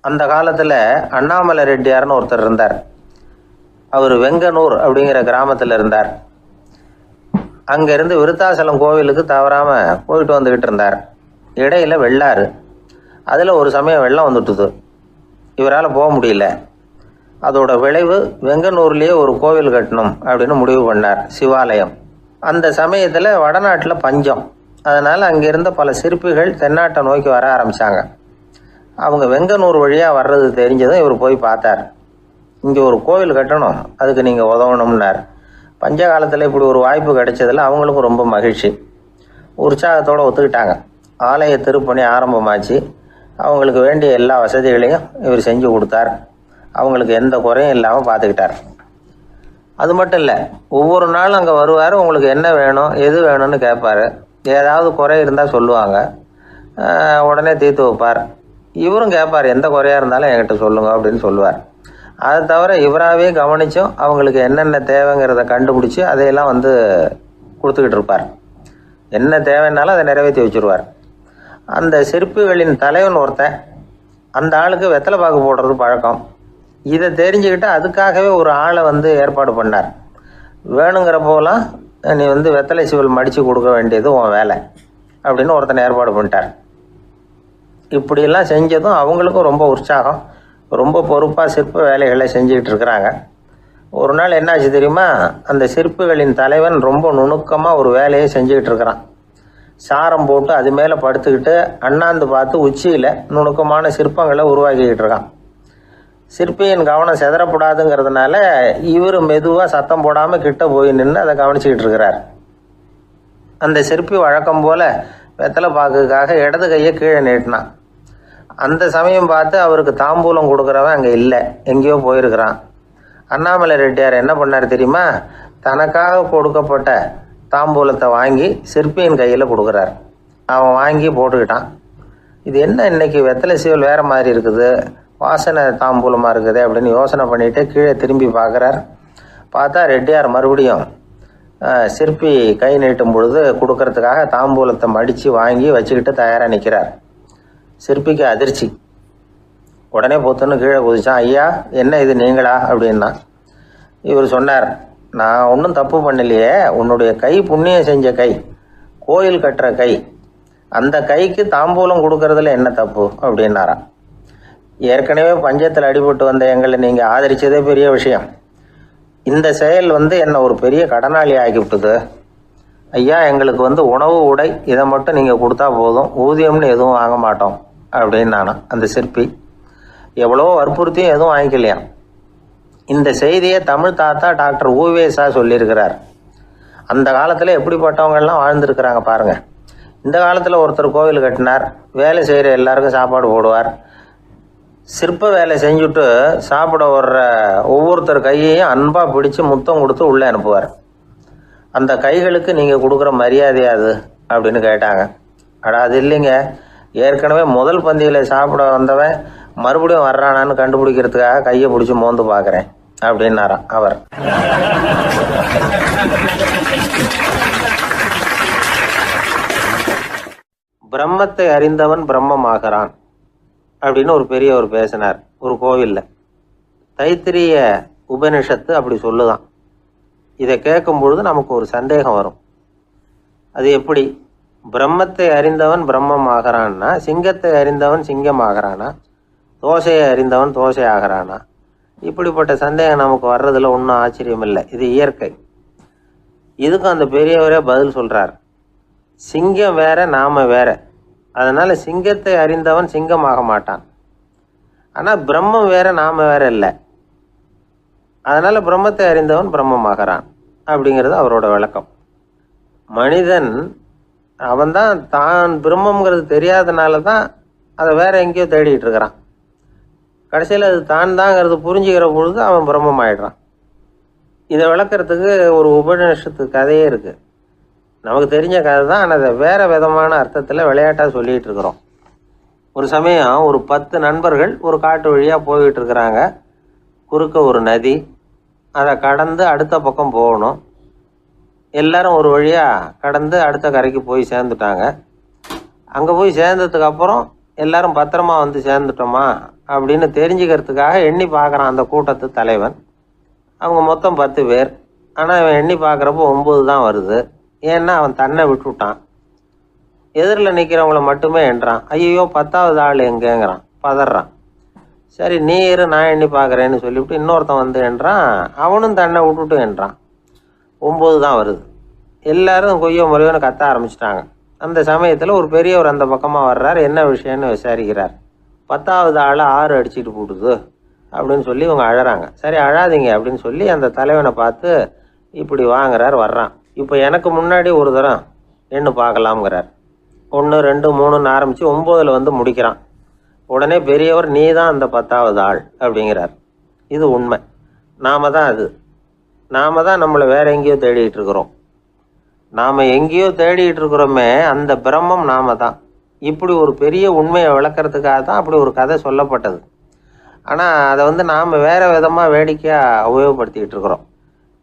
அந்த காலத்தில் அண்ணாமலை ரெட்டியார்னு ஒருத்தர் இருந்தார். அவர் வெங்கனூர் அப்படிங்கிற கிராமத்தில் இருந்தார். அங்கேருந்து விருத்தாசலம் கோவிலுக்கு தவறாமல் போயிட்டு வந்துக்கிட்டு இருந்தார். இடையில வெள்ளாறு, அதில் ஒரு சமயம் வெள்ளம் வந்துட்டுது. இவரால் போக முடியல. அதோட விளைவு வெங்கனூர்லேயே ஒரு கோவில் கட்டணும் அப்படின்னு முடிவு பண்ணார், சிவாலயம். அந்த சமயத்தில் வடநாட்டில் பஞ்சம். அதனால் அங்கிருந்த பல சிற்பிகள் தென்னாட்டை நோக்கி வர ஆரம்பித்தாங்க. அவங்க வெங்கனூர் வழியாக வர்றது தெரிஞ்சதும் இவர் போய் பார்த்தார். இங்கே ஒரு கோவில் கட்டணும், அதுக்கு நீங்கள் உதவணும்னார். பஞ்ச காலத்தில் இப்படி ஒரு வாய்ப்பு கிடைச்சதில் அவங்களுக்கும் ரொம்ப மகிழ்ச்சி. உற்சாகத்தோடு ஒத்துக்கிட்டாங்க. ஆலய திருப்பணி ஆரம்பமாச்சு. அவங்களுக்கு வேண்டிய எல்லா வசதிகளையும் இவர் செஞ்சு கொடுத்தார். அவங்களுக்கு எந்த குறையும் இல்லாமல் பார்த்துக்கிட்டார். அது மட்டும் இல்லை, ஒவ்வொரு நாளும் அங்கே வருவார். உங்களுக்கு என்ன வேணும், எது வேணும்னு கேட்பார். ஏதாவது குறை இருந்தால் சொல்லுவாங்க, உடனே தீர்த்து வைப்பார். இவரும் கேட்பார், எந்த குறையாக இருந்தாலும் என்கிட்ட சொல்லுங்க அப்படின்னு சொல்லுவார். அதை தவிர இவராகவே கவனித்தும் அவங்களுக்கு என்னென்ன தேவைங்கிறத கண்டுபிடிச்சி அதையெல்லாம் கொடுத்துக்கிட்டு இருப்பார். என்ன தேவைன்னாலும் அதை நிறைவேற்றி வச்சுருவார். அந்த சிற்பிகளின் தலைவன் ஒருத்தன், அந்த ஆளுக்கு வெத்தலை பாக்கு போடுறது பழக்கம். இதை தெரிஞ்சுக்கிட்டு அதுக்காகவே ஒரு ஆளை ஏற்பாடு பண்ணார். வேணுங்கிறப்போலாம் நீ வெத்தலை சிவல் மடித்து கொடுக்க வேண்டியது உன் வேலை அப்படின்னு ஒருத்தனை ஏற்பாடு பண்ணிட்டார். இப்படியெல்லாம் செஞ்சதும் அவங்களுக்கும் ரொம்ப உற்சாகம். ரொம்ப பொறுப்பாக சிற்ப வேலைகளை செஞ்சுக்கிட்டு இருக்கிறாங்க. ஒரு நாள் என்னாச்சு தெரியுமா? அந்த சிற்பிகளின் தலைவன் ரொம்ப நுணுக்கமாக ஒரு வேலையை செஞ்சுக்கிட்டு இருக்கிறான். சாரம் போட்டு அது மேலே படுத்துக்கிட்டு அண்ணாந்து பார்த்து உச்சியில் நுணுக்கமான சிற்பங்களை உருவாக்கிக்கிட்டு இருக்கான். சிற்பியின் கவனம் செதறப்படாதுங்கிறதுனால இவர் மெதுவாக சத்தம் போடாமல் கிட்ட போய் நின்று அதை கவனிச்சிக்கிட்டு இருக்கிறார். அந்த சிற்பி வழக்கம் போல் வெத்தலை பாக்குக்காக இடது கையை கீழே நீட்டினான். அந்த சமயம் பார்த்து அவருக்கு தாம்பூலம் கொடுக்குறவன் அங்கே இல்லை, எங்கேயோ போயிருக்கிறான். அண்ணாமலை ரெட்டியார் என்ன பண்ணார் தெரியுமா? தனக்காக கொடுக்கப்பட்ட தாம்பூலத்தை வாங்கி சிற்பியின் கையில் கொடுக்குறார். அவன் வாங்கி போட்டுக்கிட்டான். இது என்ன இன்னைக்கு வெத்தலை சீவல் வேறு மாதிரி இருக்குது, வாசனை தாம்பூலமாக இருக்குது அப்படின்னு யோசனை பண்ணிவிட்டு கீழே திரும்பி பார்க்குறார். பார்த்தா ரெட்டியார் மறுபடியும் சிற்பி கை நீட்டும் பொழுது கொடுக்கறதுக்காக தாம்பூலத்தை மடித்து வாங்கி வச்சுக்கிட்டு தயாராக நிற்கிறார். சிற்பிக்கு அதிர்ச்சி. உடனே பொத்துன்னு கீழே குதிச்சான். ஐயா, என்ன இது நீங்களா அப்படின்னா. இவர் சொன்னார், நான் ஒன்றும் தப்பு பண்ணலையே, உன்னுடைய கை புண்ணியம் செஞ்ச கை, கோயில் கட்டுற கை, அந்த கைக்கு தாம்பூலம் கொடுக்கறதுல என்ன தப்பு அப்படின்னாராம். ஏற்கனவே பஞ்சத்தில் அடிபட்டு வந்த எங்களை நீங்கள் ஆதரித்ததே பெரிய விஷயம். இந்த செயல் என்னை ஒரு பெரிய கடனாளி ஆகிவிட்டுது. ஐயா, எங்களுக்கு உணவு உடை இதை மட்டும் நீங்கள் கொடுத்தா போதும், ஊதியம்னு எதுவும் வாங்க மாட்டோம் அப்படின்னு நானும். அந்த சிற்பி எவ்வளோ வற்புறுத்தியும் எதுவும் வாங்கிக்கலையாம். இந்த செய்தியை தமிழ் தாத்தா டாக்டர் ஊவேசா சொல்லியிருக்கிறார். அந்த காலத்தில் எப்படிப்பட்டவங்கள்லாம் வாழ்ந்துருக்கிறாங்க பாருங்கள். இந்த காலத்தில் ஒருத்தர் கோவில் கட்டினார், வேலை செய்கிற எல்லாருக்கும் சாப்பாடு போடுவார். சிற்ப வேலை செஞ்சுட்டு சாப்பிட வர்ற ஒவ்வொருத்தர் கையையும் அன்பாக பிடிச்சி முத்தம் கொடுத்து உள்ளே அனுப்புவார். அந்த கைகளுக்கு நீங்கள் கொடுக்குற மரியாதை அது அப்படின்னு கேட்டாங்க. அது இல்லைங்க, ஏற்கனவே முதல் பந்தியில் சாப்பிட வந்தவன் மறுபடியும் வர்றானான்னு கண்டுபிடிக்கிறதுக்காக கையை பிடிச்சி மோந்து பார்க்குறேன் அப்படின்னாராம் அவர். பிரம்மத்தை அறிந்தவன் பிரம்மமாகிறான் அப்படின்னு ஒரு பெரியவர் பேசினார் ஒரு கோவிலில். தைத்திரிய உபனிஷத்து அப்படி சொல்லுதான். இதை கேட்கும் பொழுது நமக்கு ஒரு சந்தேகம் வரும். அது எப்படி? பிரம்மத்தை அறிந்தவன் பிரம்மம் ஆகிறான்னா, சிங்கத்தை அறிந்தவன் சிங்கம் ஆகிறானா, தோசையை அறிந்தவன் தோசை ஆகிறானா? இப்படிப்பட்ட சந்தேகம் நமக்கு வர்றதுல ஒன்றும் ஆச்சரியம் இல்லை. இது இயற்கை. இதுக்கும் அந்த பெரியவரே பதில் சொல்றார். சிங்கம் வேற, நாம வேற. அதனால சிங்கத்தை அறிந்தவன் சிங்கமாக மாட்டான். ஆனால் பிரம்மம் வேற, நாம வேற இல்லை. அதனால பிரம்மத்தை அறிந்தவன் பிரம்மமாகிறான் அப்படிங்கிறது அவரோட விளக்கம். மனிதன் அவன்தான் தான் பிரம்மங்கிறது தெரியாதனால தான் அதை வேற எங்கேயோ தேடிட்டு இருக்கிறான். கடைசியில் அது தான் தாங்கிறது புரிஞ்சுக்கிற பொழுது அவன் பிரம்மம் ஆயிடுறான். இதை விளக்கிறதுக்கு ஒரு உபநிஷத்து கதையே இருக்குது. நமக்கு தெரிஞ்ச கதை தான், ஆனால் அதை வேறு விதமான அர்த்தத்தில் விளையாட்டாக சொல்லிகிட்டு இருக்கிறோம். ஒரு சமயம் ஒரு 10 நண்பர்கள் ஒரு காட்டு வழியாக போய்கிட்டு இருக்கிறாங்க. குறுக்க ஒரு நதி, அதை கடந்து அடுத்த பக்கம் போகணும். எல்லாரும் ஒரு வழியாக கடந்து அடுத்த கரைக்கு போய் சேர்ந்துட்டாங்க. அங்கே போய் சேர்ந்ததுக்கு அப்புறம் எல்லாரும் பத்திரமா சேர்ந்துட்டோமா அப்படின்னு தெரிஞ்சுக்கிறதுக்காக எண்ணி பார்க்குறான் அந்த கூட்டத்து தலைவன். அவங்க மொத்தம் 10 பேர். ஆனால் இவன் எண்ணி பார்க்குறப்போ 9 தான் வருது. ஏன்னா அவன் தன்னை விட்டுவிட்டான். எதிரில் நிற்கிறவங்கள மட்டுமே எண்ணுறான். ஐயோ 10வது ஆள் எங்கேங்கிறான், பதறான். சரி நீ இரு, நான் எண்ணி பார்க்குறேன்னு சொல்லிவிட்டு இன்னொருத்தன் வந்து எண்ணுறான். அவனும் தன்னை விட்டுட்டு எண்ணுறான். 9 தான் வருது. எல்லாரும் கொய்யோ முறையோன்னு கத்த ஆரம்பிச்சிட்டாங்க. அந்த சமயத்தில் ஒரு பெரியவர் அந்த பக்கமாக வர்றார். என்ன விஷயம்னு விசாரிக்கிறார். 10வது ஆள் 6 அடிச்சுட்டு போட்டுது அப்படின்னு சொல்லி இவங்க அழறாங்க. சரி அழாதீங்க அப்படின்னு சொல்லி அந்த தலைவனை பார்த்து இப்படி வாங்குறார். வர்றான். இப்போ எனக்கு முன்னாடி ஒரு தரம் எண்ணு பார்க்கலாம்ங்கிறார். 1 2 3ன்னு ஆரம்பித்து 9ல் வந்து முடிக்கிறான். உடனே பெரியவர் நீ தான் அந்த 10வது ஆள் அப்படிங்கிறார். இது உண்மை. நாம தான் அது. நாம தான் நம்மளை வேற எங்கேயோ தேடிட்டு இருக்கிறோம். நாம் எங்கேயோ தேடிட்டு இருக்கிறோமே, அந்த பிரம்மம் நாம தான். இப்படி ஒரு பெரிய உண்மையை விளக்கிறதுக்காக தான் அப்படி ஒரு கதை சொல்லப்பட்டது. ஆனால் அதை வந்து நாம் வேறு விதமாக வேடிக்கையாக உபயோகப்படுத்திக்கிட்டு இருக்கிறோம்.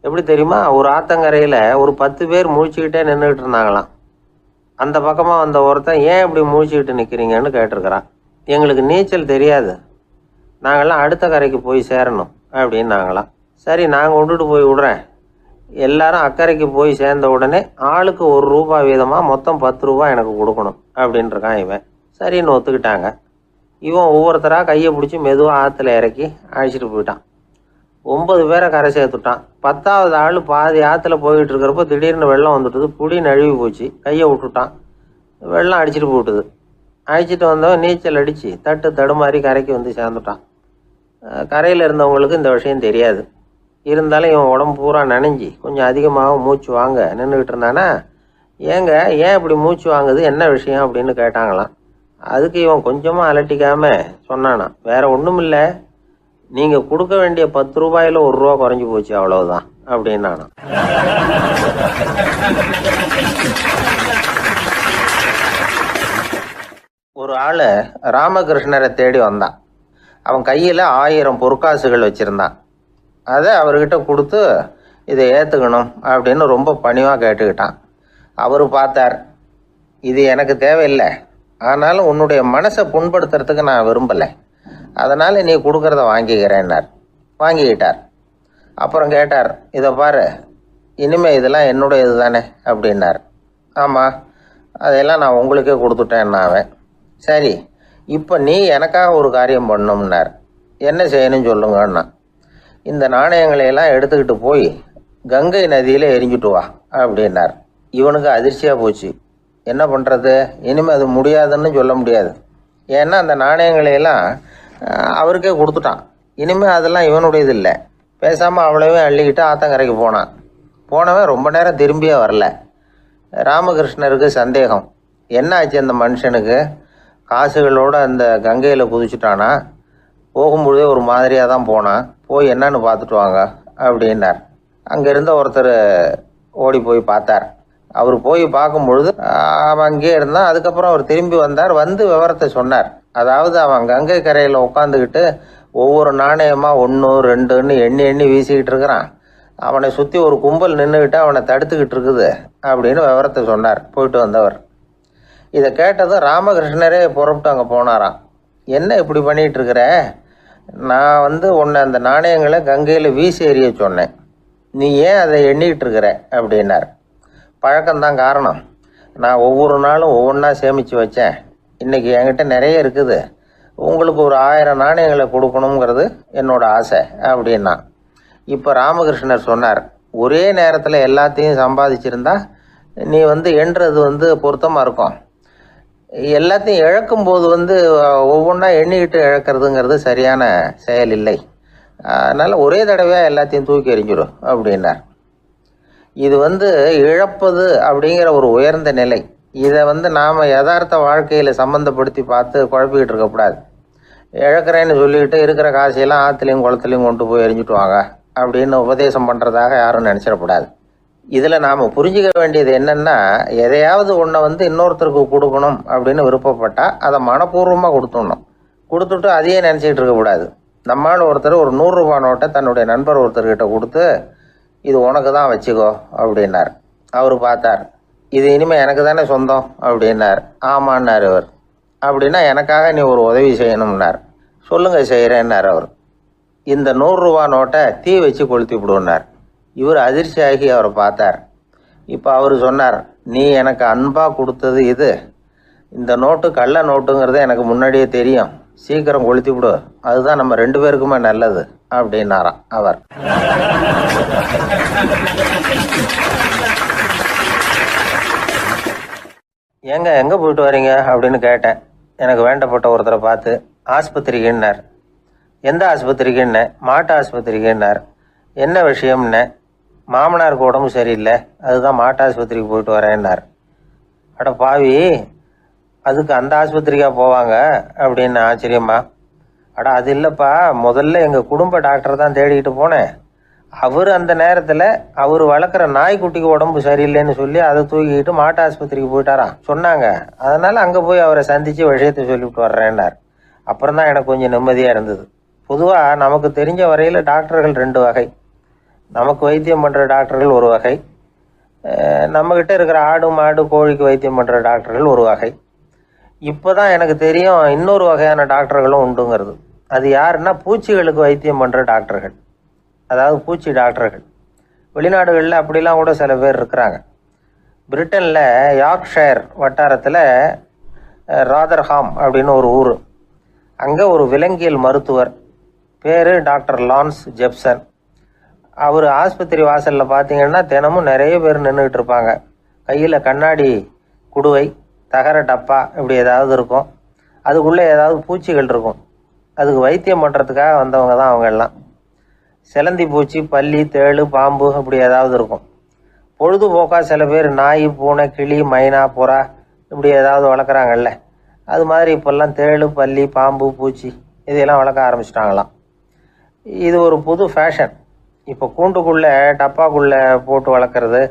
எப்படி தெரியுமா? ஒரு ஆத்தங்கரையில் ஒரு 10 பேர் முழிச்சுக்கிட்டே நின்றுக்கிட்டு இருந்தாங்களாம். அந்த பக்கமாக வந்த ஒருத்தன் ஏன் இப்படி முழிச்சுக்கிட்டு நிற்கிறீங்கன்னு கேட்டிருக்கிறான். எங்களுக்கு நீச்சல் தெரியாது, நாங்கள்லாம் அடுத்த கரைக்கு போய் சேரணும் அப்படின்னு நாங்களாம். சரி நான் கொண்டுட்டு போய் விடுறேன். எல்லாரும் அக்கறைக்கு போய் சேர்ந்த உடனே ஆளுக்கு ₹1 வீதமாக மொத்தம் ₹10 எனக்கு கொடுக்கணும் அப்படின்ட்டுருக்கான் இவன். சரின்னு ஒத்துக்கிட்டாங்க. இவன் ஒவ்வொருத்தராக கையை பிடிச்சி மெதுவாக ஆற்றுல இறக்கி அழைச்சிட்டு போயிட்டான். 9 பேரை கரை சேர்த்துட்டான். 10வது ஆள் பாதி ஆற்றுல போயிட்டு இருக்கிறப்போ திடீர்னு வெள்ளம் வந்துட்டுது. புடி நழுவி போச்சு. கையை விட்டுட்டான். வெள்ளம் அடிச்சுட்டு போட்டுது. அழைச்சிட்டு வந்தவன் நீச்சல் அடித்து தடுமாறி கரைக்கு வந்து சேர்ந்துட்டான். கரையில் இருந்தவங்களுக்கு இந்த விஷயம் தெரியாது. இருந்தாலும் இவன் உடம்பு பூரா நனைஞ்சி கொஞ்சம் அதிகமாக மூச்சு வாங்க நின்றுக்கிட்டு இருந்தானா, ஏங்க ஏன் இப்படி மூச்சு வாங்குது, என்ன விஷயம் அப்படின்னு கேட்டாங்களாம். அதுக்கு இவன் கொஞ்சமாக அலட்டிக்காமல் சொன்னானா, வேற ஒன்றும் இல்லை, நீங்கள் கொடுக்க வேண்டிய ₹10 ₹1 குறைஞ்சி போச்சு அவ்வளவுதான் அப்படின்னானா. ஒரு ஆள் ராமகிருஷ்ணரை தேடி வந்தான். அவன் கையில் 1000 பொற்காசுகள் வச்சுருந்தான். அதை அவர்கிட்ட கொடுத்து இதை ஏற்றுக்கணும் அப்படின்னு ரொம்ப பணிவாக கேட்டுக்கிட்டான். அவர் பார்த்தார், இது எனக்கு தேவையில்லை, ஆனாலும் உன்னுடைய மனசை புண்படுத்துறதுக்கு நான் விரும்பலை, அதனால் நீ கொடுக்குறத வாங்கிக்கிறேன்னார். வாங்கிக்கிட்டார். அப்புறம் கேட்டார், இதை பாரு, இனிமேல் இதெல்லாம் என்னுடைய இது தானே அப்படின்னார். ஆமாம், அதையெல்லாம் நான் உங்களுக்கே கொடுத்துட்டேன்னா அவன். சரி இப்போ நீ எனக்காக ஒரு காரியம் பண்ணணும்னார். என்ன செய்யணும்னு சொல்லுங்கன்னா, இந்த நாணயங்களையெல்லாம் எடுத்துக்கிட்டு போய் கங்கை நதியில் எரிஞ்சுட்டு வா அப்படின்னார். இவனுக்கு அதிர்ச்சியாக போச்சு. என்ன பண்ணுறது, இனிமேல் அது முடியாதுன்னு சொல்ல முடியாது. ஏன்னா அந்த நாணயங்களையெல்லாம் அவருக்கே கொடுத்துட்டான். இனிமேல் அதெல்லாம் இவனுடையது இல்லை. பேசாமல் அவ்வளவே அள்ளிக்கிட்டு ஆத்தங்கரைக்கு போனான். போனவன் ரொம்ப நேரம் திரும்பியே வரல. ராமகிருஷ்ணருக்கு சந்தேகம், என்ன ஆச்சு அந்த மனுஷனுக்கு, காசுகளோடு அந்த கங்கையில் குதிச்சுட்டானா, போகும்பொழுதே ஒரு மாதிரியாக தான் போனான், போய் என்னன்னு பார்த்துட்டு வாங்க அப்படின்னார். அங்கே இருந்த ஒருத்தர் ஓடி போய் பார்த்தார். அவர் போய் பார்க்கும்பொழுது அவன் அங்கேயே இருந்தான். அதுக்கப்புறம் அவர் திரும்பி வந்தார். வந்து விவரத்தை சொன்னார். அதாவது அவன் கங்கை கரையில் உட்காந்துக்கிட்டு ஒவ்வொரு நாணயமாக 1 2ன்னு எண்ணி எண்ணி வீசிக்கிட்டு இருக்கிறான். அவனை சுற்றி ஒரு கும்பல் நின்றுக்கிட்டு அவனை தடுத்துக்கிட்டு இருக்குது அப்படின்னு விவரத்தை சொன்னார் போயிட்டு வந்தவர். இதை கேட்டதும் ராமகிருஷ்ணரே புறப்பட்டு அங்கே போனாராம். என்ன இப்படி பண்ணிகிட்டு இருக்கிற, நான் உன்னை அந்த நாணயங்களை கங்கையில் வீசி எறிய சொன்னேன், நீ ஏன் அதை எண்ணிக்கிட்டு இருக்கிற அப்படின்னார். பழக்கம்தான் காரணம், நான் ஒவ்வொரு நாளும் ஒவ்வொன்றா சேமித்து வச்சேன், இன்றைக்கி என்கிட்ட நிறைய இருக்குது, உங்களுக்கு ஒரு 1000 நாணயங்களை கொடுக்கணுங்கிறது என்னோட ஆசை அப்படின்னா. இப்போ ராமகிருஷ்ணர் சொன்னார், ஒரே நேரத்தில் எல்லாத்தையும் சம்பாதிச்சிருந்தா நீ எண்ணுறது பொருத்தமாக இருக்கும். எல்லாத்தையும் இழக்கும்போது ஒவ்வொன்றா எண்ணிக்கிட்டு இழக்கிறதுங்கிறது சரியான செயல் இல்லை. அதனால் ஒரே தடவையாக எல்லாத்தையும் தூக்கி எறிஞ்சிடும் அப்படின்னார். இது இழப்பது அப்படிங்கிற ஒரு உயர்ந்த நிலை. இதை நாம் யதார்த்த வாழ்க்கையில் சம்மந்தப்படுத்தி பார்த்து குழப்பிக்கிட்டு இருக்கக்கூடாது. இழக்கிறேன்னு சொல்லிக்கிட்டு இருக்கிற காசையெல்லாம் ஆற்றுலையும் குளத்துலையும் கொண்டு போய் எரிஞ்சிட்டு வாங்க அப்படின்னு உபதேசம் பண்ணுறதாக யாரும் நினச்சிடக்கூடாது. இதில் நாம் புரிஞ்சிக்க வேண்டியது என்னென்னா, எதையாவது ஒன்றை இன்னொருத்தருக்கு கொடுக்கணும் அப்படின்னு விருப்பப்பட்டால் அதை மனப்பூர்வமாக கொடுத்துடணும். கொடுத்துட்டு அதையே நினச்சிக்கிட்டு இருக்கக்கூடாது. நம்மால் ஒருத்தர் ஒரு ₹100 நோட்டை தன்னுடைய நண்பர் ஒருத்தர்கிட்ட கொடுத்து, இது உனக்கு தான் வச்சுக்கோ அப்படின்னார். அவர் பார்த்தார், இது இனிமேல் எனக்கு தானே சொந்தம் அப்படின்னார். ஆமான்னார் இவர். அப்படின்னா எனக்காக நீ ஒரு உதவி செய்யணும்னார். சொல்லுங்கள் செய்கிறேன்னார் அவர். இந்த 100 ரூபா நோட்டை தீ வச்சு கொளுத்தி விடுனார். இவர் அதிர்ச்சியாகி அவரை பார்த்தார். இப்போ அவர் சொன்னார், நீ எனக்கு அன்பாக கொடுத்தது இது, இந்த நோட்டு கள்ள நோட்டுங்கிறது எனக்கு முன்னாடியே தெரியும், சீக்கிரம் கொளுத்தி விடு, அதுதான் நம்ம 2 பேருக்குமே நல்லது அப்படின்னாராம் அவர். ஏங்க எங்கே போயிட்டு வரீங்க அப்படின்னு கேட்டேன். எனக்கு வேண்டப்பட்ட ஒருத்தரை பார்த்து. ஆஸ்பத்திரிக்குன்னார். எந்த ஆஸ்பத்திரிக்குன்னே? மாட்டு ஆஸ்பத்திரிக்குன்னார். என்ன விஷயம்னே? மாமனாருக்கு உடம்பு சரியில்லை, அதுதான் மாட்டு ஆஸ்பத்திரிக்கு போயிட்டு வரேன்னார். அட பாவி, அதுக்கு அந்த ஆஸ்பத்திரிக்கா போவாங்க அப்படின்னு ஆச்சரியமா. அட அது இல்லைப்பா, முதல்ல எங்கள் குடும்ப டாக்டர் தான் தேடிக்கிட்டு போனேன். அவர் அந்த நேரத்தில் அவர் வளர்க்குற நாய்க்குட்டிக்கு உடம்பு சரியில்லைன்னு சொல்லி அதை தூக்கிக்கிட்டு மாட்டு ஆஸ்பத்திரிக்கு போயிட்டாராம் சொன்னாங்க. அதனால் அங்கே போய் அவரை சந்தித்து விஷயத்தை சொல்லிவிட்டு வர்றேன்னார். அப்புறம் தான் எனக்கு கொஞ்சம் நிம்மதியாக இருந்தது. பொதுவாக நமக்கு தெரிஞ்ச வரையில் டாக்டர்கள் 2 வகை. நமக்கு வைத்தியம் பண்ணுற டாக்டர்கள் ஒரு வகை, நம்மக்கிட்ட இருக்கிற ஆடு மாடு கோழிக்கு வைத்தியம் பண்ணுற டாக்டர்கள் ஒரு வகை. இப்போ தான் எனக்கு தெரியும் இன்னொரு வகையான டாக்டர்களும் உண்டுங்கிறது. அது யாருன்னா பூச்சிகளுக்கு வைத்தியம் பண்ணுற டாக்டர்கள், அதாவது பூச்சி டாக்டர்கள். வெளிநாடுகளில் அப்படிலாம் கூட சில பேர் இருக்கிறாங்க. பிரிட்டனில் யார்க்ஷயர் வட்டாரத்தில் ராதர்ஹாம் அப்படின்னு ஒரு ஊர். அங்கே ஒரு விலங்கியல் மருத்துவர் பேர் டாக்டர் லான்ஸ் ஜெப்சன். அவர் ஆஸ்பத்திரி வாசலில் பார்த்தீங்கன்னா தினமும் நிறைய பேர் நின்றுக்கிட்டு இருப்பாங்க. கையில் கண்ணாடி குடுவை, தகர டப்பா இப்படி ஏதாவது இருக்கும். அதுக்குள்ளே ஏதாவது பூச்சிகள் இருக்கும். அதுக்கு வைத்தியம் பண்ணுறதுக்காக வந்தவங்க தான் அவங்க எல்லாம். சிலந்தி பூச்சி, பல்லி, தேளு, பாம்பு இப்படி ஏதாவது இருக்கும். பொழுதுபோக்காக சில பேர் நாய், பூனை, கிளி, மைனா, புறா இப்படி ஏதாவது வளர்க்குறாங்கல்ல, அது மாதிரி இப்போல்லாம் தேளு, பல்லி, பாம்பு, பூச்சி இதையெல்லாம் வளர்க்க ஆரம்பிச்சிட்டாங்களாம். இது ஒரு புது ஃபேஷன். இப்போ கூண்டுக்குள்ளே டப்பாக்குள்ளே போட்டு வளர்க்குறது,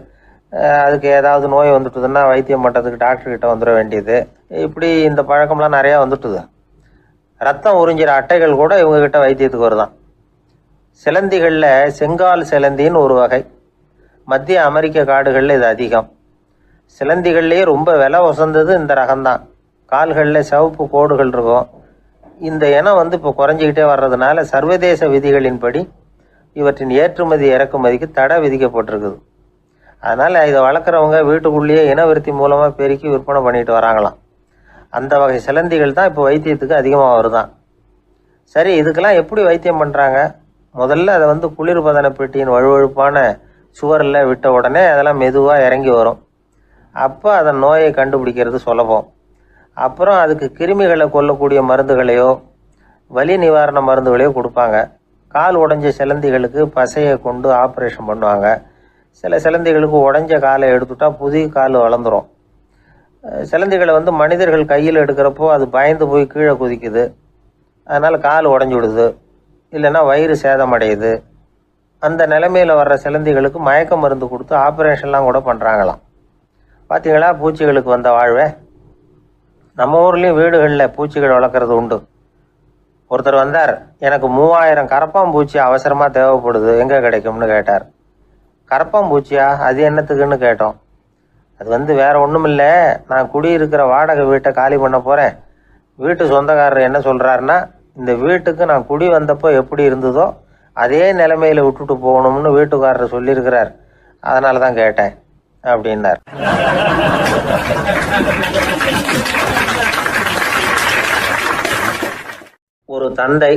அதுக்கு ஏதாவது நோய் வந்துட்டுதுன்னா வைத்தியம் பண்ணுறதுக்கு டாக்டர்கிட்ட வந்துட வேண்டியது, இப்படி இந்த பழக்கம்லாம் நிறையா வந்துட்டுது. ரத்தம் உறிஞ்சிற அட்டைகள் கூட இவங்ககிட்ட வைத்தியத்துக்கு வருதான். சிலந்திகளில் செங்கால் சிலந்தின்னு ஒரு வகை. மத்திய அமெரிக்க காடுகளில் இது அதிகம். சிலந்திகள்லேயே ரொம்ப விலை உசந்தது இந்த ரகம்தான். கால்களில் சிவப்பு கோடுகள் இருக்கும். இந்த இனம் இப்போ குறைஞ்சிக்கிட்டே வர்றதுனால சர்வதேச விதிகளின்படி இவற்றின் ஏற்றுமதி இறக்குமதிக்கு தடை விதிக்கப்பட்டிருக்குது. அதனால் இதை வளர்க்குறவங்க வீட்டுக்குள்ளேயே இனவிருத்தி மூலமாக பெருக்கி விற்பனை பண்ணிட்டு வராங்களாம். அந்த வகை சிலந்திகள் தான் இப்போ வைத்தியத்துக்கு அதிகமாக வருதான். சரி, இதுக்கெல்லாம் எப்படி வைத்தியம் பண்ணுறாங்க? முதல்ல அதை குளிர்பதன பெட்டியின் வழுவழுப்பான சுவரில் விட்ட உடனே அதெல்லாம் மெதுவாக இறங்கி வரும். அப்போ அதன் நோயை கண்டுபிடிக்கிறது சுலபம். அப்புறம் அதுக்கு கிருமிகளை கொல்லக்கூடிய மருந்துகளையோ வலி நிவாரண மருந்துகளையோ கொடுப்பாங்க. கால் உடைஞ்ச சிலந்திகளுக்கு பசையை கொண்டு ஆப்ரேஷன் பண்ணுவாங்க. சில சிலந்திகளுக்கு உடைஞ்ச காலை எடுத்துட்டா புதிய கால் வளர்ந்துடும். சிலந்திகளை மனிதர்கள் கையில் எடுக்கிறப்போ அது பயந்து போய் கீழே குதிக்குது. அதனால் கால் உடஞ்சி விடுது, இல்லைன்னா வயிறு சேதமடையுது. அந்த நிலைமையில் வர்ற சிலந்திகளுக்கு மயக்க மருந்து கொடுத்து ஆப்ரேஷன்லாம் கூட பண்ணுறாங்களாம். பார்த்தீங்களா பூச்சிகளுக்கு வந்த வாழ்வே? நம்ம ஊர்லேயும் வீடுகளில் பூச்சிகள் வளர்க்குறது உண்டு. ஒருத்தர் வந்தார், எனக்கு 3000 கரப்பாம்பூச்சி அவசரமாக தேவைப்படுது, எங்கே கிடைக்கும்னு கேட்டார். கரப்பாம்பூச்சியா? அது என்னத்துக்குன்னு கேட்டோம். அது வேற ஒன்றும் இல்லை, நான் குடியிருக்கிற வாடகை வீட்டை காலி பண்ண போகிறேன். வீட்டு சொந்தக்காரர் என்ன சொல்கிறாருன்னா, இந்த வீட்டுக்கு நான் குடி வந்தப்போ எப்படி இருந்ததோ அதே நிலைமையில் விட்டுட்டு போகணும்னு வீட்டுக்காரர் சொல்லியிருக்கிறார், அதனால தான் கேட்டேன் அப்படின்னார். ஒரு தந்தை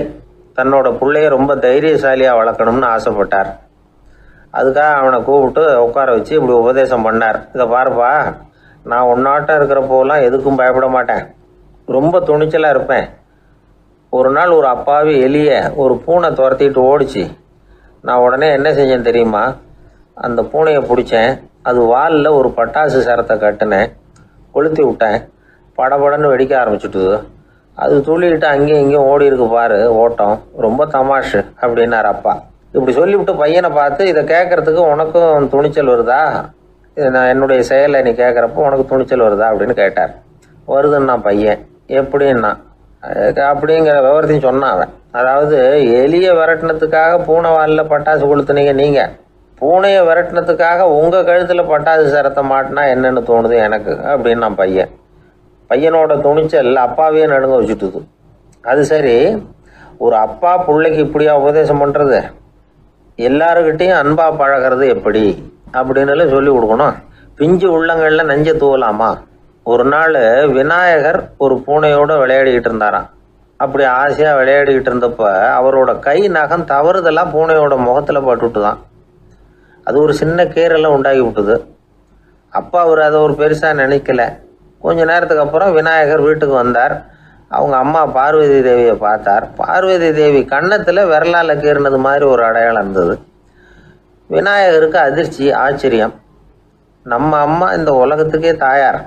தன்னோட பிள்ளைய ரொம்ப தைரியசாலியாக வளர்க்கணும்னு ஆசைப்பட்டார். அதுக்காக அவனை கூப்பிட்டு உட்கார வச்சு இப்படி உபதேசம் பண்ணார். இதை பாருப்பா, நான் உன்னாட்டம் இருக்கிறப்போலாம் எதுக்கும் பயப்பட மாட்டேன், ரொம்ப துணிச்சலாக இருப்பேன். ஒரு நாள் ஒரு அப்பாவி எலியை ஒரு பூனை துரத்திட்டு ஓடிச்சு. நான் உடனே என்ன செஞ்சேன் தெரியுமா? அந்த பூனையை பிடிச்சேன், அது வாலில் ஒரு பட்டாசு சரத்தை கட்டினேன், கொளுத்தி விட்டேன், படபடன்னு வெடிக்க ஆரம்பிச்சுட்டுது. அது துள்ளிக்கிட்டு அங்கேயும் இங்கேயும் ஓடி இருக்கு பாரு ஓட்டம், ரொம்ப தமாஷு அப்படின்னார் அப்பா. இப்படி சொல்லிவிட்டு பையனை பார்த்து, இதை கேட்கறதுக்கு உனக்கும் துணிச்சல் வருதா? நான் என்னுடைய செயலை நீ கேட்குறப்போ உனக்கு துணிச்சல் வருதா அப்படின்னு கேட்டார். வருதுன்னா பையன். எப்படின்னா அப்படிங்கிற விவரத்தையும் சொன்னான் அவன். அதாவது எலியை விரட்டினத்துக்காக பூனை வாலில் பட்டாசு கொளுத்துனீங்க நீங்கள், பூனையை விரட்டினத்துக்காக உங்கள் கழுத்தில் பட்டாசு சரத்தை மாட்டினா என்னென்னு தோணுது எனக்கு அப்படின்னு நான் பையனோட துணிச்சல் அப்பாவையே நடுங்க வச்சுட்டுது. அது சரி, ஒரு அப்பா பிள்ளைக்கு இப்படியா உபதேசம் பண்ணுறது? எல்லாருக்கிட்டையும் அன்பாக பழகிறது எப்படி அப்படின்னு சொல்லி கொடுக்கணும். பிஞ்சு உள்ளங்களில் நஞ்சை தூவலாமா? ஒரு நாள் விநாயகர் ஒரு பூனையோடு விளையாடிக்கிட்டு இருந்தாராம். அப்படி ஆசையாக விளையாடிக்கிட்டு இருந்தப்ப அவரோட கை நகம் தவறுதெல்லாம் பூனையோட முகத்தில் பட்டுட்டு தான். அது ஒரு சின்ன கீறலை உண்டாகி விட்டுது. அப்போ அவர் அதை ஒரு பெருசாக நினைக்கல. கொஞ்ச நேரத்துக்கு அப்புறம் விநாயகர் வீட்டுக்கு வந்தார். அவங்க அம்மா பார்வதி தேவியை பார்த்தார். பார்வதி தேவி கன்னத்தில் விரலால் கீறினது மாதிரி ஒரு அடையாளம் இருந்தது. விநாயகருக்கு அதிர்ச்சி, ஆச்சரியம். நம்ம அம்மா இந்த உலகத்துக்கே தாயார்.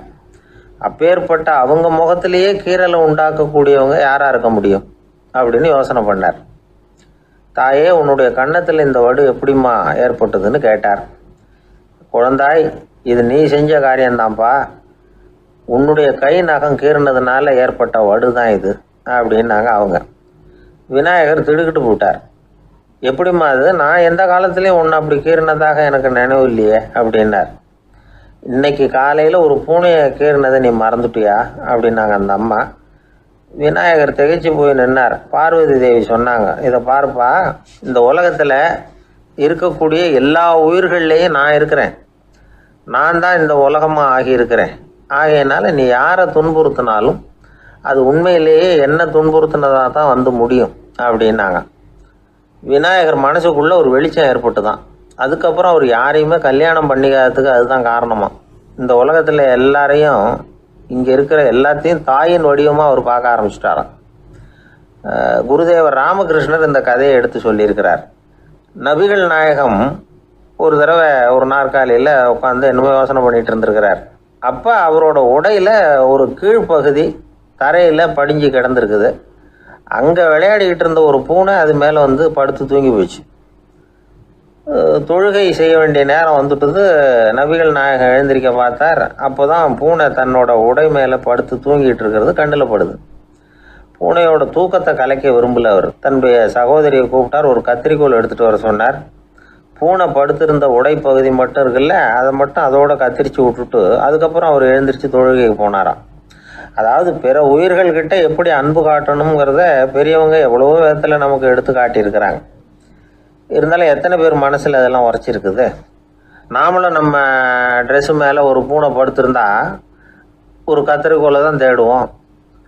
அப்பேற்பட்ட அவங்க முகத்திலேயே கீறலை உண்டாக்கக்கூடியவங்க யாராக இருக்க முடியும் அப்படின்னு யோசனை பண்ணார். தாயே, உன்னுடைய கன்னத்தில் இந்த வடு எப்படிம்மா ஏற்பட்டதுன்னு கேட்டார். குழந்தாய், இது நீ செஞ்ச காரியம்தான்ப்பா. உன்னுடைய கை நகம் கீறினதுனால ஏற்பட்ட வடு தான் இது அப்படின்னாங்க அவங்க. விநாயகர் திடுக்கிட்டு போட்டார். எப்படிம்மா அது? நான் எந்த காலத்துலேயும் ஒன்று அப்படி கீறினதாக எனக்கு நினைவு இல்லையே அப்படின்னார். இன்னைக்கு காலையில் ஒரு பூனையை கீறினதை நீ மறந்துட்டியா அப்படின்னாங்க அந்த அம்மா. விநாயகர் திகைச்சு போய் நின்னார். பார்வதி தேவி சொன்னாங்க, இதை பாருப்பா, இந்த உலகத்தில் இருக்கக்கூடிய எல்லா உயிர்கள்லேயும் நான் இருக்கிறேன். நான் தான் இந்த உலகமாக ஆகியிருக்கிறேன். ஆகையினால நீ யாரை துன்புறுத்தினாலும் அது உண்மையிலேயே என்ன துன்புறுத்தினதாக தான் வந்து முடியும் அப்படின்னாங்க. விநாயகர் மனசுக்குள்ளே ஒரு வெளிச்சம் ஏற்பட்டு தான். அதுக்கப்புறம் அவர் யாரையுமே கல்யாணம் பண்ணிக்காததுக்கு அதுதான் காரணமாக. இந்த உலகத்தில் எல்லாரையும், இங்கே இருக்கிற எல்லாத்தையும் தாயின் வடிவமாக அவர் பார்க்க ஆரம்பிச்சிட்டாராம். குருதேவர் ராமகிருஷ்ணர் இந்த கதையை எடுத்து சொல்லியிருக்கிறார். நபிகள் நாயகம் ஒரு தடவை ஒரு நாற்காலியில் உட்காந்து என்னமோ யோசனை பண்ணிட்டு இருந்திருக்கிறார். அப்போ அவரோட உடையில் ஒரு கீழ்ப்பகுதி தரையில் படிஞ்சு கிடந்திருக்குது. அங்கே விளையாடிக்கிட்டு இருந்த ஒரு பூனை அது மேலே வந்து படுத்து தூங்கி போச்சு. தொழுகை செய்ய வேண்டிய நேரம் வந்துட்டது. நபிகள் நாயகம் எழுந்திருக்க பார்த்தார். அப்போ தான் பூனை தன்னோட உடை மேலே படுத்து தூங்கிட்டு இருக்கிறது கண்ணில் படுது. பூனையோட தூக்கத்தை கலைக்க விரும்பல அவர். தன்னுடைய சகோதரியை கூப்பிட்டார். ஒரு கத்திரிக்கோல் எடுத்துகிட்டு வர சொன்னார். பூனை படுத்திருந்த உடைப்பகுதி மட்டும் இருக்குல்ல, அதை மட்டும் அதோட கத்திரிச்சு விட்டுட்டு அதுக்கப்புறம் அவர் எழுந்திரிச்சு தொழுகைக்கு போனாராம். அதாவது பிற உயிர்கள்கிட்ட எப்படி அன்பு காட்டணுங்கிறத பெரியவங்க எவ்வளவோ விதத்தில் நமக்கு எடுத்து காட்டியிருக்கிறாங்க. இருந்தாலும் எத்தனை பேர் மனசில் அதெல்லாம் உரைச்சிருக்குது? நாமளும் நம்ம ட்ரெஸ்ஸு மேலே ஒரு பூனை படுத்திருந்தா ஒரு கத்திரிக்கோலை தான் தேடுவோம்,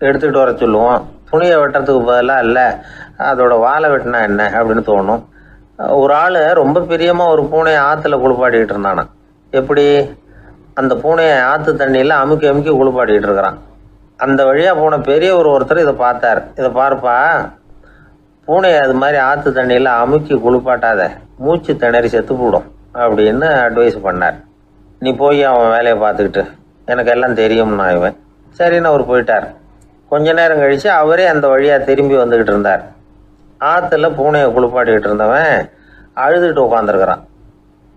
எடுத்துக்கிட்டு வர சொல்லுவோம். துணியை வெட்டுறதுக்கு பதிலாக இல்லை அதோட வாழை வெட்டினா என்ன அப்படின்னு தோணும். ஒரு ஆள் ரொம்ப பிரியமாக ஒரு பூனையை ஆற்றுல குளிப்பாட்டிக்கிட்டு இருந்தானா. எப்படி? அந்த பூனையை ஆற்று தண்ணியில் அமுக்கி அமுக்கி குளிப்பாட்டிக்கிட்டு இருக்கிறான். அந்த வழியாக போன பெரியவர் ஒருத்தர் இதை பார்த்தார். இதை பார்ப்பா, பூனையை அது மாதிரி ஆற்று தண்ணியில் அமுக்கி குளிப்பாட்டாத, மூச்சு திணறி செத்து போடும் அப்படின்னு அட்வைஸ் பண்ணார். நீ போய் அவன் வேலையை பார்த்துக்கிட்டு, எனக்கு எல்லாம் தெரியும்னா இவன். சரின்னு அவர் போயிட்டார். கொஞ்ச நேரம் கழித்து அவரே அந்த வழியாக திரும்பி வந்துக்கிட்டு இருந்தார். ஆற்றுல பூனையை குளிப்பாட்டிக்கிட்டு இருந்தவன் அழுதுகிட்டு உட்காந்துருக்கிறான்.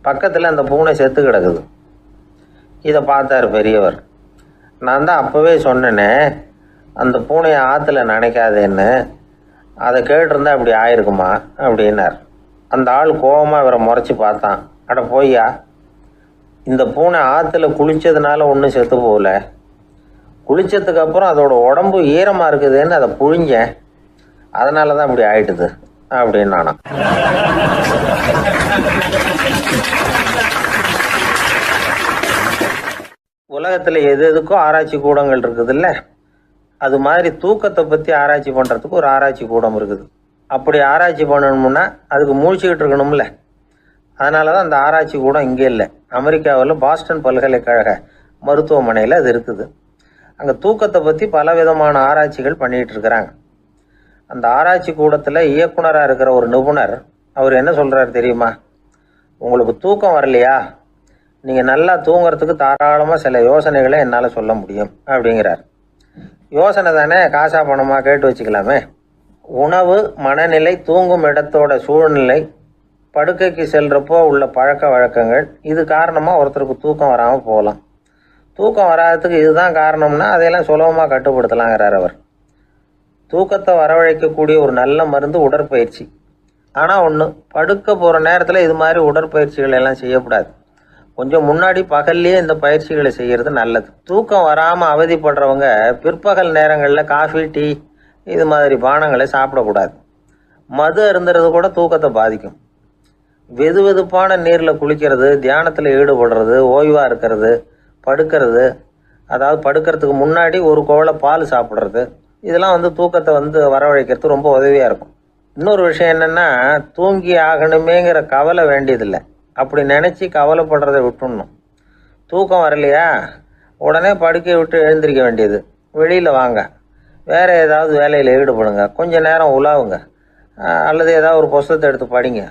பக்கத்தில் அந்த பூனை செத்து கிடக்குது. இதை பார்த்தார் பெரியவர். நான் தான் அப்போவே சொன்னேனே அந்த பூனையை ஆற்றுல நினைக்காதேன்னு, அதை கேட்டிருந்தா அப்படி ஆயிருக்குமா அப்படின்னார். அந்த ஆள் கோபமாக இவரை முறைச்சி பார்த்தான். அட போய்யா, இந்த பூனை ஆற்றுல குளித்ததுனால ஒன்றும் செத்து போகல, குளித்ததுக்கு அப்புறம் அதோட உடம்பு ஈரமாக இருக்குதுன்னு அதை புழிஞ்சேன், அதனால தான் இப்படி ஆயிட்டுது அப்படின்னு நானா. உலகத்தில் எது எதுக்கோ ஆராய்ச்சி கூடங்கள் இருக்குதுல்ல, அது மாதிரி தூக்கத்தை பற்றி ஆராய்ச்சி பண்ணுறதுக்கு ஒரு ஆராய்ச்சி கூடம் இருக்குது. அப்படி ஆராய்ச்சி பண்ணணும்னா அதுக்கு மூழ்கிக்கிட்டு இருக்கணும்ல. அதனால தான் அந்த ஆராய்ச்சி கூடம் இங்கே இல்லை. அமெரிக்காவில் பாஸ்டன் பல்கலைக்கழக மருத்துவமனையில் அது இருக்குது. அங்கே தூக்கத்தை பற்றி பலவிதமான ஆராய்ச்சிகள் பண்ணிகிட்டு இருக்கிறாங்க. அந்த ஆராய்ச்சி கூடத்தில் இயக்குனராக இருக்கிற ஒரு நிபுணர் அவர் என்ன சொல்கிறார் தெரியுமா? உங்களுக்கு தூக்கம் வரலையா, நீங்கள் நல்லா தூங்குறதுக்கு தாராளமாக சில யோசனைகளை என்னால் சொல்ல முடியும் அப்படிங்கிறார். யோசனை தானே, காசா பணமாக கேட்டு வச்சுக்கலாமே. உணவு, மனநிலை, தூங்கும் இடத்தோட சூழ்நிலை, படுக்கைக்கு செல்கிறப்போ உள்ள பழக்க வழக்கங்கள், இது காரணமாக ஒருத்தருக்கு தூக்கம் வராமல் போகலாம். தூக்கம் வராததுக்கு இதுதான் காரணம்னா அதையெல்லாம் சுலபமாக கட்டுப்படுத்தலாங்கிறார் அவர். தூக்கத்தை வரவழைக்கக்கூடிய ஒரு நல்ல மருந்து உடற்பயிற்சி. ஆனால் ஒன்று, படுக்க போகிற நேரத்தில் இது மாதிரி உடற்பயிற்சிகள் எல்லாம் செய்யக்கூடாது. கொஞ்சம் முன்னாடி பகல்லையே இந்த பயிற்சிகளை செய்கிறது நல்லது. தூக்கம் வராமல் அவதிப்படுறவங்க பிற்பகல் நேரங்களில் காஃபி, டீ இது மாதிரி பானங்களை சாப்பிடக்கூடாது. மது அருந்துறது கூட தூக்கத்தை பாதிக்கும். வெது வெதுப்பான நீரில் குளிக்கிறது, தியானத்தில் ஈடுபடுறது, ஓய்வாக இருக்கிறது, படுக்கிறது, அதாவது படுக்கிறதுக்கு முன்னாடி ஒரு கோவலை பால் சாப்பிட்றது, இதெல்லாம் தூக்கத்தை வரவழைக்கிறது ரொம்ப உதவியாக இருக்கும். இன்னொரு விஷயம் என்னென்னா, தூங்கி ஆகணுமேங்கிற கவலை வேண்டியதில்லை. அப்படி நினச்சி கவலைப்படுறதை விட்டுடணும். தூக்கம் வரலையா, உடனே படுக்கையை விட்டு எழுந்திரிக்க வேண்டியது. வெளியில் வாங்க, வேறு ஏதாவது வேலையில் ஈடுபடுங்க, கொஞ்சம் நேரம் உலாவுங்க, அல்லது ஏதாவது ஒரு புஸ்தகத்தை எடுத்து படிங்க.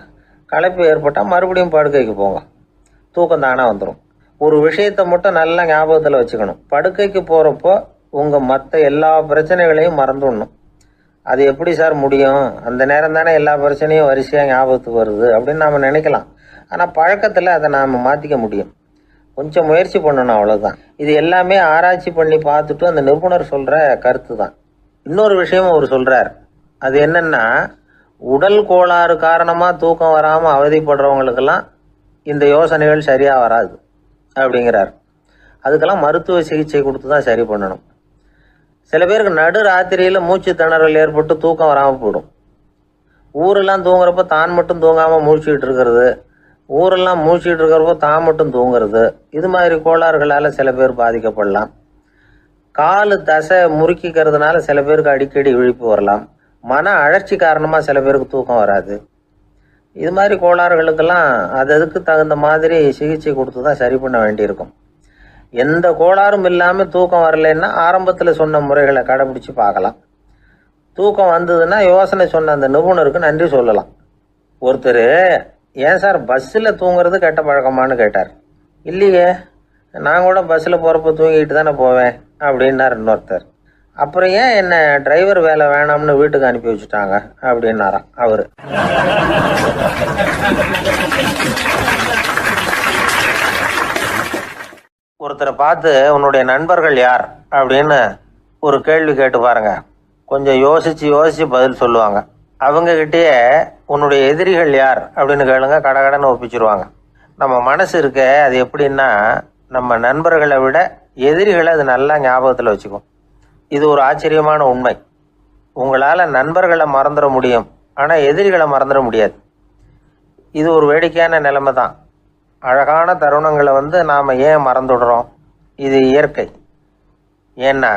களைப்பு ஏற்பட்டால் மறுபடியும் படுக்கைக்கு போங்க, தூக்கம் தானாக வந்துடும். ஒரு விஷயத்தை மட்டும் நல்லா ஞாபகத்தில் வச்சுக்கணும். படுக்கைக்கு போகிறப்போ உங்கள் மற்ற எல்லா பிரச்சனைகளையும் மறந்துடணும். அது எப்படி சார் முடியும், அந்த நேரம் தானே எல்லா பிரச்சனையும் வரிசையாக ஞாபகத்துக்கு வருது அப்படின்னு நாம் நினைக்கலாம். ஆனால் பழக்கத்தில் அதை நாம் மாற்றிக்க முடியும். கொஞ்சம் முயற்சி பண்ணணும், அவ்வளோதான். இது எல்லாமே ஆராய்ச்சி பண்ணி பார்த்துட்டு அந்த நிபுணர் சொல்கிற கருத்து தான். இன்னொரு விஷயமும் அவர் சொல்கிறார். அது என்னென்னா, உடல் கோளாறு காரணமாக தூக்கம் வராமல் அவதிப்படுறவங்களுக்கெல்லாம் இந்த யோசனைகள் சரியாக வராது அப்படிங்கிறார். அதுக்கெல்லாம் மருத்துவ சிகிச்சை கொடுத்து தான் சரி பண்ணணும். சில பேருக்கு நடு ராத்திரியில் மூச்சு திணறல் ஏற்பட்டு தூக்கம் வராமல் போயிடும். ஊரெல்லாம் தூங்குறப்ப தான் மட்டும் தூங்காமல் மூழ்கிட்டு இருக்கிறது, ஊரெல்லாம் மூழ்கிட்டு இருக்கிறப்போ தான் மட்டும் தூங்குறது, இது மாதிரி கோளாறுகளால் சில பேர் பாதிக்கப்படலாம். காலு தசை முறுக்கிக்கிறதுனால சில பேருக்கு அடிக்கடி விழிப்பு வரலாம். மன அழற்சி காரணமாக சில பேருக்கு தூக்கம் வராது. இது மாதிரி கோளாறுகளுக்கெல்லாம் அதுக்கு தகுந்த மாதிரி சிகிச்சை கொடுத்து தான் சரி பண்ண வேண்டியிருக்கும். எந்த கோளாறும் இல்லாமல் தூக்கம் வரலைன்னா ஆரம்பத்தில் சொன்ன முறைகளை கடைபிடிச்சு பார்க்கலாம். தூக்கம் வந்ததுன்னா யோசனை சொன்ன அந்த நிபுணருக்கு நன்றி சொல்லலாம். ஒருத்தர், ஏன் சார் பஸ்ஸில் தூங்குறது கெட்ட பழக்கமானு கேட்டார். இல்லையே, நான் கூட பஸ்ஸில் போகிறப்ப தூங்கிட்டு தானே போவேன் அப்படின்னார் இன்னொருத்தர். அப்புறம் ஏன் என்ன டிரைவர் வேலை வேணாம்னு வீட்டுக்கு அனுப்பி வச்சுட்டாங்க அப்படின்னாராம் அவர். ஒருத்தரை பார்த்து உன்னுடைய நண்பர்கள் யார் அப்படின்னு ஒரு கேள்வி கேட்டு பாருங்க. கொஞ்சம் யோசிச்சு பதில் சொல்லுவாங்க. அவங்ககிட்டயே உன்னுடைய எதிரிகள் யார் அப்படின்னு கேளுங்க, கடகடன்னு ஒப்பிச்சிருவாங்க. நம்ம மனசு இருக்க, அது எப்படின்னா, நம்ம நண்பர்களை விட எதிரிகளை அது நல்லா ஞாபகத்தில் வச்சுக்கும். இது ஒரு ஆச்சரியமான உண்மை. உங்களால் நண்பர்களை மறந்துட முடியும், ஆனால் எதிரிகளை மறந்துட முடியாது. இது ஒரு வேடிக்கையான நிலைமை தான். அழகான தருணங்களை நாம் ஏன் மறந்துடுறோம்? இது இயற்கை. ஏன்னா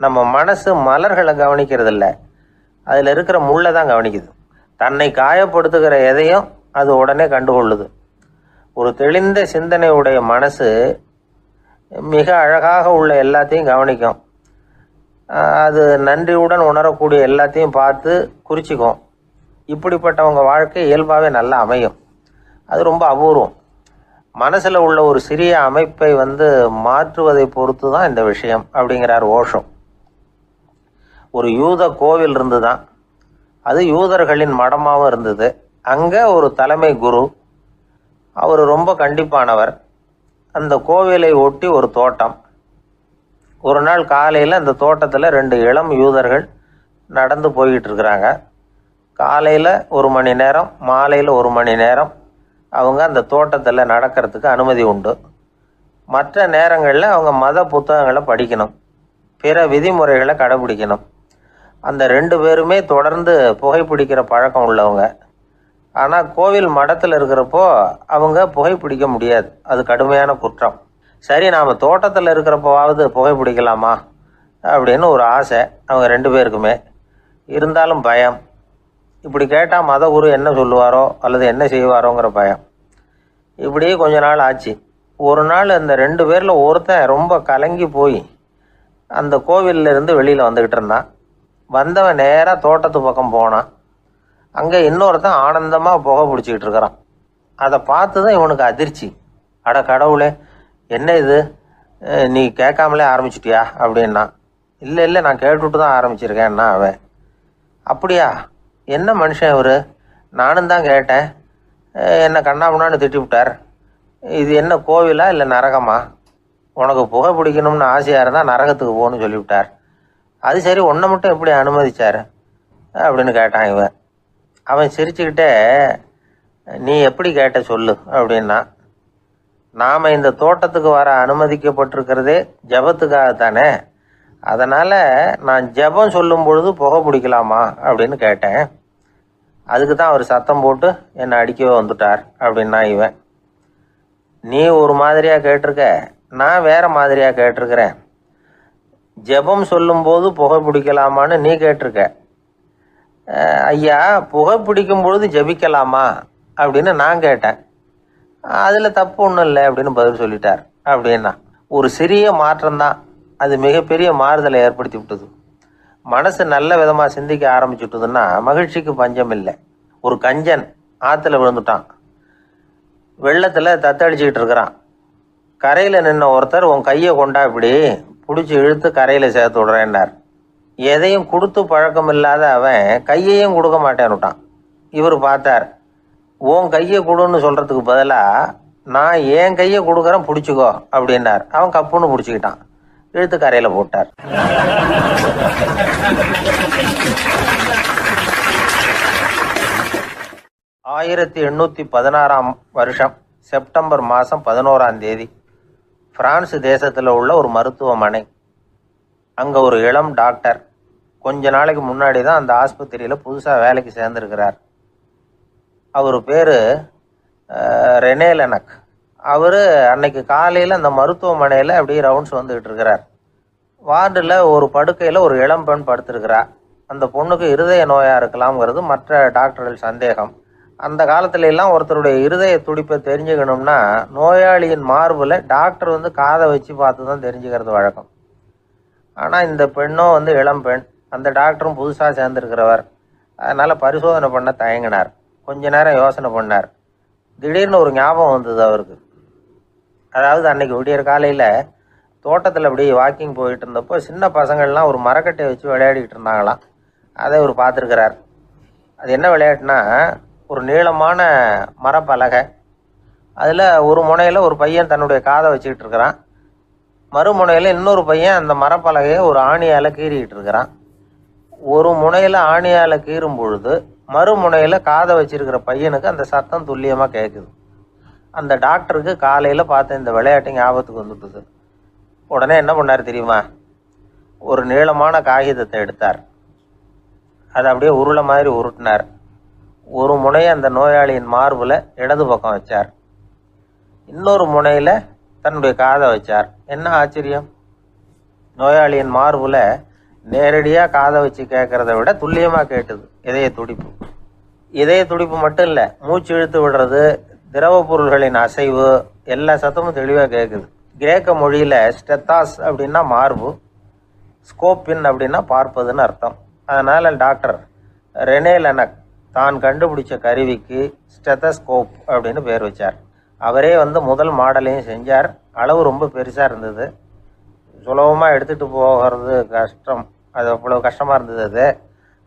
நம்ம மனசு மலர்களை கவனிக்கிறதில்ல, அதில் இருக்கிற முள்ளை தான் கவனிக்குது. தன்னை காயப்படுத்துகிற எதையும் அது உடனே கண்டுகொள்ளுது. ஒரு தெளிந்த சிந்தனை உடைய மனசு மிக அழகாக உள்ள எல்லாத்தையும் கவனிக்கும். அது நன்றியுடன் உணரக்கூடிய எல்லாத்தையும் பார்த்து குறிச்சிக்கும். இப்படிப்பட்டவங்க வாழ்க்கை இயல்பாகவே நல்லா அமையும். அது ரொம்ப அபூர்வம். மனசில் உள்ள ஒரு சிறிய அமைப்பை மாற்றுவதை பொறுத்து தான் இந்த விஷயம் அப்படிங்கிறார் ஓஷோ. ஒரு யூத கோவில் இருந்து தான், அது யூதர்களின் மடமாகவும் இருந்தது. அங்கே ஒரு தலைமை குரு, அவர் ரொம்ப கண்டிப்பானவர். அந்த கோவிலை ஒட்டி ஒரு தோட்டம். ஒரு நாள் காலையில் அந்த தோட்டத்தில் 2 இளம் யூதர்கள் நடந்து போய்கிட்டு இருக்கிறாங்க. காலையில் 1 மணி நேரம், மாலையில் 1 மணி நேரம் அவங்க அந்த தோட்டத்தில் நடக்கிறதுக்கு அனுமதி உண்டு. மற்ற நேரங்களில் அவங்க மத புத்தகங்களை படிக்கணும், பிற விதிமுறைகளை கடைபிடிக்கணும். அந்த 2 பேருமே தொடர்ந்து புகைப்பிடிக்கிற பழக்கம் உள்ளவங்க. ஆனால் கோவில் மடத்தில் இருக்கிறப்போ அவங்க புகைப்பிடிக்க முடியாது, அது கடுமையான குற்றம். சரி, நாம் தோட்டத்தில் இருக்கிறப்போவாவது புகைப்பிடிக்கலாமா அப்படின்னு ஒரு ஆசை அவங்க 2 பேருக்குமே. இருந்தாலும் பயம். இப்படி கேட்டால் மதகுரு என்ன சொல்லுவாரோ அல்லது என்ன செய்வாரோங்கிற பயம். இப்படியே கொஞ்ச நாள் ஆச்சு. ஒரு நாள் அந்த 2 பேரில் ஒருத்தன் ரொம்ப கலங்கி போய் அந்த கோவிலிருந்து வெளியில் வந்துக்கிட்டு இருந்தான். வந்தவன் நேராக தோட்டத்து பக்கம் போனான். அங்கே இன்னொருத்தன் ஆனந்தமாக புகை பிடிச்சிக்கிட்டு இருக்கிறான். அதை பார்த்து தான் இவனுக்கு அதிர்ச்சி. அட கடவுளே, என்ன இது, நீ கேட்காமலே ஆரம்பிச்சிட்டியா அப்படின்னா. இல்லை நான் கேட்டுவிட்டு தான் ஆரம்பிச்சிருக்கேன்னா அவன். அப்படியா, என்ன மனுஷன் இவர், நானும் தான் கேட்டேன், என்னை கண்ணாபுண்ணான்னு திட்டி விட்டார். இது என்ன கோவிலா இல்லை நரகமா? உனக்கு புகை பிடிக்கணும்னு ஆசையாக இருந்தால் நரகத்துக்கு போகணும்னு சொல்லிவிட்டார். அது சரி, உன்னை மட்டும் எப்படி அனுமதிச்சார் அப்படின்னு கேட்டான் இவன். அவன் சிரிச்சுக்கிட்டே, நீ எப்படி கேட்ட சொல்லு அப்படின்னா. நாம் இந்த தோட்டத்துக்கு வர அனுமதிக்கப்பட்டிருக்கிறதே ஜபத்துக்காகத்தானே, அதனால் நான் ஜபம் சொல்லும் பொழுது புகை பிடிக்கலாமா அப்படின்னு கேட்டேன். அதுக்கு தான் அவர் சத்தம் போட்டு என்னை அடிக்கவே வந்துட்டார் அப்படின்னா இவன். நீ ஒரு மாதிரியாக கேட்டிருக்க, நான் வேற மாதிரியாக கேட்டிருக்கிறேன். ஜெபம் சொல்லும்போது புகை பிடிக்கலாமான்னு நீ கேட்டிருக்க. ஐயா, புகை பிடிக்கும் பொழுது ஜெபிக்கலாமா அப்படின்னு நான் கேட்டேன். அதில் தப்பு ஒன்றும் இல்லை அப்படின்னு பதில் சொல்லிட்டார் அப்படின்னா. ஒரு சிறிய மாற்றம்தான் அது மிகப்பெரிய மாறுதலை ஏற்படுத்தி விட்டது. மனசு நல்ல விதமாக சிந்திக்க ஆரம்பிச்சுட்டுதுன்னா மகிழ்ச்சிக்கு பஞ்சம் இல்லை. ஒரு கஞ்சன் ஆற்றுல விழுந்துட்டான், வெள்ளத்தில் தத்தடிச்சுக்கிட்டு இருக்கிறான். கரையில் நின்ன ஒருத்தர் உன் கையை கொண்டா இப்படி பிடிச்சி இழுத்து கரையில் சேர்த்து விடுறேன்னார். எதையும் கொடுத்து பழக்கம் இல்லாத அவன் கையையும் கொடுக்க மாட்டேன்னுட்டான். இவர் பார்த்தார், உன் கையை கொடுன்னு சொல்கிறதுக்கு பதிலாக நான் என் கையை கொடுக்குறேன் பிடிச்சிக்கோ அப்படின்னார். அவன் கப்புன்னு பிடிச்சிக்கிட்டான், இழுத்து கரையில் போட்டார். ஆயிரத்தி 1816 செப்டம்பர் மாதம் 11 பிரான்ஸ் தேசத்தில் உள்ள ஒரு மருத்துவமனை. அங்கே ஒரு இளம் டாக்டர் கொஞ்ச நாளைக்கு முன்னாடி தான் அந்த ஆஸ்பத்திரியில் புதுசாக வேலைக்கு சேர்ந்துருக்கிறார். அவர் பேர் ரெனே லெனக். அவர் அன்னைக்கு காலையில் அந்த மருத்துவமனையில் அப்படியே ரவுண்ட்ஸ் வந்துக்கிட்டு இருக்கிறார். வார்டில் ஒரு படுக்கையில் ஒரு இளம் பெண் படுத்திருக்கிறார். அந்த பொண்ணுக்கு இருதய நோயாக இருக்கலாம்ங்கிறது மற்ற டாக்டர்கள் சந்தேகம். அந்த காலத்துல எல்லாம் ஒருத்தருடைய இருதய துடிப்பை தெரிஞ்சுக்கணும்னா நோயாளியின் மார்பில் டாக்டர் காதை வச்சு பார்த்து தான் தெரிஞ்சுக்கிறது வழக்கம். ஆனால் இந்த பெண்ணும் இளம் பெண், அந்த டாக்டரும் புதுசாக சேர்ந்துருக்கிறவர். அதனால் பரிசோதனை பண்ண தயங்கினார். கொஞ்ச நேரம் யோசனை பண்ணார். திடீர்னு ஒரு ஞாபகம் வந்தது அவருக்கு. அதாவது அன்னைக்கு விடியற் காலையில் தோட்டத்தில் அப்படி வாக்கிங் போயிட்டு இருந்தப்போ சின்ன பசங்கள்லாம் ஒரு மரக்கட்டையை வச்சு விளையாடிக்கிட்டு இருந்தாங்களாம். அதை இவர் பார்த்துருக்கிறார். அது என்ன விளையாட்டுனா, ஒரு நீளமான மரப்பலகை, அதில் ஒரு முனையில் ஒரு பையன் தன்னுடைய காதை வச்சுக்கிட்டு இருக்கிறான், மறுமுனையில் இன்னொரு பையன் அந்த மரப்பலகையை ஒரு ஆணியால் கீறிக்கிட்டு இருக்கிறான். ஒரு முனையில் ஆணியால் கீறும் பொழுது மறுமுனையில் காதை வச்சிருக்கிற பையனுக்கு அந்த சத்தம் துல்லியமாக கேட்குது. அந்த டாக்டருக்கு காலையில் பார்த்த இந்த விளையாட்டு ஞாபகத்துக்கு வந்துட்டுது. உடனே என்ன பண்ணார் தெரியுமா? ஒரு நீளமான காகிதத்தை எடுத்தார், அதை அப்படியே உருளை மாதிரி உருட்டினார். ஒரு முனையை அந்த நோயாளியின் மார்பில் இடது பக்கம் வச்சார், இன்னொரு முனையில் தன்னுடைய காதை வச்சார். என்ன ஆச்சரியம்! நோயாளியின் மார்பில் நேரடியாக காதை வச்சு கேட்குறத விட துல்லியமாக கேட்டுது இதய துடிப்பு. இதய துடிப்பு மட்டும் இல்லை, மூச்சு இழுத்து விடுறது, திரவ பொருள்களின் அசைவு, எல்லா சத்தமும் தெளிவாக கேட்குது. கிரேக்க மொழியில் ஸ்டெத்தாஸ் அப்படின்னா மார்பு, ஸ்கோப்பின் அப்படின்னா பார்ப்பதுன்னு அர்த்தம். அதனால் டாக்டர் ரெனே லெனக் தான் கண்டுபிடிச்ச கருவிக்கு ஸ்டெத்தஸ்கோப் அப்படின்னு பேர் வச்சார். அவரே முதல் மாடலையும் செஞ்சார். அளவு ரொம்ப பெருசாக இருந்தது, சுலபமாக எடுத்துகிட்டு போகிறது கஷ்டம், அது அவ்வளோ கஷ்டமாக இருந்தது அது.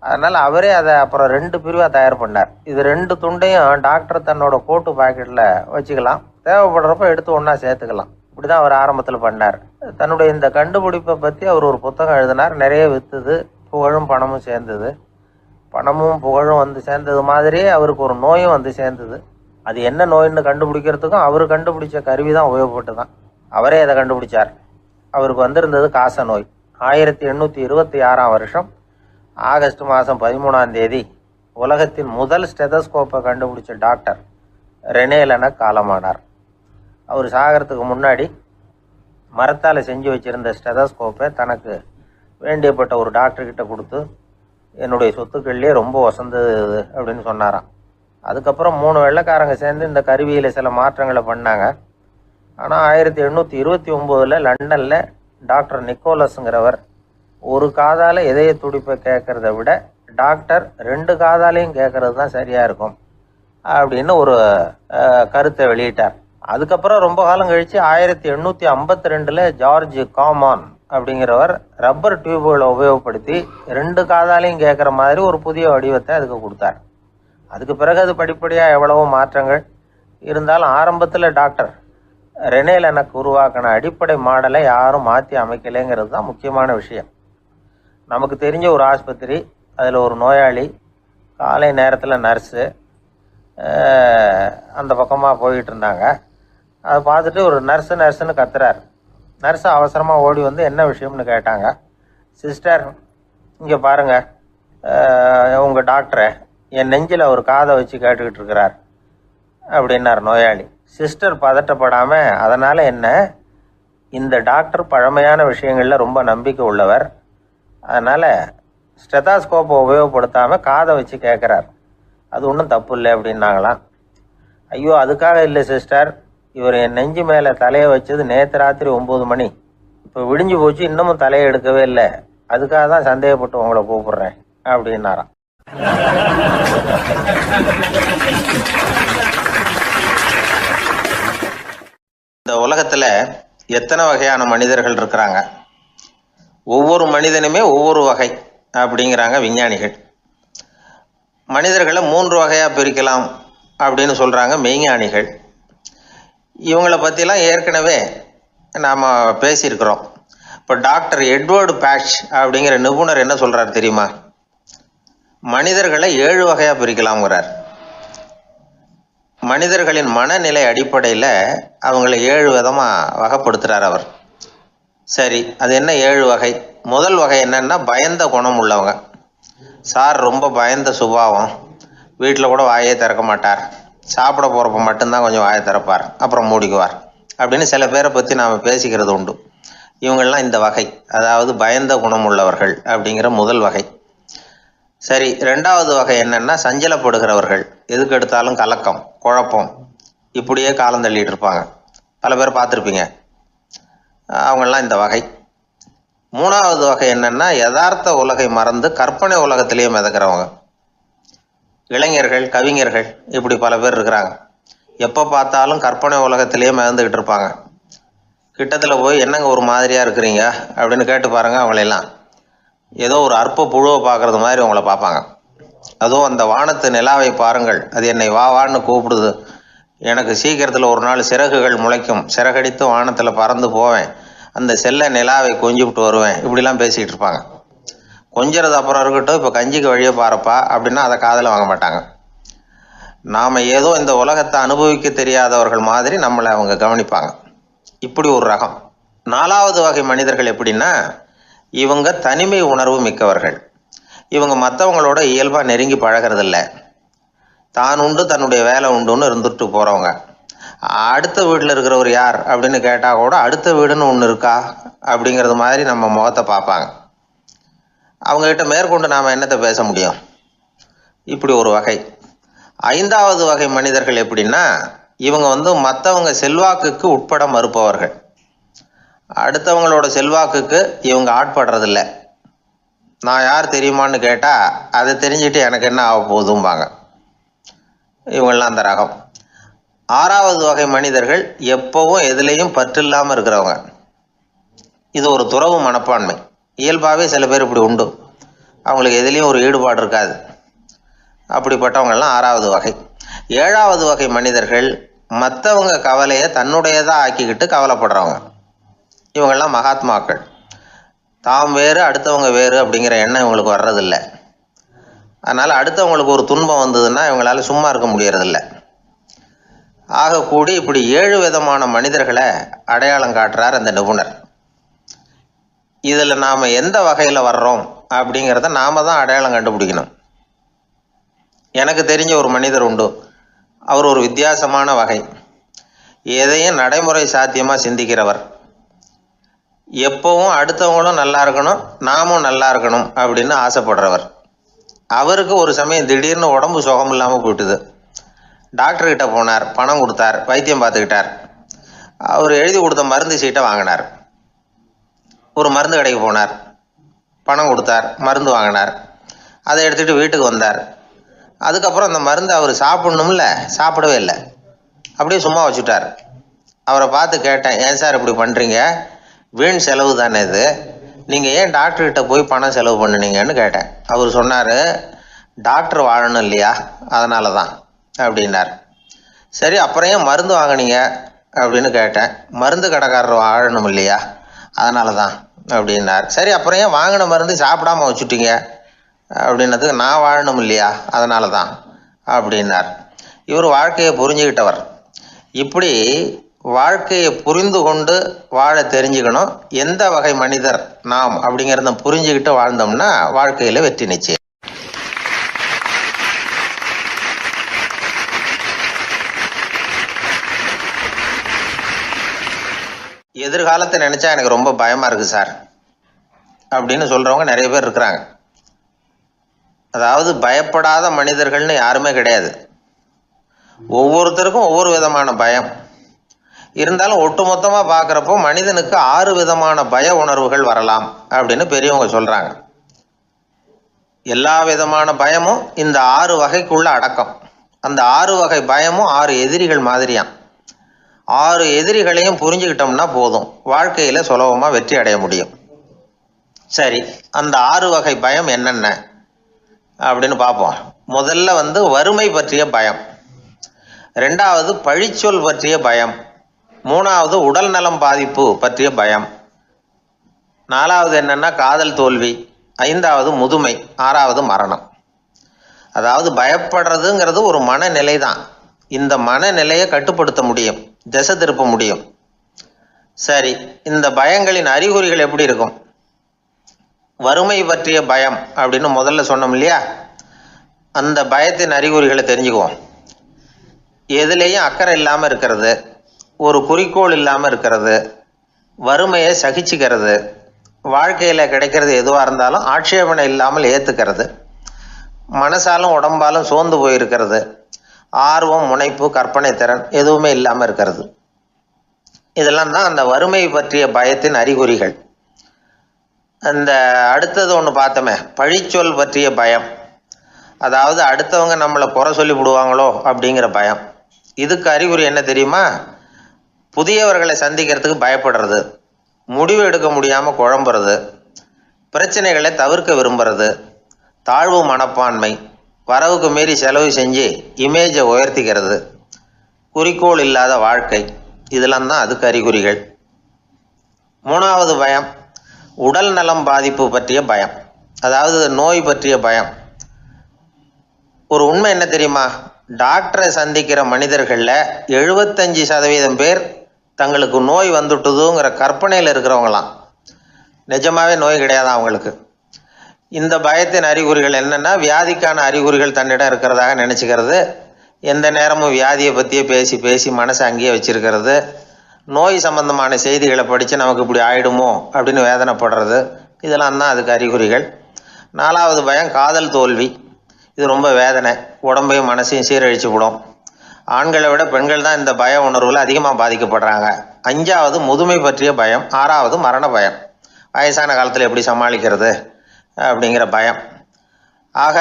அதனால் அவரே அதை அப்புறம் 2 பிரிவாக தயார் பண்ணார். இது 2 துண்டையும் டாக்டர் தன்னோட கோட்டு பாக்கெட்டில் வச்சுக்கலாம், தேவைப்படுறப்ப எடுத்து ஒன்றா சேர்த்துக்கலாம். இப்படி தான் அவர் ஆரம்பத்தில் பண்ணார். தன்னுடைய இந்த கண்டுபிடிப்பை பற்றி அவர் ஒரு புத்தகம் எழுதினார். நிறைய விற்றுது, புகழும் பணமும் சேர்ந்தது. பணமும் புகழும் சேர்ந்தது மாதிரியே அவருக்கு ஒரு நோயும் சேர்ந்தது. அது என்ன நோயின்னு கண்டுபிடிக்கிறதுக்கும் அவர் கண்டுபிடிச்ச கருவி தான் உபயோகப்பட்டு தான். அவரே அதை கண்டுபிடிச்சார். அவருக்கு வந்திருந்தது காச நோய். 1826 ஆகஸ்ட் மாதம் 13 உலகத்தின் முதல் ஸ்டெதஸ்கோப்பை கண்டுபிடிச்ச டாக்டர் ரெனே லெனக் காலமானார். அவர் சாகிறதுக்கு முன்னாடி மரத்தால் செஞ்சு வச்சுருந்த ஸ்டெதஸ்கோப்பை தனக்கு வேண்டியப்பட்ட ஒரு டாக்டர்கிட்ட கொடுத்து, என்னுடைய சொத்துக்கள்லேயே ரொம்ப வசந்தது அப்படின்னு சொன்னாராம். அதுக்கப்புறம் 3 வெள்ளைக்காரங்க சேர்ந்து இந்த கருவியில் சில மாற்றங்களை பண்ணாங்க. ஆனால் 1829 லண்டனில் டாக்டர் நிக்கோலஸுங்கிறவர் ஒரு காதால் இதய துடிப்பை கேட்குறத விட டாக்டர் 2 காதாலையும் கேட்கறது தான் சரியாக இருக்கும் அப்படின்னு ஒரு கருத்தை வெளியிட்டார். அதுக்கப்புறம் ரொம்ப காலம் கழித்து 1852 ஜார்ஜ் காமான் அப்படிங்கிறவர் ரப்பர் டியூப்களை உபயோகப்படுத்தி 2 காதாலையும் கேட்குற மாதிரி ஒரு புதிய வடிவத்தை அதுக்கு கொடுத்தார். அதுக்கு பிறகு அது படிப்படியாக எவ்வளவோ மாற்றங்கள் இருந்தாலும் ஆரம்பத்தில் டாக்டர் ரெனே லெனக் உருவாக்கின அடிப்படை மாடலை யாரும் மாற்றி அமைக்கலைங்கிறது தான் முக்கியமான விஷயம். நமக்கு தெரிஞ்ச ஒரு ஆஸ்பத்திரி, அதில் ஒரு நோயாளி, காலை நேரத்தில் நர்ஸு அந்த பக்கமாக போயிட்டு இருந்தாங்க. அதை பார்த்துட்டு ஒரு நர்ஸுன்னு கத்துறார். நர்ஸு அவசரமாக ஓடி என்ன விஷயம்னு கேட்டாங்க. சிஸ்டர், இங்கே பாருங்கள், உங்கள் டாக்டரை என் நெஞ்சில் ஒரு காதை வச்சு கேட்டுக்கிட்டு இருக்கிறார் அப்படின்னார் நோயாளி. சிஸ்டர் பதட்டப்படாமல், அதனால் என்ன, இந்த டாக்டர் பழமையான விஷயங்களில் ரொம்ப நம்பிக்கை உள்ளவர், அதனால் ஸ்டெதாஸ்கோப்பை உபயோகப்படுத்தாமல் காதை வச்சு கேட்குறார், அது ஒன்றும் தப்பு இல்லை அப்படின்னாங்களாம். ஐயோ, அதுக்காக இல்லை சிஸ்டர், இவர் என் நெஞ்சு மேலே தலையை வச்சது நேற்று ராத்திரி 9 மணி, இப்போ விடிஞ்சு போச்சு, இன்னமும் தலையை எடுக்கவே இல்லை, அதுக்காக தான் சந்தேகப்பட்டு உங்களை கூப்பிடுறேன் அப்படின்னாராம். இந்த உலகத்தில் எத்தனை வகையான மனிதர்கள் இருக்கிறாங்க, ஒவ்வொரு மனிதனுமே ஒவ்வொரு வகை அப்படிங்கிறாங்க விஞ்ஞானிகள். மனிதர்களை 3 வகையாக பிரிக்கலாம் அப்படின்னு சொல்கிறாங்க மெய்ஞானிகள். இவங்களை பற்றிலாம் ஏற்கனவே நாம் பேசியிருக்கிறோம். இப்போ டாக்டர் எட்வர்டு பேட்ச் அப்படிங்கிற நிபுணர் என்ன சொல்கிறார் தெரியுமா? மனிதர்களை 7 வகையாக பிரிக்கலாம்ங்கிறார். மனிதர்களின் மனநிலை அடிப்படையில் அவங்கள 7 விதமாக வகைப்படுத்துகிறார் அவர். சரி, அது என்ன 7 வகை? முதல் வகை என்னன்னா, பயந்த குணம் உள்ளவங்க. சார் ரொம்ப பயந்த சுபாவம், வீட்டில் கூட வாயே திறக்க மாட்டார், சாப்பிட போகிறப்ப மட்டும்தான் கொஞ்சம் வாயை திறப்பார், அப்புறம் மூடிக்குவார் அப்படின்னு சில பேரை பற்றி நாம் பேசிக்கிறது உண்டு. இவங்கெல்லாம் இந்த வகை, அதாவது பயந்த குணம் உள்ளவர்கள் அப்படிங்கிற முதல் வகை. சரி, 2வது வகை என்னன்னா, சஞ்சலப்படுகிறவர்கள், எதுக்கு எடுத்தாலும் கலக்கம், குழப்பம், இப்படியே காலம் தள்ளிட்டு இருப்பாங்க. பல பேர் பார்த்துருப்பீங்க, அவங்கெல்லாம் இந்த வகை. 3வது வகை என்னன்னா, யதார்த்த உலகை மறந்து கற்பனை உலகத்திலேயே மிதக்கிறவங்க. இளைஞர்கள், கவிஞர்கள், இப்படி பல பேர் இருக்கிறாங்க. எப்போ பார்த்தாலும் கற்பனை உலகத்திலேயே மிதந்துக்கிட்டு இருப்பாங்க. கிட்டத்தில் போய் என்னங்க ஒரு மாதிரியாக இருக்கிறீங்க அப்படின்னு கேட்டு பாருங்கள், அவங்களெல்லாம் ஏதோ ஒரு அற்ப புழுவை பார்க்குறது மாதிரி அவங்கள பார்ப்பாங்க. அதுவும் அந்த வானத்து நிலாவை பாருங்கள், அது என்னை வா வான்னு கூப்பிடுது, எனக்கு சீக்கிரத்தில் ஒரு நாள் சிறகுகள் முளைக்கும், சிறகடித்து வானத்தில் பறந்து போவேன், அந்த செல்ல நிலாவை கொஞ்சிவிட்டு வருவேன், இப்படிலாம் பேசிக்கிட்டு இருப்பாங்க. கொஞ்சிறது அப்புறம் இருக்கட்டும், இப்போ கஞ்சிக்கு வழியே பாருப்பா அப்படின்னா அதை காதில் வாங்க மாட்டாங்க. நாம் ஏதோ இந்த உலகத்தை அனுபவிக்க தெரியாதவர்கள் மாதிரி நம்மளை அவங்க கவனிப்பாங்க. இப்படி ஒரு ரகம். 4வது வகை மனிதர்கள் எப்படின்னா, இவங்க தனிமை உணர்வு மிக்கவர்கள். இவங்க மற்றவங்களோட இயல்பாக நெருங்கி பழகிறதில்ல, தான் உண்டு தன்னுடைய வேலை உண்டுன்னு இருந்துட்டு போகிறவங்க. அடுத்த வீட்டில் இருக்கிறவர் யார் அப்படின்னு கேட்டால் கூட அடுத்த வீடுன்னு ஒன்று இருக்கா அப்படிங்கிறது மாதிரி நம்ம முகத்தை பார்ப்பாங்க. அவங்ககிட்ட மேற்கொண்டு நாம் என்னத்தை பேச முடியும்? இப்படி ஒரு வகை. 5வது வகை மனிதர்கள் எப்படின்னா, இவங்க மற்றவங்க செல்வாக்குக்கு உட்பட மறுப்பவர்கள். அடுத்தவங்களோட செல்வாக்குக்கு இவங்க ஆட்படுறதில்ல. நான் யார் தெரியுமான்னு கேட்டால் அதை தெரிஞ்சுட்டு எனக்கு என்ன ஆக போகுதும்பாங்க. இவங்கெல்லாம் அந்த ரகம். 6வது வகை மனிதர்கள் எப்பவும் எதுலேயும் பற்று இல்லாமல் இருக்கிறவங்க. இது ஒரு துறவு மனப்பான்மை. இயல்பாகவே சில பேர் இப்படி உண்டு, அவங்களுக்கு எதுலேயும் ஒரு ஈடுபாடு இருக்காது. அப்படிப்பட்டவங்கெல்லாம் 6வது வகை. 7வது வகை மனிதர்கள் மற்றவங்க கவலையை தன்னுடையதாக ஆக்கிக்கிட்டு கவலைப்படுறவங்க. இவங்கெல்லாம் மகாத்மாக்கள். தாம் வேறு அடுத்தவங்க வேறு அப்படிங்கிற எண்ணம் இவங்களுக்கு வர்றதில்லை. அதனால் அடுத்தவங்களுக்கு ஒரு துன்பம் வந்ததுன்னா இவங்களால சும்மா இருக்க முடியறதில்லை. ஆகக்கூடி இப்படி 7 விதமான மனிதர்களை அடையாளம் காட்டுறார் அந்த நிபுணர். இதில் நாம் எந்த வகையில் வர்றோம் அப்படிங்கிறத நாம் தான் அடையாளம் கண்டுபிடிக்கணும். எனக்கு தெரிஞ்ச ஒரு மனிதர் உண்டு. அவர் ஒரு வித்தியாசமான வகை. எதையும் நடைமுறை சாத்தியமாக சிந்திக்கிறவர். எப்பவும் அடுத்தவங்களும் நல்லா இருக்கணும், நாமும் நல்லா இருக்கணும் அப்படின்னு ஆசைப்படுறவர். அவருக்கு ஒரு சமயம் திடீர்னு உடம்பு சுகம் இல்லாமல் போயிட்டுது. டாக்டர்கிட்ட போனார், பணம் கொடுத்தார், வைத்தியம் பார்த்துக்கிட்டார். அவர் எழுதி கொடுத்த மருந்து சீட்டை வாங்கினார். ஒரு மருந்து கடைக்கு போனார், பணம் கொடுத்தார், மருந்து வாங்கினார். அதை எடுத்துகிட்டு வீட்டுக்கு வந்தார். அதுக்கப்புறம் அந்த மருந்து அவர் சாப்பிட்ணும்ல, சாப்பிடவே இல்லை, அப்படியே சும்மா வச்சுட்டார். அவரை பார்த்து கேட்டேன், ஏன் சார் இப்படி பண்ணுறீங்க, வீண் செலவு தானே இது, நீங்கள் ஏன் டாக்டர்கிட்ட போய் பணம் செலவு பண்ணினீங்கன்னு கேட்டேன். அவர் சொன்னார், டாக்டர் வாழணும் இல்லையா, அதனால தான் அப்படின்னார். சரி, அப்புறம் ஏன் மருந்து வாங்கினீங்க அப்படின்னு கேட்டேன். மருந்து கடைக்காரர் வாழணும் இல்லையா, அதனால தான் அப்படின்னார். சரி, அப்புறம் ஏன் வாங்கின மருந்து சாப்பிடாம வச்சுட்டீங்க அப்படின்னதுக்கு, நான் வாழணும் இல்லையா அதனால தான் அப்படின்னார். இவர் வாழ்க்கையை புரிஞ்சுக்கிட்டவர். இப்படி வாழ்க்கையை புரிந்து கொண்டு வாழ தெரிஞ்சுக்கணும். எந்த வகை மனிதர் நாம் அப்படிங்கிறத புரிஞ்சுக்கிட்டு வாழ்ந்தோம்னா வாழ்க்கையில் வெற்றி நிச்சயம். எதிர்காலத்தை நினச்சா எனக்கு ரொம்ப பயமாக இருக்குது சார் அப்படின்னு சொல்கிறவங்க நிறைய பேர் இருக்கிறாங்க. அதாவது பயப்படாத மனிதர்கள்னு யாருமே கிடையாது. ஒவ்வொருத்தருக்கும் ஒவ்வொரு விதமான பயம் இருந்தாலும் ஒட்டுமொத்தமாக பார்க்குறப்போ மனிதனுக்கு 6 விதமான பய உணர்வுகள் வரலாம் அப்படின்னு பெரியவங்க சொல்கிறாங்க. எல்லா விதமான பயமும் இந்த 6 வகைக்குள்ள அடக்கம். அந்த 6 வகை பயமும் 6 எதிரிகள் மாதிரியாம். 6 எதிரிகளையும் புரிஞ்சுக்கிட்டோம்னா போதும், வாழ்க்கையில் சுலபமாக வெற்றி அடைய முடியும். சரி, அந்த 6 வகை பயம் என்னென்ன அப்படின்னு பார்ப்போம். முதல்ல வறுமை பற்றிய பயம், 2வது பழிச்சொல் பற்றிய பயம், 3வது உடல் நலம் பாதிப்பு பற்றிய பயம், 4வது என்னன்னா காதல் தோல்வி, 5வது முதுமை, 6வது மரணம். அதாவது பயப்படுறதுங்கிறது ஒரு மனநிலை தான். இந்த மனநிலையை கட்டுப்படுத்த முடியும், திசை திருப்ப முடியும். சரி, இந்த பயங்களின் அறிகுறிகள் எப்படி இருக்கும்? வறுமை பற்றிய பயம் அப்படின்னு முதல்ல சொன்னோம் இல்லையா, அந்த பயத்தின் அறிகுறிகளை தெரிஞ்சுக்குவோம். எதுலேயும் அக்கறை இல்லாமல் இருக்கிறது, ஒரு குறிக்கோள் இல்லாமல் இருக்கிறது, வறுமையை சகிச்சுக்கிறது, வாழ்க்கையில் கிடைக்கிறது எதுவாக இருந்தாலும் ஆட்சேபனை இல்லாமல் ஏற்றுக்கிறது, மனசாலும் உடம்பாலும் சோர்ந்து போயிருக்கிறது, ஆர்வம், முனைப்பு, கற்பனை திறன் எதுவுமே இல்லாமல் இருக்கிறது. இதெல்லாம் தான் அந்த வறுமை பற்றிய பயத்தின் அறிகுறிகள். அந்த அடுத்தது ஒன்று பார்த்தோமே, பழிச்சொல் பற்றிய பயம். அதாவது அடுத்தவங்க நம்மளை குறை சொல்லி விடுவாங்களோ அப்படிங்கிற பயம். இதுக்கு அறிகுறி என்ன தெரியுமா? புதியவர்களை சந்திக்கிறதுக்கு பயப்படுறது, முடிவு எடுக்க முடியாமல் குழம்புறது, பிரச்சனைகளை தவிர்க்க விரும்புறது, தாழ்வு மனப்பான்மை, வரவுக்கு மீறி செலவு செஞ்சு இமேஜை உயர்த்திக்கிறது, குறிக்கோள் இல்லாத வாழ்க்கை, இதெல்லாம் தான் அதுக்கு அறிகுறிகள். 3வது பயம் உடல் நலம் பாதிப்பு பற்றிய பயம், அதாவது நோய் பற்றிய பயம். ஒரு உண்மை என்ன தெரியுமா? டாக்டரை சந்திக்கிற மனிதர்களில் 75% பேர் தங்களுக்கு நோய் வந்துட்டுதுங்கிற கற்பனையில் இருக்கிறவங்களாம். நிஜமாவே நோய் கிடையாது அவங்களுக்கு. இந்த பயத்தின் அறிகுறிகள் என்னென்னா, வியாதிக்கான அறிகுறிகள் தன்னிடம் இருக்கிறதாக நினச்சிக்கிறது, எந்த நேரமும் வியாதியை பற்றியே பேசி பேசி மனசை அங்கேயே வச்சிருக்கிறது, நோய் சம்பந்தமான செய்திகளை படித்து நமக்கு இப்படி ஆயிடுமோ அப்படின்னு வேதனைப்படுறது, இதெல்லாம் தான் அதுக்கு அறிகுறிகள். 4வது பயம் காதல் தோல்வி. இது ரொம்ப வேதனை, உடம்பையும் மனசையும் சீரழிச்சு விடும். ஆண்களை விட பெண்கள் தான் இந்த பய உணர்வில் அதிகமாக பாதிக்கப்படுறாங்க. 5வது முதுமை பற்றிய பயம். 6வது மரண பயம், வயசான காலத்தில் எப்படி சமாளிக்கிறது அப்படிங்கிற பயம். ஆக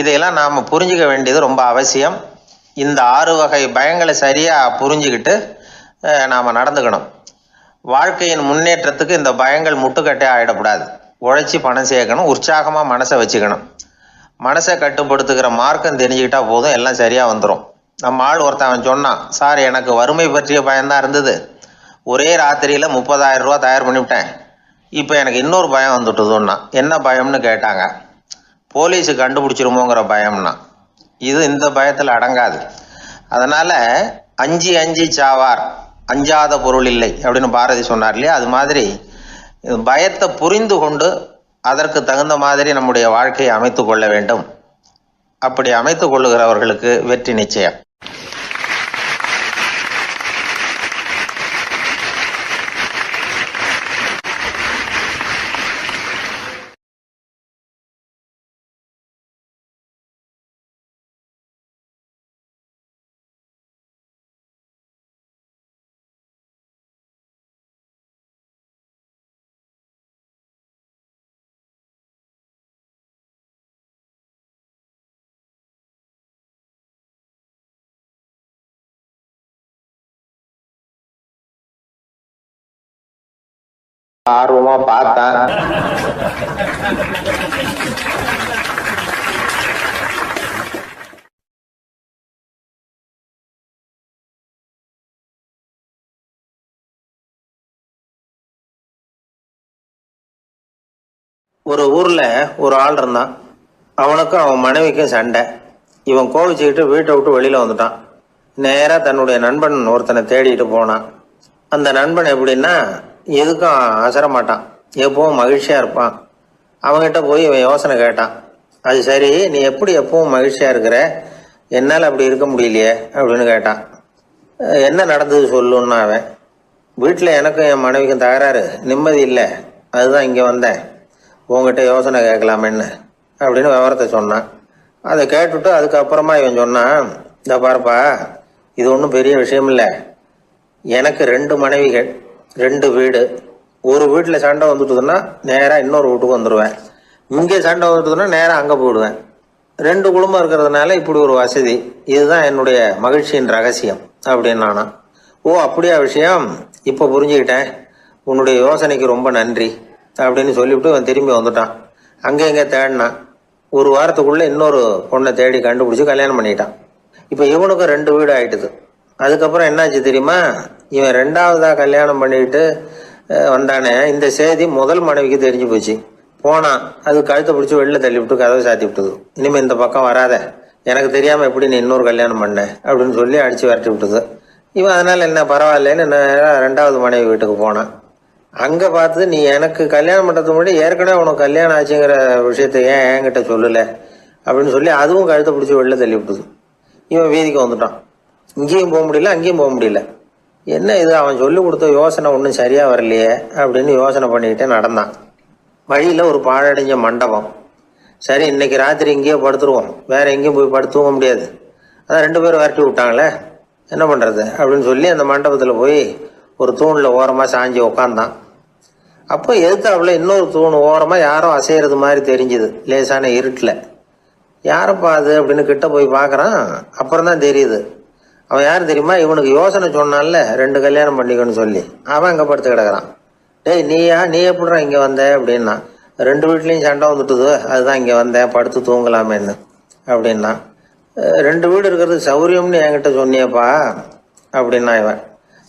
இதையெல்லாம் நாம் புரிஞ்சிக்க வேண்டியது ரொம்ப அவசியம். இந்த 6 வகை பயங்களை சரியாக புரிஞ்சுக்கிட்டு நாம் நடந்துக்கணும். வாழ்க்கையின் முன்னேற்றத்துக்கு இந்த பயங்கள் முட்டுக்கட்டே ஆகிடக்கூடாது. உழைச்சி பணம் சேர்க்கணும், உற்சாகமாக மனசை வச்சுக்கணும். மனசை கட்டுப்படுத்துகிற மார்க்கம் தெரிஞ்சுக்கிட்டா போதும், எல்லாம் சரியாக வந்துடும். நம்ம ஆள் ஒருத்தன் சொன்னான், சார் எனக்கு வறுமை பற்றிய பயம்தான் இருந்தது, ஒரே ராத்திரியில் 30,000 ரூபா தயார் பண்ணிவிட்டேன், இப்போ எனக்கு இன்னொரு பயம் வந்துட்டுதுன்னா. என்ன பயம்னு கேட்டாங்க. போலீஸு கண்டுபிடிச்சிருமோங்கிற பயம்னா. இது இந்த பயத்தில் அடங்காது. அதனால் அஞ்சி அஞ்சி சாவார், அஞ்சாத பொருள் இல்லை அப்படின்னு பாரதி சொன்னார் இல்லையா, அது மாதிரி பயத்தை புரிந்து கொண்டு அதற்கு தகுந்த மாதிரி நம்முடைய வாழ்க்கையை அமைத்து கொள்ள வேண்டும். அப்படி அமைத்து கொள்ளுகிறவர்களுக்கு வெற்றி நிச்சயம். ஆர்வமா பார்த்தேன். ஒரு ஊர்ல ஒரு ஆள் இருந்தான். அவனுக்கும் அவன் மனைவிக்கும் சண்டை. இவன் கோவிச்சுக்கிட்டு வீட்டை விட்டு வெளியில வந்துட்டான். நேரா தன்னுடைய நண்பன் ஒருத்தனை தேடிட்டு போனான். அந்த நண்பன் எப்படின்னா, எதுக்கும் அசர மாட்டான், எப்பவும் மகிழ்ச்சியா இருப்பான். அவன்கிட்ட போய் இவன் யோசனை கேட்டான். அது சரி, நீ எப்படி எப்பவும் மகிழ்ச்சியா இருக்கிற, என்னால் அப்படி இருக்க முடியலையே அப்படின்னு கேட்டான். என்ன நடந்தது சொல்லுன்னா அவன். வீட்டில் எனக்கும் என் மனைவிக்கும் தகராறு, நிம்மதி இல்லை. அதுதான் இங்கே வந்தேன், உங்ககிட்ட யோசனை கேட்கலாமேன்னு அப்படின்னு விவரத்தை சொன்னான். அதை கேட்டுவிட்டு அதுக்கப்புறமா இவன் சொன்னான், இந்த பாருப்பா, இது ஒன்றும் பெரிய விஷயம் இல்லை. எனக்கு 2 மனைவிகள், 2 வீடு. ஒரு வீட்டில் சண்டை வந்துட்டுதுன்னா நேராக இன்னொரு வீட்டுக்கு வந்துடுவேன். இங்கே சண்டை வந்துட்டுதுன்னா நேராக அங்கே போயிடுவேன். 2 குடும்பம் இருக்கிறதுனால இப்படி ஒரு வசதி. இதுதான் என்னுடைய மகிழ்ச்சியின் ரகசியம் அப்படின்னு நானா. ஓ அப்படியா விஷயம், இப்போ புரிஞ்சுக்கிட்டேன், உன்னுடைய யோசனைக்கு ரொம்ப நன்றி அப்படின்னு சொல்லிவிட்டு அவன் திரும்பி வந்துட்டான். அங்கே எங்கே தேடினான். ஒரு வாரத்துக்குள்ளே இன்னொரு பொண்ணை தேடி கண்டுபிடிச்சி கல்யாணம் பண்ணிட்டான். இப்போ இவனுக்கும் 2 வீடு ஆகிட்டுது. அதுக்கப்புறம் என்னாச்சு தெரியுமா, இவன் 2வதாக கல்யாணம் பண்ணிக்கிட்டு வந்தானே, இந்த செய்தி முதல் மனைவிக்கு தெரிஞ்சு போச்சு. போனான், அது கழுத்தை பிடிச்சி வெளில தள்ளி விட்டு கதவை சாத்தி விட்டுது. இனிமேல் இந்த பக்கம் வராத, எனக்கு தெரியாமல் எப்படி நீ இன்னொரு கல்யாணம் பண்ண அப்படின்னு சொல்லி அடித்து விரட்டி விட்டுது. இவன் அதனால் என்ன பரவாயில்லன்னு 2வது மனைவி வீட்டுக்கு போனான். அங்கே பார்த்து, நீ எனக்கு கல்யாணம் பண்ணுறதுக்கு முன்னாடி ஏற்கனவே உனக்கு கல்யாணம் ஆச்சுங்கிற விஷயத்த ஏன் என்கிட்ட சொல்லலை அப்படின்னு சொல்லி அதுவும் கழுத்தை பிடிச்சி வெளில தள்ளி விட்டுது. இவன் வீதிக்கு வந்துட்டான். இங்கேயும் போக முடியல, அங்கேயும் போக முடியல. என்ன இது, அவன் சொல்லி கொடுத்த யோசனை ஒன்றும் சரியாக வரலையே அப்படின்னு யோசனை பண்ணிக்கிட்டே நடந்தான். வழியில் ஒரு பாழடைஞ்ச மண்டபம். சரி, இன்னைக்கு ராத்திரி இங்கேயே படுத்துருவோம், வேற எங்கேயும் போய் படுத்து தூங்க முடியாது. அதான் 2 பேரும் விரட்டி விட்டாங்களே, என்ன பண்ணுறது அப்படின்னு சொல்லி அந்த மண்டபத்தில் போய் ஒரு தூணில் ஓரமாக சாஞ்சி உக்காந்தான். அப்போ எதுத்தாப்புல இன்னொரு தூண் ஓரமாக யாரோ அசைகிறது மாதிரி தெரிஞ்சுது, லேசான இருட்டில். யாரப்பா அது அப்படின்னு கிட்ட போய் பார்க்குறான். அப்புறம் தான் தெரியுது, அவன் யார் தெரியுமா, இவனுக்கு யோசனை சொன்னான்ல 2 கல்யாணம் பண்ணிக்கணும்னு சொல்லி, அவன் அங்கே படுத்து கிடக்குறான். டேய் நீ எப்படிறான் இங்கே வந்த அப்படின்னா, 2 வீட்லேயும் சண்டை வந்துட்டுது, அதுதான் இங்கே வந்தேன், படுத்து தூங்கலாமேன்னு அப்படின்னா. 2 வீடு இருக்கிறது சௌரியம்னு என்கிட்ட சொன்னியப்பா அப்படின்னா இவன்.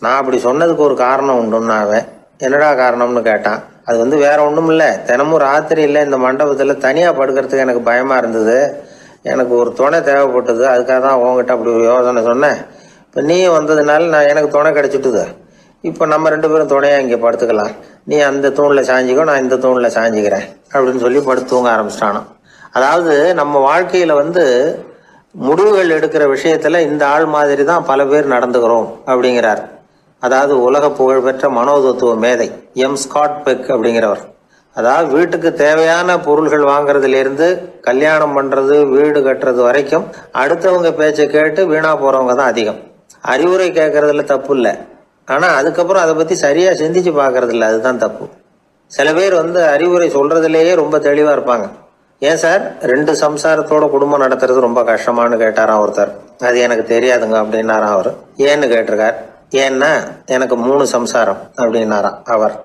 நான் அப்படி சொன்னதுக்கு ஒரு காரணம் உண்டுன்னா அவன். என்னடா காரணம்னு கேட்டான். அது வேற ஒன்றும் இல்லை, தினமும் ராத்திரி இல்லை இந்த மண்டபத்தில் தனியாக படுக்கிறதுக்கு எனக்கு பயமாக இருந்தது, எனக்கு ஒரு துணை தேவைப்பட்டது, அதுக்காக தான் உங்ககிட்ட அப்படி ஒரு யோசனை சொன்னேன். இப்போ நீ வந்ததுனால எனக்கு துணை கிடச்சிட்டுது. இப்போ நம்ம 2 பேரும் துணையாக இங்கே படுத்துக்கலாம், நீ அந்த தூணில் சாஞ்சிக்கோ, நான் இந்த தூணில் சாஞ்சிக்கிறேன் அப்படின்னு சொல்லி படுத்து தூங்க ஆரம்பிச்சிட்டானோ. அதாவது நம்ம வாழ்க்கையில் முடிவுகள் எடுக்கிற விஷயத்தில் இந்த ஆள் மாதிரி தான் பல பேர் நடந்துக்கிறோம் அப்படிங்கிறார். அதாவது உலக புகழ்பெற்ற மனோதத்துவ மேதை ஸ்காட் பெக் அப்படிங்கிறவர். அதாவது வீட்டுக்கு தேவையான பொருள்கள் வாங்குறதுலேருந்து கல்யாணம் பண்ணுறது, வீடு கட்டுறது வரைக்கும் அடுத்தவங்க பேச்சை கேட்டு வீணா போகிறவங்க தான் அதிகம். அறிவுரை கேட்கறதுல தப்பு இல்லை, ஆனால் அதுக்கப்புறம் அதை பற்றி சரியாக சிந்திச்சு பார்க்கறது இல்லை, அதுதான் தப்பு. சில பேர் அறிவுரை சொல்கிறதுலேயே ரொம்ப தெளிவாக இருப்பாங்க. ஏன் சார் 2 சம்சாரத்தோட குடும்பம் நடத்துறது ரொம்ப கஷ்டமானு கேட்டாராம் ஒருத்தர். அது எனக்கு தெரியாதுங்க அப்படின்னாராம் அவர். ஏன்னு கேட்டிருக்கார். ஏன்னா எனக்கு 3 சம்சாரம் அப்படின்னாராம் அவர்.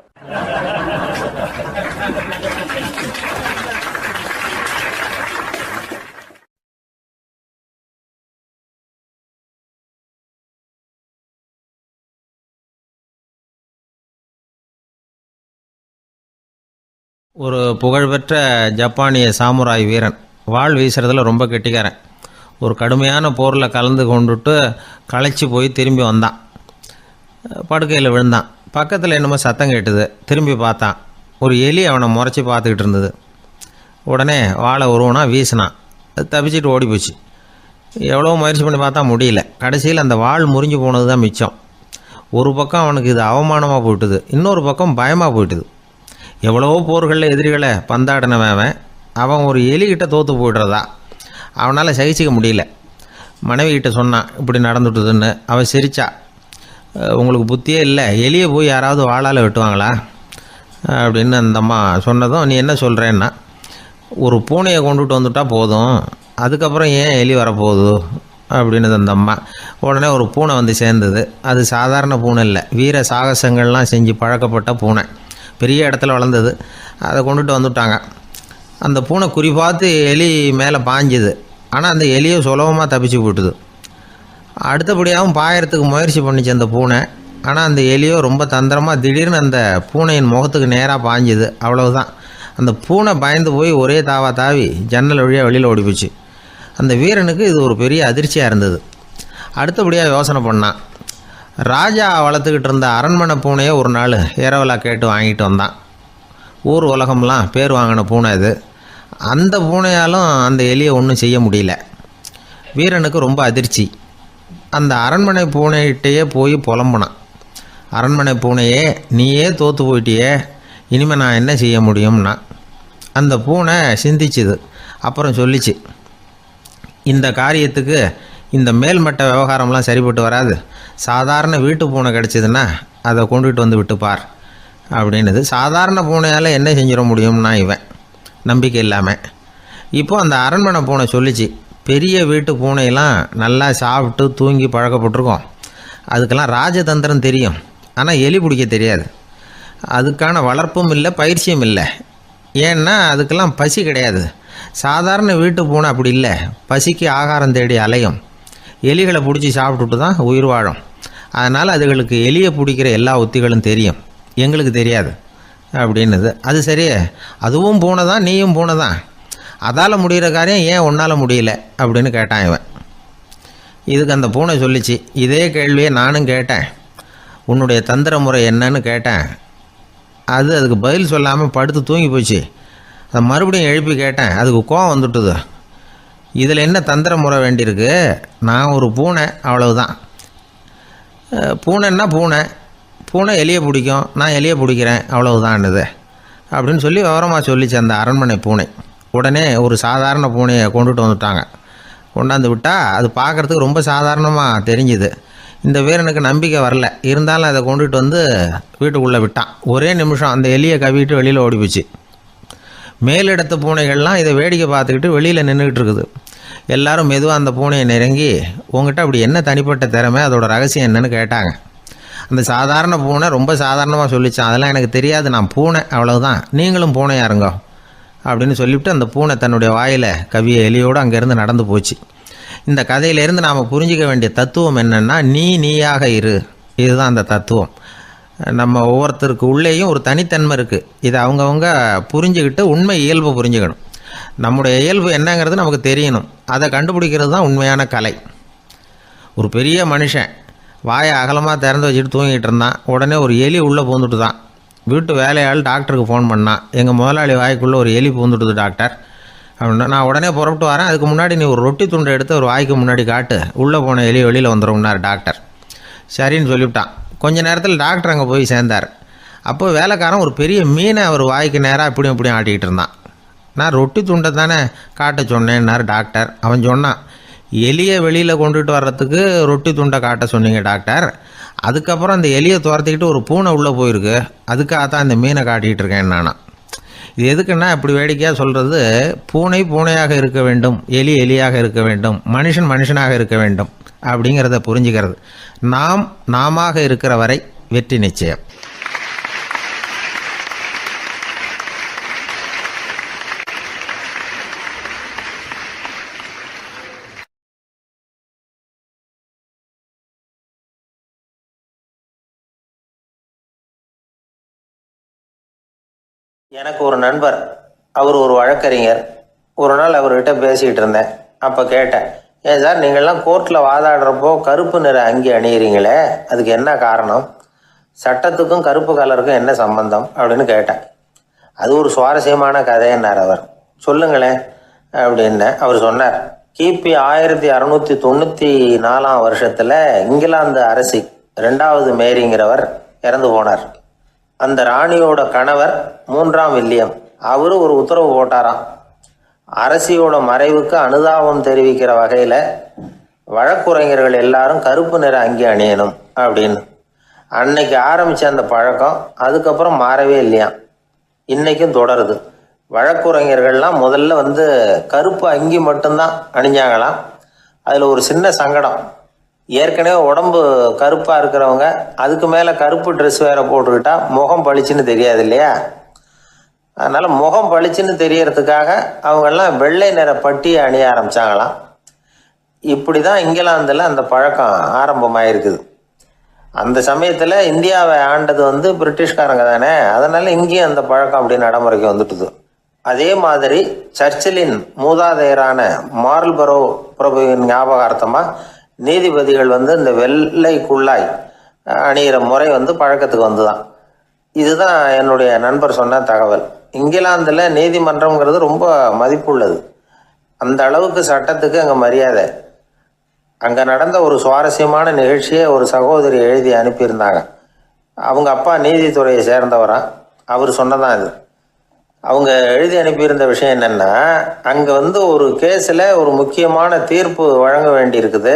ஒரு புகழ்பெற்ற ஜப்பானிய சாமுராய் வீரன், வாள் வீசுறதுல ரொம்ப கெட்டிக்காரன். ஒரு கடுமையான போரில் கலந்து கொண்டுட்டு களைச்சி போய் திரும்பி வந்தான். படுக்கையில் விழுந்தான். பக்கத்தில் என்னமோ சத்தம் கேட்டுது. திரும்பி பார்த்தான். ஒரு எலி அவனை முறைச்சி பார்த்துக்கிட்டு இருந்தது. உடனே வாழை உருவனா வீசினான். அது தப்பிச்சிட்டு ஓடி போச்சு. எவ்வளோ முயற்சி பண்ணி பார்த்தா முடியல. கடைசியில் அந்த வாள் முறிஞ்சு போனது தான் மிச்சம். ஒரு பக்கம் அவனுக்கு இது அவமானமாக போயிட்டுது, இன்னொரு பக்கம் பயமாக போயிட்டுது. எவ்வளவோ போர்களில் எதிரிகளை பந்தாடினவன் அவன் ஒரு எலிகிட்ட தோற்று போய்டுறதா அவனால் சகிச்சிக்க முடியல. மனைவிகிட்ட சொன்னான் இப்படி நடந்துட்டுதுன்னு. அவன் சிரிச்சா. உங்களுக்கு புத்தியே இல்லை, எலியை போய் யாராவது வாளால் வெட்டுவாங்களா அப்படின்னு அந்த அம்மா சொன்னதும், நீ என்ன சொல்கிறேன்னா, ஒரு பூனையை கொண்டுட்டு வந்துட்டா போதும், அதுக்கப்புறம் ஏன் எலி வரப்போகுது அப்படின்னு அந்த அம்மா. உடனே ஒரு பூனை வந்து சேர்ந்தது. அது சாதாரண பூனை இல்லை, வீர சாகசங்கள்லாம் செஞ்சு பழக்கப்பட்ட பூனை. பெரிய இடத்துல வளர்ந்தது. அதை கொண்டுட்டு வந்துட்டாங்க. அந்த பூனை குறிப்பாத்து எலி மேலே பாஞ்சுது. ஆனால் அந்த எலியை சுலபமாக தப்பிச்சு போட்டுது. அடுத்தபடியாகவும் பாயறதுக்கு முயற்சி பண்ணிச்சு அந்த பூனை. ஆனால் அந்த எலியோ ரொம்ப தந்திரமாக திடீர்னு அந்த பூனையின் முகத்துக்கு நேராக பாஞ்சுது. அவ்வளவுதான். அந்த பூனை பயந்து போய் ஒரே தாவி ஜன்னல் வழியாக வெளியில் ஓடி போச்சு. அந்த வீரனுக்கு இது ஒரு பெரிய அதிர்ச்சியாக இருந்தது. அடுத்தபடியாக யோசனை பண்ணான். ராஜா வளர்த்துக்கிட்டு இருந்த அரண்மனை பூனையை ஒரு நாள் இரவலா கேட்டு வாங்கிட்டு வந்தான். ஊர் உலகம்லாம் பேர் வாங்கின பூனை இது. அந்த பூனையாலும் அந்த எலியை ஒன்றும் செய்ய முடியல. வீரனுக்கு ரொம்ப அதிர்ச்சி. அந்த அரண்மனை பூனைகிட்டையே போய் புலம்புனான். அரண்மனை பூனையே, நீயே தோற்று போயிட்டியே, இனிமேல் நான் என்ன செய்ய முடியும்னா. அந்த பூனை சிந்திச்சுது. அப்புறம் சொல்லிச்சு, இந்த காரியத்துக்கு இந்த மேல்மட்ட விவகாரம்லாம் சரிப்பட்டு வராது. சாதாரண வீட்டு பூனை கிடச்சிதுன்னா அதை கொண்டுகிட்டு வந்து விட்டுப்பார் அப்படின்னுது. சாதாரண பூனையால் என்ன செஞ்சிட முடியும்னா இவன் நம்பிக்கை இல்லாமல். இப்போ அந்த அரண்மனை பூனை சொல்லிச்சு, பெரிய வீட்டு பூனையெல்லாம் நல்லா சாப்பிட்டு தூங்கி பழக்கப்பட்டிருக்கோம். அதுக்கெல்லாம் ராஜதந்திரம் தெரியும், ஆனால் எலி பிடிக்க தெரியாது. அதுக்கான வளர்ப்பும் இல்லை, பயிற்சியும் இல்லை. ஏன்னா அதுக்கெல்லாம் பசி கிடையாது. சாதாரண வீட்டு பூனை அப்படி இல்லை, பசிக்கு ஆகாரம் தேடி அலையும். எலிகளை பிடிச்சி சாப்பிட்டுட்டு தான் உயிர் வாழும். அதனால் அதுகளுக்கு எலியை பிடிக்கிற எல்லா உத்திகளும் தெரியும், எங்களுக்கு தெரியாது அப்படின்னுது. அது சரியே, அதுவும் பூனை தான், நீயும் பூனை தான். அதால் முடிகிற காரியம் ஏன் உன்னால் முடியல அப்படின்னு கேட்டான் இவன். இதுக்கு அந்த பூனை சொல்லிச்சு, இதே கேள்வியை நானும் கேட்டேன். உன்னுடைய தந்திர முறை என்னன்னு கேட்டேன். அதுக்கு பதில் சொல்லாமல் படுத்து தூங்கி போச்சு. அதை மறுபடியும் எழுப்பி கேட்டேன். அதுக்கு கோவம் வந்துட்டுது. இதில் என்ன தந்திர முறை வேண்டியிருக்கு? நான் ஒரு பூனை, அவ்வளவுதான். பூனைன்னா பூனை, பூனை எலியை பிடிக்கும், நான் எலியை பிடிக்கிறேன், அவ்வளவுதான்னுது அப்படின்னு சொல்லி விவரமாக சொல்லிச்சு அந்த அரண்மனை பூனை. உடனே ஒரு சாதாரண பூனையை கொண்டுட்டு வந்துட்டாங்க. கொண்டாந்து விட்டால் அது பார்க்குறதுக்கு ரொம்ப சாதாரணமாக தெரிஞ்சுது. இந்த வீரனுக்கு நம்பிக்கை வரல. இருந்தாலும் அதை கொண்டுட்டு வந்து வீட்டுக்குள்ளே விட்டான். ஒரே நிமிஷம் அந்த எலியை கவிட்டு வெளியில் ஓடிப்போச்சு. மேலிடத்து பூனைகள்லாம் இதை வேடிக்கை பார்த்துக்கிட்டு வெளியில் நின்றுக்கிட்டு இருக்குது. எல்லாரும் மெதுவாக அந்த பூனையை நெருங்கி, உங்ககிட்ட அப்படி என்ன தனிப்பட்ட திறமை, அதோட ரகசியம் என்னன்னு கேட்டாங்க. அந்த சாதாரண பூனை ரொம்ப சாதாரணமாக சொல்லிச்சான், அதெல்லாம் எனக்கு தெரியாது, நான் பூனை, அவ்வளவுதான், நீங்களும் பூனையாக இருங்கோ அப்படின்னு சொல்லிவிட்டு அந்த பூனை தன்னுடைய வாயில் கவிய எலியோடு அங்கேருந்து நடந்து போச்சு. இந்த கதையிலேருந்து நாம் புரிஞ்சிக்க வேண்டிய தத்துவம் என்னென்னா, நீயாக இரு. இதுதான் அந்த தத்துவம். நம்ம ஒவ்வொருத்தருக்கு உள்ளேயும் ஒரு தனித்தன்மை இருக்குது. இதை அவங்கவுங்க புரிஞ்சுக்கிட்டு உண்மை இயல்பை புரிஞ்சுக்கணும். நம்முடைய இயல்பு என்னங்கிறது நமக்கு தெரியணும். அதை கண்டுபிடிக்கிறது தான் உண்மையான கலை. ஒரு பெரிய மனுஷன் வாயை அகலமாக திறந்து வச்சுட்டு தூங்கிட்டு இருந்தான். உடனே ஒரு எலி உள்ளே பூந்துட்டு தான். வீட்டு வேலையாள் டாக்டருக்கு ஃபோன் பண்ணான், எங்கள் முதலாளி வாய்க்குள்ளே ஒரு எலி பூந்துட்டுது டாக்டர் அப்படின்னா. நான் உடனே புறப்பட்டு வரேன், அதுக்கு முன்னாடி நீ ஒரு ரொட்டி துண்டை எடுத்து ஒரு வாய்க்கு முன்னாடி காட்டு, உள்ளே போன எலி வெளியில் வந்துடும்னார் டாக்டர். சரின்னு சொல்லிவிட்டான். கொஞ்ச நேரத்தில் டாக்டர் அங்கே போய் சேர்ந்தார். அப்போ வேலைக்காரன் ஒரு பெரிய மீனை அவர் வாய்க்கு நேராக இப்படியும் இப்படியும் ஆட்டிக்கிட்டு இருந்தான். நான் ரொட்டி துண்டை தானே காட்ட சொன்னேன்னார் டாக்டர். அவன் சொன்னான், எலியை வெளியில் கொண்டுட்டு வர்றதுக்கு ரொட்டி துண்டை காட்ட சொன்னீங்க டாக்டர், அதுக்கப்புறம் அந்த எலியை துரத்திக்கிட்டு ஒரு பூனை உள்ளே போயிருக்கு, அதுக்காக தான் இந்த மீனை காட்டிக்கிட்டு இருக்கேன் நானா. இது எதுக்குன்னா, இப்படி வேடிக்கையாக சொல்கிறது, பூனை பூனையாக இருக்க வேண்டும், எலி எலியாக இருக்க வேண்டும், மனுஷன் மனுஷனாக இருக்க வேண்டும் அப்படிங்கிறத புரிஞ்சுக்கிறது. நாம இருக்கிற வரை வெற்றி நிச்சயம். எனக்கு ஒரு நண்பர், அவர் ஒரு வழக்கறிஞர். ஒரு நாள் அவர்கிட்ட பேசிக்கிட்டு இருந்தேன். அப்போ கேட்டேன், ஏன் சார் நீங்கள்லாம் கோர்ட்டில் வாதாடுறப்போ கருப்பு நிற அங்கி அணியிறீங்களே, அதுக்கு என்ன காரணம்? சட்டத்துக்கும் கருப்பு கலருக்கும் என்ன சம்பந்தம் அப்படின்னு கேட்டேன். அது ஒரு சுவாரஸ்யமான கதைன்னார் அவர். சொல்லுங்களேன் அப்படின்னு அவர் சொன்னார். கிபி 1694 வருஷத்தில் இங்கிலாந்து அரசி 2வது மேரிங்கிறவர் இறந்து போனார். அந்த ராணியோட கணவர் 3ஆம் வில்லியம், அவரு ஒரு உத்தரவு போட்டாராம், அரசியோட மறைவுக்கு அனுதாபம் தெரிவிக்கிற வகையில் வழக்குரைஞர்கள் எல்லாரும் கருப்பு நிற அங்கி அணியணும் அப்படின்னு. அன்னைக்கு ஆரம்பித்த அந்த பழக்கம் அதுக்கப்புறம் மாறவே இல்லையாம், இன்னைக்கும் தொடருது. வழக்குரைஞர்கள்லாம் முதல்ல கருப்பு அங்கி மட்டும்தான் அணிஞ்சாங்களாம். அதில் ஒரு சின்ன சங்கடம், ஏற்கனவே உடம்பு கருப்பாக இருக்கிறவங்க அதுக்கு மேலே கருப்பு ட்ரெஸ் வேறு போட்டுக்கிட்டா முகம் பளிச்சுன்னு தெரியாது இல்லையா? அதனால் முகம் பளிச்சுன்னு தெரியறதுக்காக அவங்கெல்லாம் வெள்ளை நிற பட்டியை அணிய ஆரம்பித்தாங்களாம். இப்படி தான் இங்கிலாந்தில் அந்த பழக்கம் ஆரம்பமாயிருக்குது. அந்த சமயத்தில் இந்தியாவை ஆண்டது பிரிட்டிஷ்காரங்க தானே, அதனால் இங்கேயும் அந்த பழக்கம் அப்படி நடைமுறைக்கு வந்துட்டுது. அதே மாதிரி சர்ச்சிலின் மூதாதையரான மார்ல்பரோ பிரபுவின் ஞாபகார்த்தமாக நீதிபதிகள் இந்த வெள்ளை குள்ளாய் அணிகிற முறை பழக்கத்துக்கு வந்துதான். இதுதான் என்னுடைய நண்பர் சொன்ன தகவல். இங்கிலாந்தில் நீதிமன்றம்ங்கிறது ரொம்ப மதிப்புள்ளது. அந்த அளவுக்கு சட்டத்துக்கு அங்கே மரியாதை. அங்கே நடந்த ஒரு சுவாரஸ்யமான நிகழ்ச்சியை ஒரு சகோதரி எழுதி அனுப்பியிருந்தாங்க. அவங்க அப்பா நீதித்துறையை சேர்ந்தவரா. அவர் சொன்னதான் இது. அவங்க எழுதி அனுப்பியிருந்த விஷயம் என்னென்னா, அங்கே ஒரு கேஸில் ஒரு முக்கியமான தீர்ப்பு வழங்க வேண்டியிருக்குது.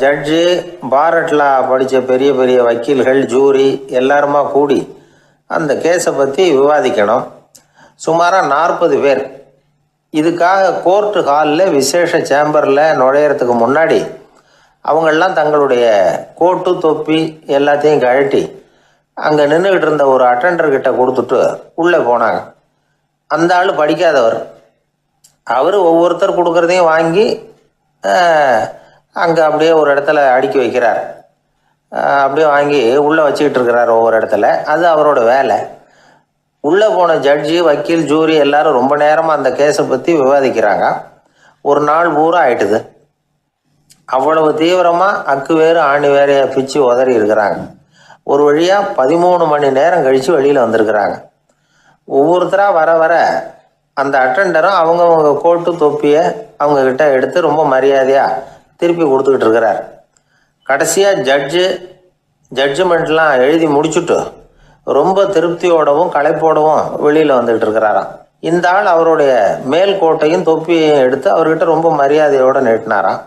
ஜட்ஜு, பாரட்லா படித்த பெரிய பெரிய வக்கீல்கள், ஜூரி எல்லாருமா கூடி அந்த கேஸை பற்றி விவாதிக்கணும். சுமாராக 40 பேர். இதுக்காக கோர்ட்டு ஹாலில் விசேஷ சேம்பரில் நுழையிறதுக்கு முன்னாடி அவங்கெல்லாம் தங்களுடைய கோட்டு தொப்பி எல்லாத்தையும் கழட்டி அங்கே நின்றுக்கிட்டு இருந்த ஒரு அட்டெண்டர்கிட்ட கொடுத்துட்டு உள்ளே போனாங்க. அந்த ஆள் படிக்காதவர். அவர் ஒவ்வொருத்தர் கொடுக்குறதையும் வாங்கி அங்கே அப்படியே ஒரு இடத்துல அடுக்கி வைக்கிறார். அப்படியே வாங்கி உள்ளே வச்சுக்கிட்டு இருக்கிறார் ஒவ்வொரு இடத்துல. அது அவரோட வேலை. உள்ளே போன ஜட்ஜி, வக்கீல், ஜூரி எல்லாரும் ரொம்ப நேரமாக அந்த கேஸை பற்றி விவாதிக்கிறாங்க. ஒரு நாள் பூரா ஆயிட்டுது. அவ்வளவு தீவிரமாக அக்கு வேறு ஆணி வேறையை பிச்சு உதறி இருக்கிறாங்க. ஒரு வழியாக 13 மணி நேரம் கழித்து வெளியில் வந்திருக்கிறாங்க. ஒவ்வொருத்தராக வர வர அந்த அட்டெண்டரும் அவங்கவுங்க கோட்டு தொப்பியை அவங்கக்கிட்ட எடுத்து ரொம்ப மரியாதையாக திருப்பி கொடுத்துக்கிட்டு இருக்கிறார். கடைசியாக ஜட்ஜ்மெண்ட்லாம் எழுதி முடிச்சுட்டு ரொம்ப திருப்தியோடவும் களைப்போடவும் வெளியில் வந்துக்கிட்டு இருக்கிறாராம். இந்த ஆள் அவருடைய மேல் கோட்டையும் தொப்பியையும் எடுத்து அவர்கிட்ட ரொம்ப மரியாதையோடு நீட்டினாராம்.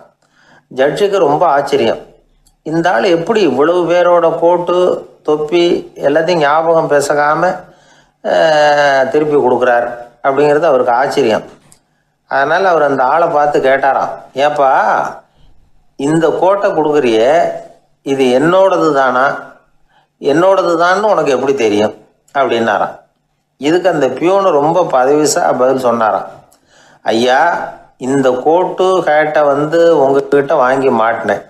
ஜட்ஜுக்கு ரொம்ப ஆச்சரியம். இந்த ஆள் எப்படி இவ்வளவு பேரோட கோட்டு தொப்பி எல்லாத்தையும் ஞாபகம் பேசகாமல் திருப்பி கொடுக்குறார் அப்படிங்கிறது அவருக்கு ஆச்சரியம். அதனால் அவர் அந்த ஆளை பார்த்து கேட்டாராம், ஏப்பா இந்த கோட்டை கொடுக்குறியே, இது என்னோடது தானா, என்னோடது தான்னு உனக்கு எப்படி தெரியும் அப்படின்னாராம். இதுக்கு அந்த பியூனு ரொம்ப பதவிசாக பதில் சொன்னாராம், ஐயா இந்த கோட்டு ஹேட்டை உங்ககிட்ட வாங்கி மாட்டினேன்,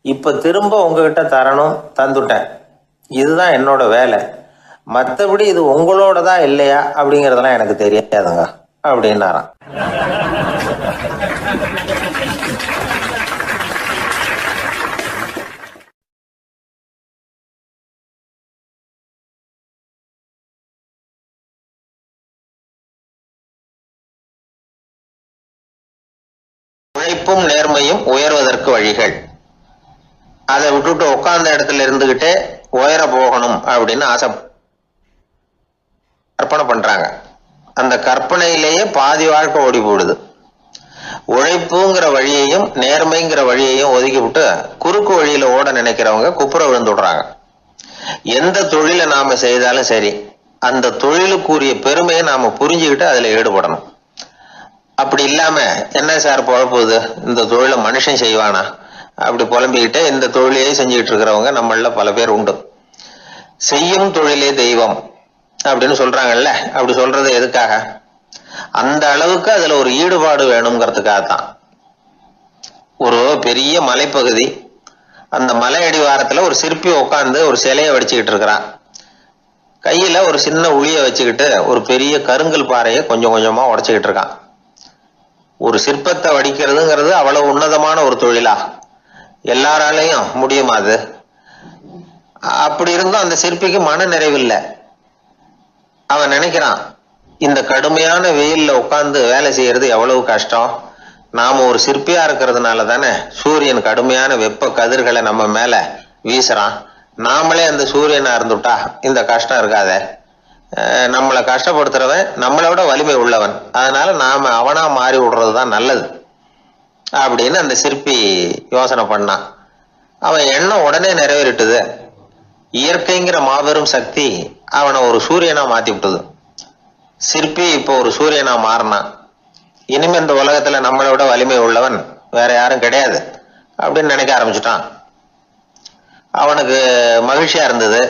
இப்போ திரும்ப உங்ககிட்ட தரணும், தந்துட்டேன், இதுதான் என்னோட வேலை. மற்றபடி இது உங்களோட தான் இல்லையா அப்படிங்கிறதெல்லாம் எனக்கு தெரியாதுங்க அப்படின்னாராம். உழைப்பும் நேர்மையும் உயர்வதற்கு வழிகள். அதை விட்டுட்டு உட்கார்ந்த இடத்துல இருந்துகிட்டே உயர போகணும் அப்படின்னு ஆசை கற்பனை பண்றாங்க. அந்த கற்பனையிலேயே பாதி வாழ்க்கை ஓடி போடுது. உழைப்புங்கிற வழியையும் நேர்மைங்கிற வழியையும் ஒதுக்கி விட்டு குறுக்கு வழியில ஓட நினைக்கிறவங்க குப்புற விழுந்துடுறாங்க. எந்த தொழிலை நாம செய்தாலும் சரி, அந்த தொழிலுக்குரிய பெருமையை நாம புரிஞ்சுக்கிட்டு அதுல ஈடுபடணும். அப்படி இல்லாம என்ன சார் பொழப்புது, இந்த தொழிலை மனுஷன் செய்வானா அப்படி புலம்பிக்கிட்டே இந்த தொழிலையே செஞ்சுக்கிட்டு இருக்கிறவங்க நம்மள பல பேர் உண்டு. செய்யும் தொழிலே தெய்வம் அப்படின்னு சொல்றாங்கல்ல, அப்படி சொல்றது எதுக்காக? அந்த அளவுக்கு அதுல ஒரு ஈடுபாடு வேணுங்கிறதுக்காகத்தான். ஒரு பெரிய மலைப்பகுதி, அந்த மலை அடிவாரத்துல ஒரு சிற்பி உட்காந்து ஒரு சிலையை வடிச்சுக்கிட்டு இருக்கிறான். கையில ஒரு சின்ன உளிய வச்சுக்கிட்டு ஒரு பெரிய கருங்கல் பாறையை கொஞ்சம் கொஞ்சமா உடைச்சுக்கிட்டு இருக்கான். ஒரு சிற்பத்தை வடிக்கிறதுங்கிறது அவ்வளவு உன்னதமான ஒரு தொழிலா? எல்லாராலையும் முடியுமா அது? அப்படி இருந்தும் அந்த சிற்பிக்கு மன நிறைவில்லை. அவன் நினைக்கிறான், இந்த கடுமையான வெயில்ல உட்கார்ந்து வேலை செய்யறது எவ்வளவு கஷ்டம். நாம ஒரு சிற்பியா இருக்கிறதுனால தானே சூரியன் கடுமையான வெப்ப கதிர்களை நம்ம மேல வீசுறான். நாமளே அந்த சூரியனா இருந்துட்டா இந்த கஷ்டம் இருக்காதே. நம்மளை கஷ்டப்படுத்துறவன் நம்மளை விட வலிமை உள்ளவன், அதனால நாம அவனா மாறி விடுறதுதான் நல்லது அப்படின்னு அந்த சிற்பி யோசனை பண்ணான். அவன் எண்ணம் உடனே நிறைவேறிட்டுது. இயற்கைங்கிற மாபெரும் சக்தி அவனை ஒரு சூரியனா மாத்தி விட்டது. சிற்பி இப்போ ஒரு சூரியனா மாறினான். இனிமே இந்த உலகத்துல நம்மளை விட வலிமை உள்ளவன் வேற யாரும் கிடையாது அப்படின்னு நினைக்க ஆரம்பிச்சுட்டான். அவனுக்கு மகிழ்ச்சியா இருந்தது.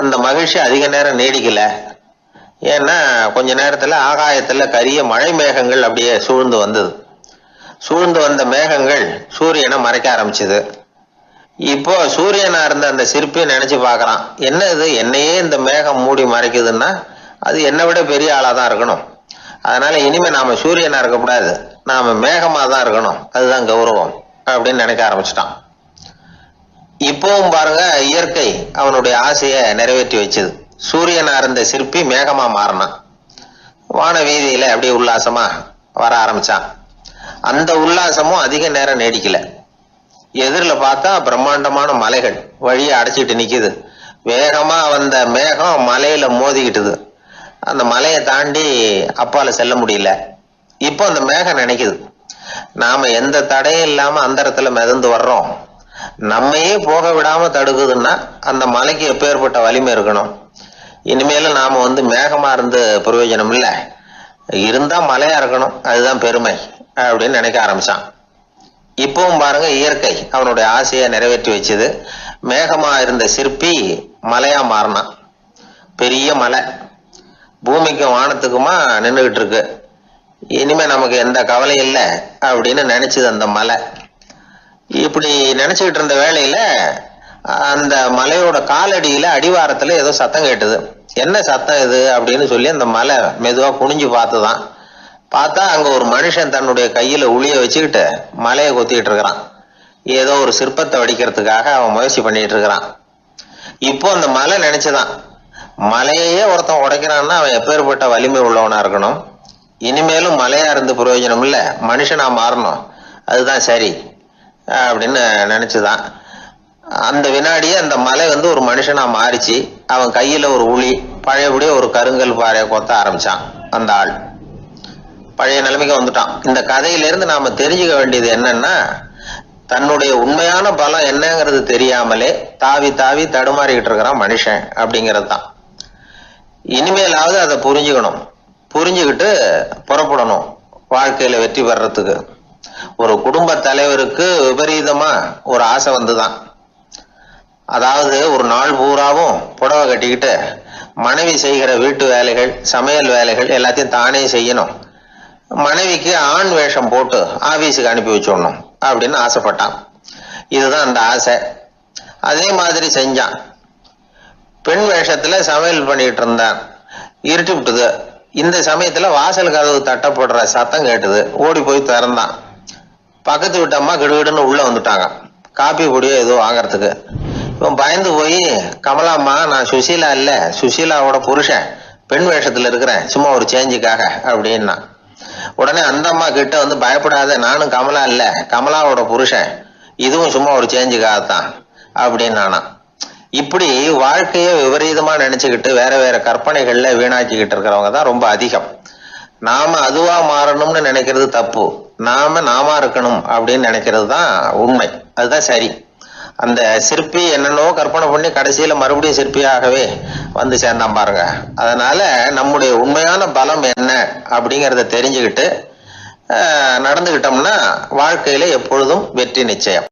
அந்த மகிழ்ச்சி அதிக நேரம் நீடிக்கல. ஏன்னா கொஞ்ச நேரத்துல ஆகாயத்துல கரிய மழை மேகங்கள் அப்படியே சூழ்ந்து வந்தது. சூழ்ந்து வந்த மேகங்கள் சூரியனை மறைக்க ஆரம்பிச்சது. இப்போ சூரியனா இருந்த அந்த சிற்பி நினைச்சு பாக்குறான், என்ன இது, என்னையே இந்த மேகம் மூடி மறைக்குதுன்னா அது என்னை விட பெரிய ஆளாதான் இருக்கணும். அதனால இனிமே நாம சூரியனா இருக்கக்கூடாது, நாம மேகமா தான் இருக்கணும், அதுதான் கௌரவம் அப்படின்னு நினைக்க ஆரம்பிச்சிட்டான். இப்பவும் பாருங்க, இயற்கை அவனுடைய ஆசையை நிறைவேற்றி வச்சது. சூரியனா இருந்த சிற்பி மேகமா மாறினான். வான வீதியில அப்படியே உல்லாசமா வர ஆரம்பிச்சான். அந்த உல்லாசமும் அதிக நேரம் நீடிக்கல. எதிரில் பார்த்தா பிரம்மாண்டமான மலைகள் வழியை அடைச்சிட்டு நிக்குது. வேகமா வந்த மேகம் மலையில மோதிக்கிட்டுது. அந்த மலையை தாண்டி அப்பால செல்ல முடியல. இப்போ அந்த மேகம் நினைக்குது, நாம எந்த தடையும் இல்லாம அந்த இடத்துல மிதந்து வர்றோம், நம்மையே போக விடாம தடுக்குதுன்னா அந்த மலைக்கு எப்பேற்பட்ட வலிமை இருக்கணும். இனிமேலும் நாம மேகமா இருந்து பிரயோஜனம் இல்லை, இருந்தா மலையா இருக்கணும், அதுதான் பெருமை அப்படின்னு நினைக்க ஆரம்பிச்சான். இப்பவும் பாருங்க, இயற்கை அவனுடைய ஆசையை நிறைவேற்றி வச்சது. மேகமா இருந்த சிற்பி மலையா மாறினான். பெரிய மலை பூமிக்கும் வானத்துக்குமா நின்றுகிட்டு இருக்கு. இனிமே நமக்கு எந்த கவலை இல்லை அப்படின்னு நினைச்சது அந்த மலை. இப்படி நினைச்சுக்கிட்டு இருந்த வேளையில அந்த மலையோட காலடியில அடிவாரத்துல ஏதோ சத்தம் கேட்டுது. என்ன சத்தம் இது அப்படின்னு சொல்லி அந்த மலை மெதுவா குனிஞ்சு பார்த்துதான். பார்த்தா அங்க ஒரு மனுஷன் தன்னுடைய கையில உளிய வச்சுக்கிட்டு மலையை கொத்திக்கிட்டு இருக்கிறான். ஏதோ ஒரு சிற்பத்தை வடிக்கிறதுக்காக அவன் முயற்சி பண்ணிட்டு இருக்கிறான். இப்போ அந்த மலை நினைச்சுதான், மலையே ஒருத்தன் உடைக்கிறான்னா அவன் எப்பேற்பட்ட வலிமை உள்ளவனா இருக்கணும். இனிமேலும் மலையா இருந்து பிரயோஜனம் இல்லை, மனுஷனா மாறணும், அதுதான் சரி அப்படின்னு நினைச்சுதான். அந்த வினாடியே அந்த மலை ஒரு மனுஷனா மாறிச்சு. அவன் கையில ஒரு உளி, பழையபடியே ஒரு கருங்கல் பாறையை கொத்த ஆரம்பிச்சான். அந்த ஆள் பழைய நிலைமைக்கு வந்துட்டான். இந்த கதையிலிருந்து நாம தெரிஞ்சுக்க வேண்டியது என்னன்னா, தன்னுடைய உண்மையான பலம் என்னங்கிறது தெரியாமலே தாவி தாவி தடுமாறிக்கிட்டு இருக்கிறான் மனுஷன் அப்படிங்கிறது தான். இனிமேலாவது அதை புரிஞ்சுக்கணும், புரிஞ்சுக்கிட்டு புறப்படணும் வாழ்க்கையில வெற்றி பெறறதுக்கு. ஒரு குடும்ப தலைவருக்கு விபரீதமா ஒரு ஆசை வந்துதான். அதாவது ஒரு நாள் பூராவும் புடவை கட்டிக்கிட்டு மனைவி செய்கிற வீட்டு வேலைகள், சமையல் வேலைகள் எல்லாத்தையும் தானே செய்யணும், மனைவிக்கு ஆண் வேஷம் போட்டு ஆபீஸுக்கு அனுப்பி வச்சுடணும் அப்படின்னு ஆசைப்பட்டான். இதுதான் அந்த ஆசை. அதே மாதிரி செஞ்சான். பெண் வேஷத்துல சமையல் பண்ணிட்டு இருந்தான். இருட்டி விட்டுது. இந்த சமயத்துல வாசல் கதவு தட்டப்படுற சத்தம் கேட்டுது. ஓடி போய் திறந்தான். பக்கத்து வீட்டம்மா கிடுகிடுன்னு உள்ள வந்துட்டாங்க, காப்பி பொடியோ ஏதோ வாங்கறதுக்கு. இவன் பயந்து போய், கமலாம்மா, நான் சுசீலா இல்ல, சுசீலாவோட புருஷன், பெண் வேஷத்துல இருக்கிறேன், சும்மா ஒரு சேஞ்சுக்காக அப்படின்னா. உடனே அந்த அம்மா கிட்ட பயப்படாத, நானும் கமலா இல்ல, கமலாவோட புருஷன், இதுவும் சும்மா ஒரு சேஞ்சுக்காகத்தான் அப்படின்னு நானா. இப்படி வாழ்க்கைய விபரீதமா நினைச்சுக்கிட்டு வேற வேற கற்பனைகள்ல வீணாக்கிக்கிட்டு இருக்கிறவங்க தான் ரொம்ப அதிகம். நாம அதுவா மாறணும்னு நினைக்கிறது தப்பு, நாம இருக்கணும் அப்படின்னு நினைக்கிறது தான் உண்மை, அதுதான் சரி. அந்த சிற்பி என்னென்னோ கற்பனை பண்ணி கடைசியில மறுபடியும் சிற்பியாகவே சேர்ந்தான் பாருங்க. அதனால நம்முடைய உண்மையான பலம் என்ன அப்படிங்கிறத தெரிஞ்சுக்கிட்டு நடந்துகிட்டோம்னா வாழ்க்கையில எப்பொழுதும் வெற்றி நிச்சயம்.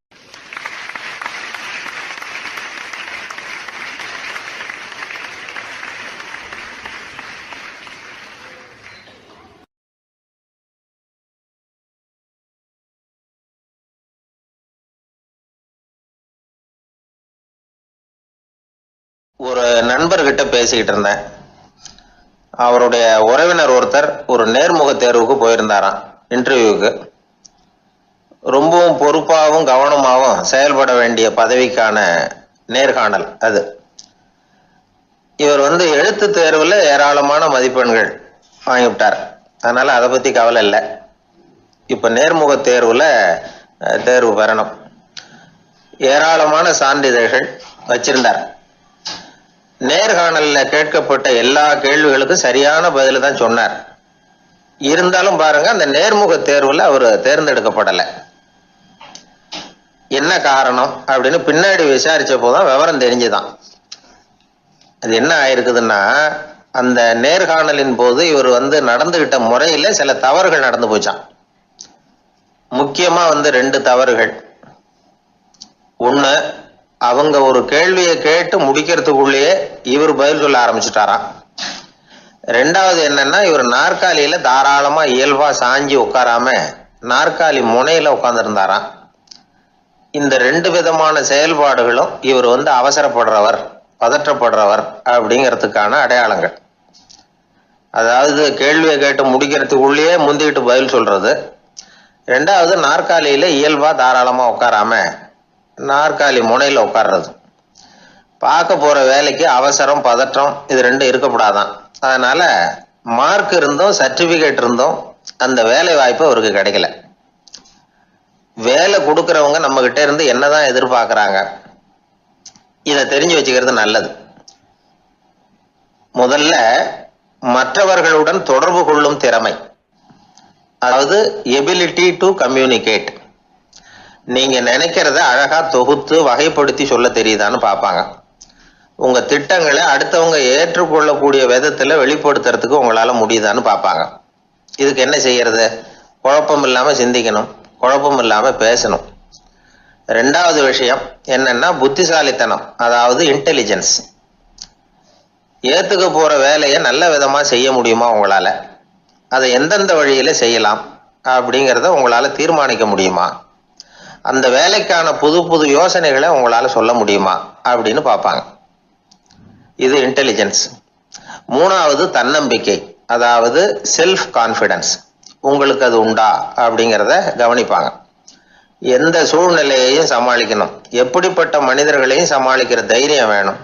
ஒரு நண்பர்கிட்ட பேசிக்கிட்டு இருந்தேன். அவருடைய உறவினர் ஒருத்தர் ஒரு நேர்முக தேர்வுக்கு போயிருந்தாராம், இன்டர்வியூக்கு. ரொம்பவும் பொறுப்பாகவும் கவனமாகவும் செயல்பட வேண்டிய பதவிக்கான நேர்காணல் அது. இவர் எழுத்து தேர்வுல ஏராளமான மதிப்பெண்கள் வாங்கிவிட்டார். அதனால அதை பத்தி கவலை இல்லை. இப்ப நேர்முக தேர்வுல தேர்வு பெறணும். ஏராளமான சான்றிதழ்கள் வச்சிருந்தார். நேர்காணல்ல கேட்கப்பட்ட எல்லா கேள்விகளுக்கும் சரியான பதில தான் சொன்னார். இருந்தாலும் பாருங்க, அந்த நேர்முக தேர்வுல அவர் தேர்ந்தெடுக்கப்படல. என்ன காரணம் அப்படின்னு பின்னாடி விசாரிச்ச போதுதான் விவரம் தெரிஞ்சுதான். அது என்ன ஆயிருக்குதுன்னா, அந்த நேர்காணலின் போது இவர் நடந்துகிட்ட முறையில சில தவறுகள் நடந்து போச்சான். முக்கியமா 2 தவறுகள். ஒண்ணு, அவங்க ஒரு கேள்வியை கேட்டு முடிக்கிறதுக்குள்ளேயே இவர் பதில் சொல்ல ஆரம்பிச்சுட்டாராம். 2வது என்னன்னா, இவர் நாற்காலியில தாராளமா இயல்பா சாஞ்சி உட்காராம நாற்காலி முனையில உட்கார்ந்துருந்தாராம். இந்த 2 விதமான செயல்பாடுகளும் இவர் அவசரப்படுறவர், பதற்றப்படுறவர் அப்படிங்கிறதுக்கான அடையாளங்கள். அதாவது கேள்வியை கேட்டு முடிக்கிறதுக்குள்ளேயே முந்திக்கிட்டு பதில் சொல்றது. 2வது, நாற்காலியில இயல்பா தாராளமா உட்காராம நாற்காலி முனையில உட்கார்றது. பார்க்க போற வேலைக்கு அவசரம், பதற்றம் இது 2 இருக்கப்படாதான். அதனால மார்க் இருந்தும் சர்டிபிகேட் இருந்தும் அந்த வேலை வாய்ப்பு அவருக்கு கிடைக்கல. வேலை கொடுக்கறவங்க நம்ம கிட்ட இருந்து என்னதான் எதிர்பார்க்கறாங்க, இதை தெரிஞ்சு வச்சுக்கிறது நல்லது. முதல்ல மற்றவர்களுடன் தொடர்பு கொள்ளும் திறமை, அதாவது எபிலிட்டி டு கம்யூனிகேட். நீங்க நினைக்கிறத அழகா தொகுத்து வகைப்படுத்தி சொல்ல தெரியுதான்னு பார்ப்பாங்க. உங்க திட்டங்களை அடுத்தவங்க ஏற்றுக்கொள்ளக்கூடிய விதத்துல வெளிப்படுத்துறதுக்கு உங்களால முடியுதான்னு பார்ப்பாங்க. இதுக்கு என்ன செய்யறது? குழப்பம் இல்லாம சிந்திக்கணும், குழப்பம் இல்லாம பேசணும். ரெண்டாவது விஷயம் என்னன்னா புத்திசாலித்தனம், அதாவது இன்டெலிஜென்ஸ். ஏத்துக்க போற வேலையை நல்ல விதமா செய்ய முடியுமா உங்களால, அதை எந்தெந்த வழியில செய்யலாம் அப்படிங்கிறத உங்களால தீர்மானிக்க முடியுமா, அந்த வேலைக்கான புது புது யோசனைகளை உங்களால சொல்ல முடியுமா அப்படின்னு பார்ப்பாங்க. இது இன்டெலிஜென்ஸ். மூணாவது தன்னம்பிக்கை, அதாவது செல்ஃப் கான்ஃபிடன்ஸ். உங்களுக்கு அது உண்டா அப்படிங்கிறத கவனிப்பாங்க. எந்த சூழ்நிலையையும் சமாளிக்கணும், எப்படிப்பட்ட மனிதர்களையும் சமாளிக்கிற தைரியம் வேணும்,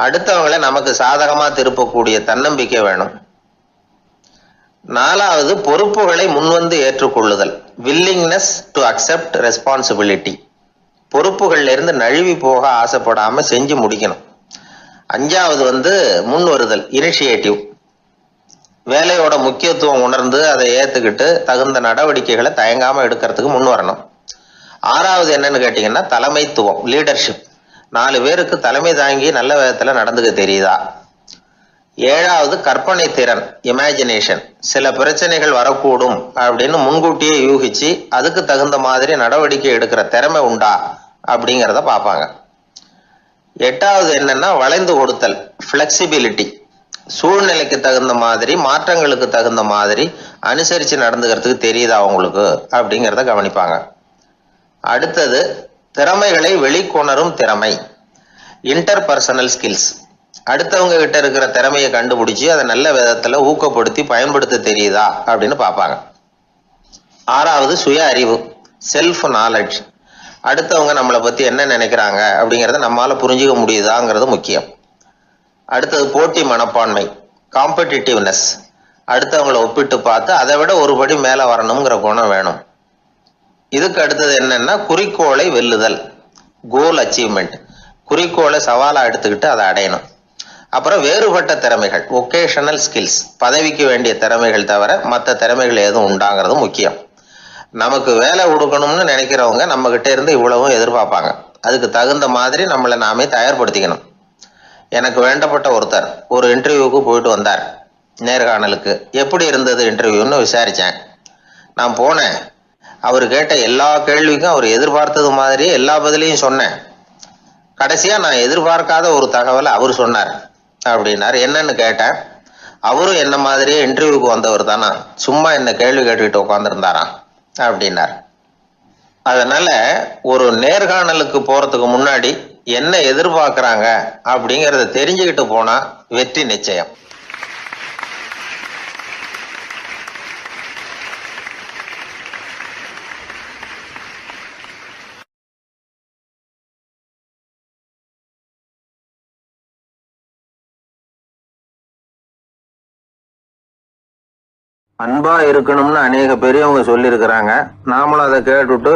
அடுத்தவங்களை நமக்கு சாதகமா திருப்பக்கூடிய தன்னம்பிக்கை வேணும். நாலாவது பொறுப்புகளை முன்வந்து ஏற்றுக்கொள்ளுதல், வில்லிங்னஸ் டு அக்செப்ட் ரெஸ்பான்சிபிலிட்டி. பொறுப்புகள்ல இருந்து நழுவி போக ஆசைப்படாம செஞ்சு முடிக்கணும். அஞ்சாவது முன் வருதல், இனிஷியேட்டிவ். வேலையோட முக்கியத்துவம் உணர்ந்து அதை ஏத்துக்கிட்டு தகுந்த நடவடிக்கைகளை தயங்காம எடுக்கிறதுக்கு முன் வரணும். ஆறாவது என்னன்னு கேட்டீங்கன்னா தலைமைத்துவம், லீடர்ஷிப். 4 பேருக்கு தலைமை தாங்கி நல்ல விதத்துல நடந்துக்க தெரியுதா. ஏழாவது கற்பனை திறன், இமேஜினேஷன். சில பிரச்சனைகள் வரக்கூடும் அப்படின்னு முன்கூட்டியே யூகிச்சு அதுக்கு தகுந்த மாதிரி நடவடிக்கை எடுக்கிற திறமை உண்டா அப்படிங்கிறத பார்ப்பாங்க. எட்டாவது என்னன்னா வளைந்து கொடுத்தல், பிளெக்சிபிலிட்டி. சூழ்நிலைக்கு தகுந்த மாதிரி, மாற்றங்களுக்கு தகுந்த மாதிரி அனுசரிச்சு நடந்துக்கிறதுக்கு தெரியுதா உங்களுக்கு அப்படிங்கிறத கவனிப்பாங்க. அடுத்தது திறமைகளை வெளிக்கொணரும் திறமை, இன்டர்பர்சனல் ஸ்கில்ஸ். அடுத்தவங்க கிட்ட இருக்கிற திறமையை கண்டுபிடிச்சு அதை நல்ல விதத்துல ஊக்கப்படுத்தி பயன்படுத்த தெரியுதா அப்படின்னு பார்ப்பாங்க. ஆறாவது சுய அறிவு, செல்ஃப் நாலேஜ். அடுத்தவங்க நம்மளை பத்தி என்ன நினைக்கிறாங்க அப்படிங்கிறத நம்மளால புரிஞ்சுக்க முடியுதாங்கிறது முக்கியம். அடுத்தது போட்டி மனப்பான்மை, காம்படிட்டிவ்னஸ். அடுத்தவங்களை ஒப்பிட்டு பார்த்து அதை விட ஒரு படி மேல வரணுங்கிற குணம் வேணும். இதுக்கு அடுத்தது என்னன்னா குறிக்கோளை வெல்லுதல், கோல் அச்சீவ்மெண்ட். குறிக்கோளை சவாலா எடுத்துக்கிட்டு அதை அடையணும். அப்புறம் வேறுபட்ட திறமைகள், ஒகேஷனல் ஸ்கில்ஸ். பதவிக்கு வேண்டிய திறமைகள் தவிர மற்ற திறமைகள் எதுவும் உண்டாங்கிறது முக்கியம். நமக்கு வேலை கொடுக்கணும்னு நினைக்கிறவங்க நம்ம கிட்ட இருந்து இவ்வளவும் எதிர்பார்ப்பாங்க. அதுக்கு தகுந்த மாதிரி நம்மளை நாமே தயார்படுத்திக்கணும். எனக்கு வேண்டப்பட்ட ஒருத்தர் ஒரு இன்டர்வியூக்கு போயிட்டு வந்தார், நேர்காணலுக்கு. எப்படி இருந்தது இன்டர்வியூன்னு விசாரிச்சேன். நான் போனேன், அவர் கேட்ட எல்லா கேள்விக்கும் அவர் எதிர்பார்த்தது மாதிரியே எல்லா பதிலையும் சொன்னேன். கடைசியா நான் எதிர்பார்க்காத ஒரு தகவலை அவர் சொன்னார் அப்படின்னாரு. என்னன்னு கேட்டேன். அவரும் என்ன மாதிரியே இன்டர்வியூக்கு வந்தவர் தானா, சும்மா என்ன கேள்வி கேட்டுக்கிட்டு உட்காந்துருந்தாராம் அப்படின்னார். அதனால ஒரு நேர்காணலுக்கு போறதுக்கு முன்னாடி என்ன எதிர்பார்க்கறாங்க அப்படிங்கறத தெரிஞ்சுக்கிட்டு போனா வெற்றி நிச்சயம். அன்பா இருக்கணும்னு அநேக பெரியவங்க சொல்லியிருக்கிறாங்க. நாமளும் அதை கேட்டுட்டு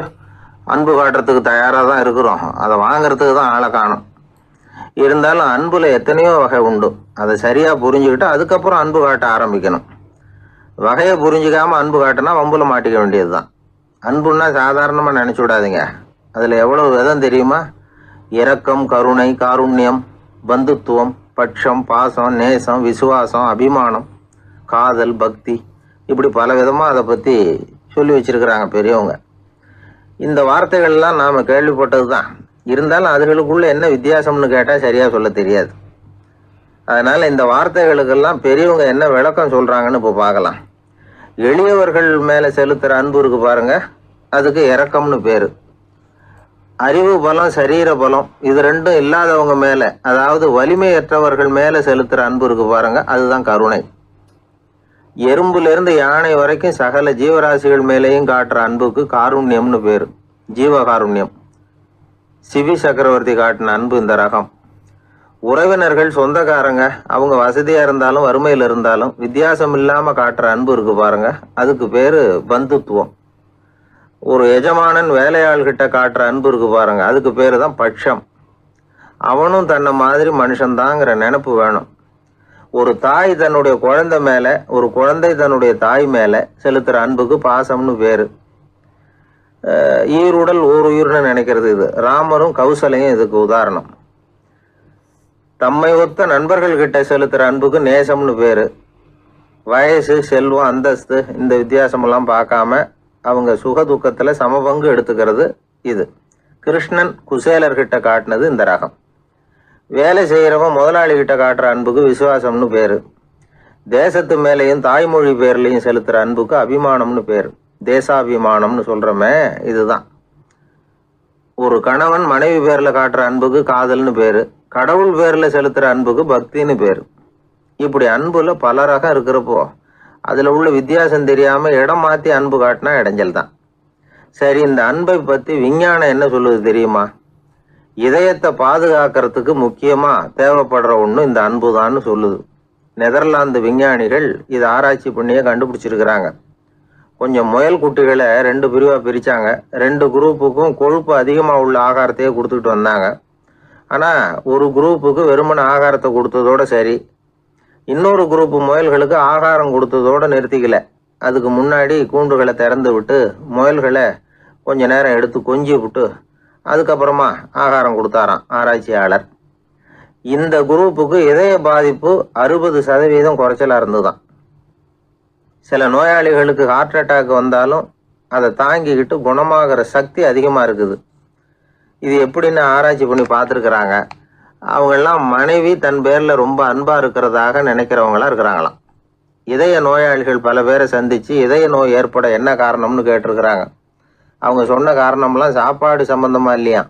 அன்பு காட்டுறதுக்கு தயாராக தான் இருக்கிறோம். அதை வாங்கறதுக்கு தான் ஆளை காணும். இருந்தாலும் அன்புல எத்தனையோ வகை உண்டு. அதை சரியா புரிஞ்சுக்கிட்டு அதுக்கப்புறம் அன்பு காட்ட ஆரம்பிக்கணும். வகையை புரிஞ்சுக்காம அன்பு காட்டினா வம்புல மாட்டிக்க வேண்டியது தான். அன்புன்னா சாதாரணமாக நினைச்சு விடாதீங்க. அதுல எவ்வளவு விதம் தெரியுமா? இரக்கம், கருணை, காருண்யம், பந்துத்துவம், பட்சம், பாசம், நேசம், விசுவாசம், அபிமானம், காதல், பக்தி, இப்படி பல விதமா அதை பத்தி சொல்லி வச்சிருக்கிறாங்க பெரியவங்க. இந்த வார்த்தைகள்லாம் நாம கேள்விப்பட்டது தான். இருந்தாலும் அதுகளுக்குள்ள என்ன வித்தியாசம்னு கேட்டா சரியா சொல்ல தெரியாது. அதனால இந்த வார்த்தைகளுக்கெல்லாம் பெரியவங்க என்ன விளக்கம் சொல்றாங்கன்னு இப்போ பார்க்கலாம். எளியவர்கள் மேல செலுத்துற அன்பு இருக்கு பாருங்க, அதுக்கு இரக்கம்னு பேரு. அறிவு பலம், சரீர பலம், இது ரெண்டும் இல்லாதவங்க மேல, அதாவது வலிமையற்றவர்கள் மேல செலுத்துற அன்பு இருக்கு பாருங்க, அதுதான் கருணை. எறும்புல இருந்து யானை வரைக்கும் சகல ஜீவராசிகள் மேலேயும் காட்டுற அன்புக்கு காருண்யம்னு பேரு, ஜீவகாருண்யம். சிவி சக்கரவர்த்தி காட்டின அன்பு இந்த ரகம். உறவினர்கள், சொந்தக்காரங்க, அவங்க வசதியா இருந்தாலும் வறுமையில இருந்தாலும் வித்தியாசம் இல்லாம காட்டுற அன்பு இருக்கு பாருங்க, அதுக்கு பேரு பந்துத்துவம். ஒரு எஜமானன் வேலையாள்கிட்ட காட்டுற அன்பு இருக்கு பாருங்க, அதுக்கு பேரு தான் பட்சம். அவனும் தன்னை மாதிரி மனுஷன்தாங்கிற நினைப்பு வேணும். ஒரு தாய் தன்னுடைய குழந்தை மேல, ஒரு குழந்தை தன்னுடைய தாய் மேல செலுத்துற அன்புக்கு பாசம்னு பேரு. ஈருடல் ஓர் உயிர்னு நினைக்கிறது இது. ராமரும் கௌசலையும் இதுக்கு உதாரணம். தம்மை ஒத்த நண்பர்கள் கிட்ட செலுத்துற அன்புக்கு நேசம்னு பேரு. வயசு, செல்வம், அந்தஸ்து இந்த வித்தியாசமெல்லாம் பார்க்காம அவங்க சுக துக்கத்துல சமபங்கு எடுத்துக்கிறது இது. கிருஷ்ணன் குசேலர்கிட்ட காட்டினது இந்த ரகம். வேலை செய்யறவன் முதலாளி கிட்ட காட்டுற அன்புக்கு விசுவாசம்னு பேரு. தேசத்து மேலையும் தாய்மொழி பேர்லையும் செலுத்துற அன்புக்கு அபிமானம்னு பேரு. தேசாபிமானம்னு சொல்றமே இதுதான். ஒரு கணவன் மனைவி பேர்ல காட்டுற அன்புக்கு காதல்னு பேரு. கடவுள் பேர்ல செலுத்துற அன்புக்கு பக்தின்னு பேரு. இப்படி அன்புல பல ரகம் இருக்கிறப்போ அதுல உள்ள வித்தியாசம் தெரியாம இடம் மாத்தி அன்பு காட்டினா இடைஞ்சல் தான். சரி, இந்த அன்பை பத்தி விஞ்ஞானம் என்ன சொல்லுது தெரியுமா? இதயத்தை பாதுகாக்கிறதுக்கு முக்கியமா தேவைப்படுற ஒண்ணு இந்த அன்புதான்னு சொல்லுது. நெதர்லாந்து விஞ்ஞானிகள் இதை ஆராய்ச்சி பண்ணியே கண்டுபிடிச்சிருக்கிறாங்க. கொஞ்சம் முயல் குட்டிகளை 2 பிரிவா பிரிச்சாங்க. 2 குரூப்புக்கும் கொழுப்பு அதிகமா உள்ள ஆகாரத்தையே கொடுத்துக்கிட்டு வந்தாங்க. ஆனா ஒரு குரூப்புக்கு வெறுமன ஆகாரத்தை கொடுத்ததோட சரி, இன்னொரு குரூப் முயல்களுக்கு ஆகாரம் கொடுத்ததோட நிறுத்திக்கல. அதுக்கு முன்னாடி கூண்டுகளை திறந்து விட்டு முயல்களை கொஞ்ச நேரம் எடுத்து கொஞ்சி விட்டு அதுக்கப்புறமா ஆகாரம் கொடுத்தாராம் ஆராய்ச்சியாளர். இந்த குரூப்புக்கு இதய பாதிப்பு 60% குறைச்சலா இருந்துதான். சில நோயாளிகளுக்கு ஹார்ட் அட்டாக் வந்தாலும் அதை தாங்கிக்கிட்டு குணமாகிற சக்தி அதிகமா இருக்குது. இது எப்படின்னு ஆராய்ச்சி பண்ணி பார்த்துருக்குறாங்க. அவங்கெல்லாம் மனைவி தன் பேர்ல ரொம்ப அன்பா இருக்கிறதாக நினைக்கிறவங்களா இருக்கிறாங்களாம். இதய நோயாளிகள் பல பேரை சந்திச்சு இதய நோய் ஏற்பட என்ன காரணம்னு கேட்டிருக்கிறாங்க. அவங்க சொன்ன காரணம்லாம் சாப்பாடு சம்பந்தமா இல்லையா,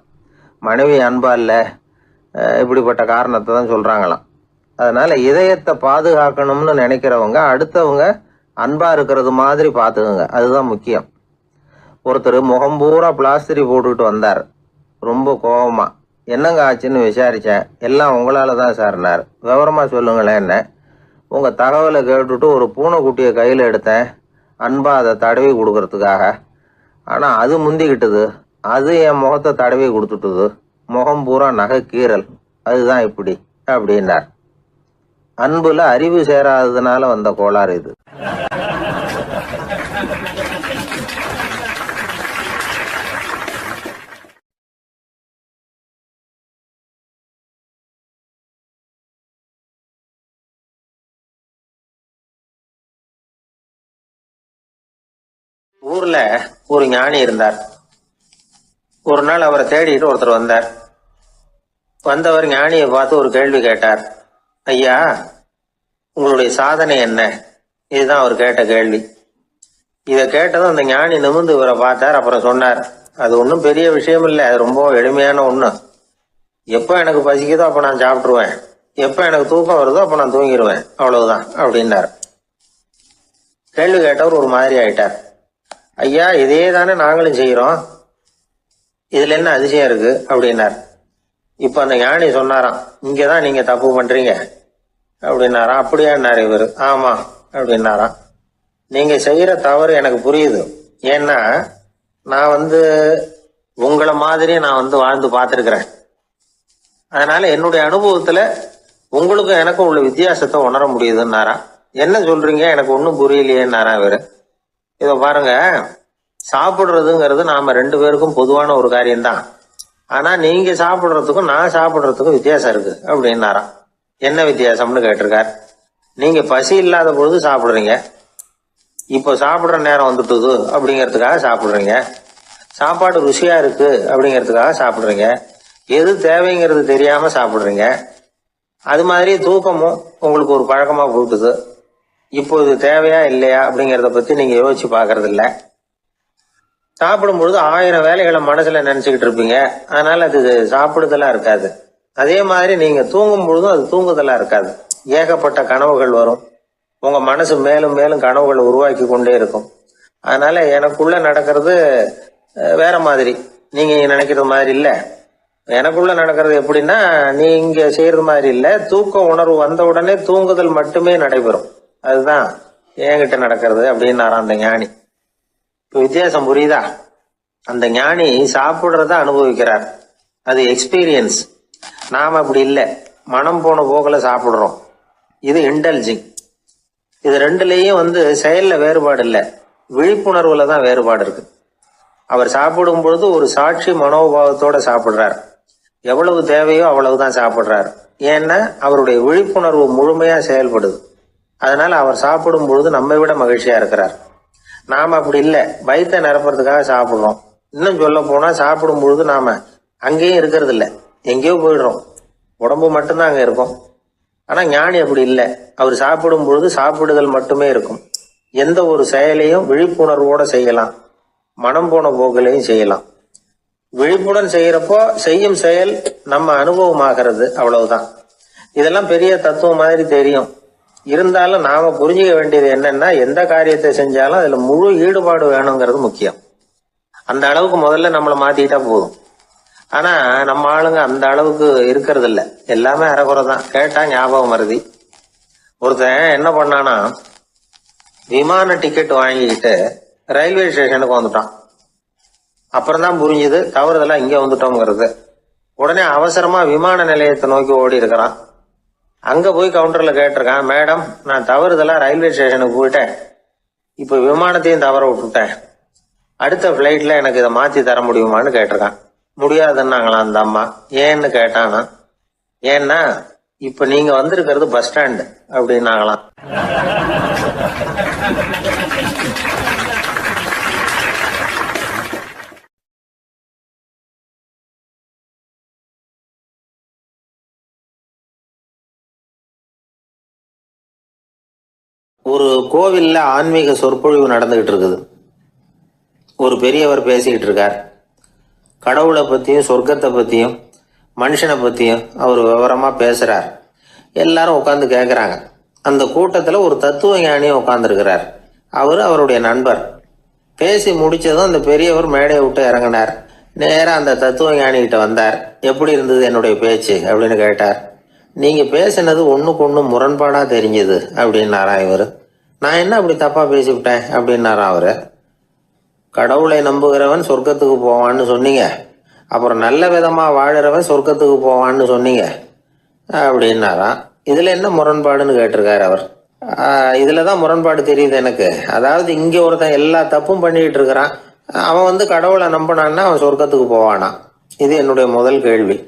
மனைவி அன்பா இல்லை, இப்படிப்பட்ட காரணத்தை தான் சொல்றாங்களாம். அதனால இதயத்தை பாதுகாக்கணும்னு நினைக்கிறவங்க அடுத்தவங்க அன்பா இருக்கிறது மாதிரி பார்த்துக்குங்க, அதுதான் முக்கியம். ஒருத்தர் முகம் பூரா பிளாஸ்டரி போட்டுக்கிட்டு வந்தார். ரொம்ப கோபமா, என்னங்க ஆச்சுன்னு விசாரிச்சேன். எல்லாம் உங்களால தான் சார்னார். விவரமா சொல்லுங்களேன். என்ன? உங்க தகவலை கேட்டுட்டு ஒரு பூனைக்குட்டியை கையில எடுத்தேன், அன்பா அதை தடவி கொடுக்கறதுக்காக. ஆனா அது முந்திக்கிட்டது, அது என் முகத்தை தடவி கொடுத்துட்டுது. முகம் பூரா நகை கீறல், அதுதான் இப்படி அப்படின்னார். அன்புல அறிவு சேராததுனால வந்த கோளாறு இது. ஊர்ல ஒரு ஞானி இருந்தார். ஒரு நாள் அவரை தேடிட்டு ஒருத்தர் வந்தார். வந்தவர் ஞானியை பார்த்து ஒரு கேள்வி கேட்டார். ஐயா, உங்களுடைய சாதனை என்ன? இதுதான் அவர் கேட்ட கேள்வி. இதை கேட்டதும் அந்த ஞானி நிமிர்ந்து இவரை பார்த்தார். அப்புறம் சொன்னார், அது ஒன்றும் பெரிய விஷயம் இல்லை, அது ரொம்ப எளிமையான ஒண்ணு. எப்போ எனக்கு பசிக்குதோ அப்ப நான் சாப்பிட்டுருவேன், எப்போ எனக்கு தூக்கம் வருதோ அப்ப நான் தூங்கிடுவேன், அவ்வளவுதான் அப்படின்னார். கேள்வி கேட்டவர் ஒரு மாதிரி ஆயிட்டார். ஐயா, இதே தானே நாங்களும் செய்யறோம், இதுல என்ன அதிசயம் இருக்கு அப்படின்னார். இப்ப அந்த ஞானி சொன்னாராம், இங்கதான் நீங்க தப்பு பண்றீங்க அப்படின்னாராம். அப்படியான்னாரு இவரு. ஆமா அப்படின்னாராம். நீங்க செய்யற தவறு எனக்கு புரியுது. ஏன்னா நான் உங்களை மாதிரி நான் வாழ்ந்து பார்த்திருக்கிறேன். அதனால என்னுடைய அனுபவத்துல உங்களுக்கும் எனக்கும் உள்ள வித்தியாசத்தை உணர முடியுதுன்னாரா. என்ன சொல்றீங்க, எனக்கு ஒன்னும் புரியலையேன்னாரா இவரு. இத பாருங்க, சாப்பிடுறதுங்கிறது நாம 2 பேருக்கும் பொதுவான ஒரு காரியம்தான். ஆனா நீங்க சாப்பிடுறதுக்கும் நான் சாப்பிடுறதுக்கும் வித்தியாசம் இருக்கு அப்படின்னாராம். என்ன வித்தியாசம்னு கேட்டிருக்கார். நீங்க பசி இல்லாத பொழுது சாப்பிடுறீங்க, இப்போ சாப்பிடுற நேரம் வந்துட்டுது அப்படிங்கிறதுக்காக சாப்பிடுறீங்க. சாப்பாடு ருசியா இருக்கு அப்படிங்கிறதுக்காக சாப்பிடுறீங்க. எது தேவைங்கிறது தெரியாம சாப்பிடுறீங்க. அது மாதிரி தூக்கமும் உங்களுக்கு ஒரு பழக்கமா போட்டுது. இப்போ இது தேவையா இல்லையா அப்படிங்கிறத பத்தி நீங்க யோசிச்சு பாக்குறது இல்ல. சாப்பிடும் பொழுது 1000 வேலைகளை மனசுல நினைச்சுக்கிட்டு இருப்பீங்க. அதனால அது சாப்பிடுதலா இருக்காது. அதே மாதிரி நீங்க தூங்கும் பொழுதும் அது தூங்குதலா இருக்காது. ஏகப்பட்ட கனவுகள் வரும். உங்க மனசு மேலும் மேலும் கனவுகளை உருவாக்கி கொண்டே இருக்கும். அதனால எனக்குள்ள நடக்கிறது வேற மாதிரி, நீங்க நினைக்கிறது மாதிரி இல்ல. எனக்குள்ள நடக்கிறது எப்படின்னா, நீங்க செய்யறது மாதிரி இல்ல. தூக்க உணர்வு வந்த உடனே தூங்குதல் மட்டுமே நடைபெறும். அதுதான் என்கிட்ட நடக்கிறது அப்படின்னு அந்த ஞானி. இப்ப வித்தியாசம் புரியுதா? அந்த ஞானி சாப்பிட்றத அனுபவிக்கிறார், அது எக்ஸ்பீரியன்ஸ். நாம் அப்படி இல்லை, மனம் போன போக்கில் சாப்பிட்றோம். இது இன்டெலிஜிங். இது ரெண்டுலேயும் செயலில் வேறுபாடு இல்லை, விழிப்புணர்வுல தான் வேறுபாடு இருக்கு. அவர் சாப்பிடும் பொழுது ஒரு சாட்சி மனோபாவத்தோட சாப்பிட்றார். எவ்வளவு தேவையோ அவ்வளவுதான் சாப்பிட்றார். ஏன்னா அவருடைய விழிப்புணர்வு முழுமையா செயல்படுது. அதனால அவர் சாப்பிடும் பொழுது நம்மை விட மகிழ்ச்சியா இருக்கிறார். நாம அப்படி இல்லை, வயிற்றை நிரப்புறதுக்காக சாப்பிட்றோம். இன்னும் சொல்ல போனா சாப்பிடும் பொழுது நாம அங்கேயும் இருக்கிறது இல்லை, எங்கேயோ போயிடுறோம். உடம்பு மட்டும்தான் அங்க இருக்கும். ஆனா ஞானி அப்படி இல்லை, அவர் சாப்பிடும் பொழுது சாப்பிடுதல் மட்டுமே இருக்கும். எந்த ஒரு செயலையும் விழிப்புணர்வோட செய்யலாம், மனம் போன போக்கிலையும் செய்யலாம். விழிப்புடன் செய்யறப்போ செய்யும் செயல் நம்ம அனுபவமாகிறது, அவ்வளவுதான். இதெல்லாம் பெரிய தத்துவம் மாதிரி தெரியும். இருந்தாலும் நாம புரிஞ்சுக்க வேண்டியது என்னன்னா, எந்த காரியத்தை செஞ்சாலும் அதுல முழு ஈடுபாடு வேணுங்கிறது முக்கியம். அந்த அளவுக்கு முதல்ல நம்மளை மாத்திக்கிட்டா போதும். ஆனா நம்ம ஆளுங்க அந்த அளவுக்கு இருக்கிறது இல்ல, எல்லாமே அரைக்குறை தான். கேட்டா ஞாபகம் மருதி. ஒருத்தன் என்ன பண்ணானா, விமான டிக்கெட் வாங்கிக்கிட்டு ரயில்வே ஸ்டேஷனுக்கு வந்துட்டான். அப்புறம் தான் புரிஞ்சுது தவறுதலா இங்க வந்துட்டோம்ங்கிறது. உடனே அவசரமா விமான நிலையத்தை நோக்கி ஓடி இருக்கிறான். அங்க போய் கவுண்டர்ல கேட்டிருக்கான், மேடம் நான் தவறுதலா ரயில்வே ஸ்டேஷனுக்கு போயிட்டேன், இப்ப விமானத்தையும் தவற விட்டுட்டேன், அடுத்த பிளைட்ல எனக்கு இதை மாத்தி தர முடியுமான்னு கேட்டிருக்கான். முடியாதுன்னாங்களாம் அந்த அம்மா. ஏன்னு கேட்டானா, ஏன்னா இப்ப நீங்க வந்திருக்கிறது பஸ் ஸ்டாண்டு அப்படின்னாங்களாம். ஒரு கோவில்ல ஆன்மீக சொற்பொழிவு நடந்துகிட்டு இருக்குது. ஒரு பெரியவர் பேசிக்கிட்டு இருக்கார். கடவுளை பத்தியும் சொர்க்கத்தை பத்தியும் மனுஷனை பத்தியும் அவர் விவரமா பேசுறார். எல்லாரும் உட்காந்து கேட்கறாங்க. அந்த கூட்டத்துல ஒரு தத்துவ ஞானியும் உட்கார்ந்துருக்கிறார். அவருடைய நண்பர். பேசி முடிச்சதும் அந்த பெரியவர் மேடையை விட்டு இறங்கினார். நேரா அந்த தத்துவ ஞானிகிட்ட வந்தார். எப்படி இருந்தது என்னுடைய பேச்சு அப்படின்னு கேட்டார். நீங்க பேசினது ஒண்ணுக்கு ஒண்ணு முரண்பாடா தெரிஞ்சது அப்படின்னாராம் இவரு. நான் என்ன அப்படி தப்பா பேசிவிட்டேன் அப்படின்னாராம் அவரு. கடவுளை நம்புகிறவன் சொர்க்கத்துக்கு போவான்னு சொன்னீங்க, அப்புறம் நல்ல விதமா வாழறவன் சொர்க்கத்துக்கு போவான்னு சொன்னீங்க அப்படின்னாராம். இதுல என்ன முரண்பாடுன்னு கேட்டிருக்காரு அவர். இதுலதான் முரண்பாடு தெரியுது எனக்கு. அதாவது இங்க ஒருத்தன் எல்லா தப்பும் பண்ணிட்டு இருக்கிறான், அவன் கடவுளை நம்பினான்னா அவன் சொர்க்கத்துக்கு போவானா? இது என்னுடைய முதல் கேள்வி.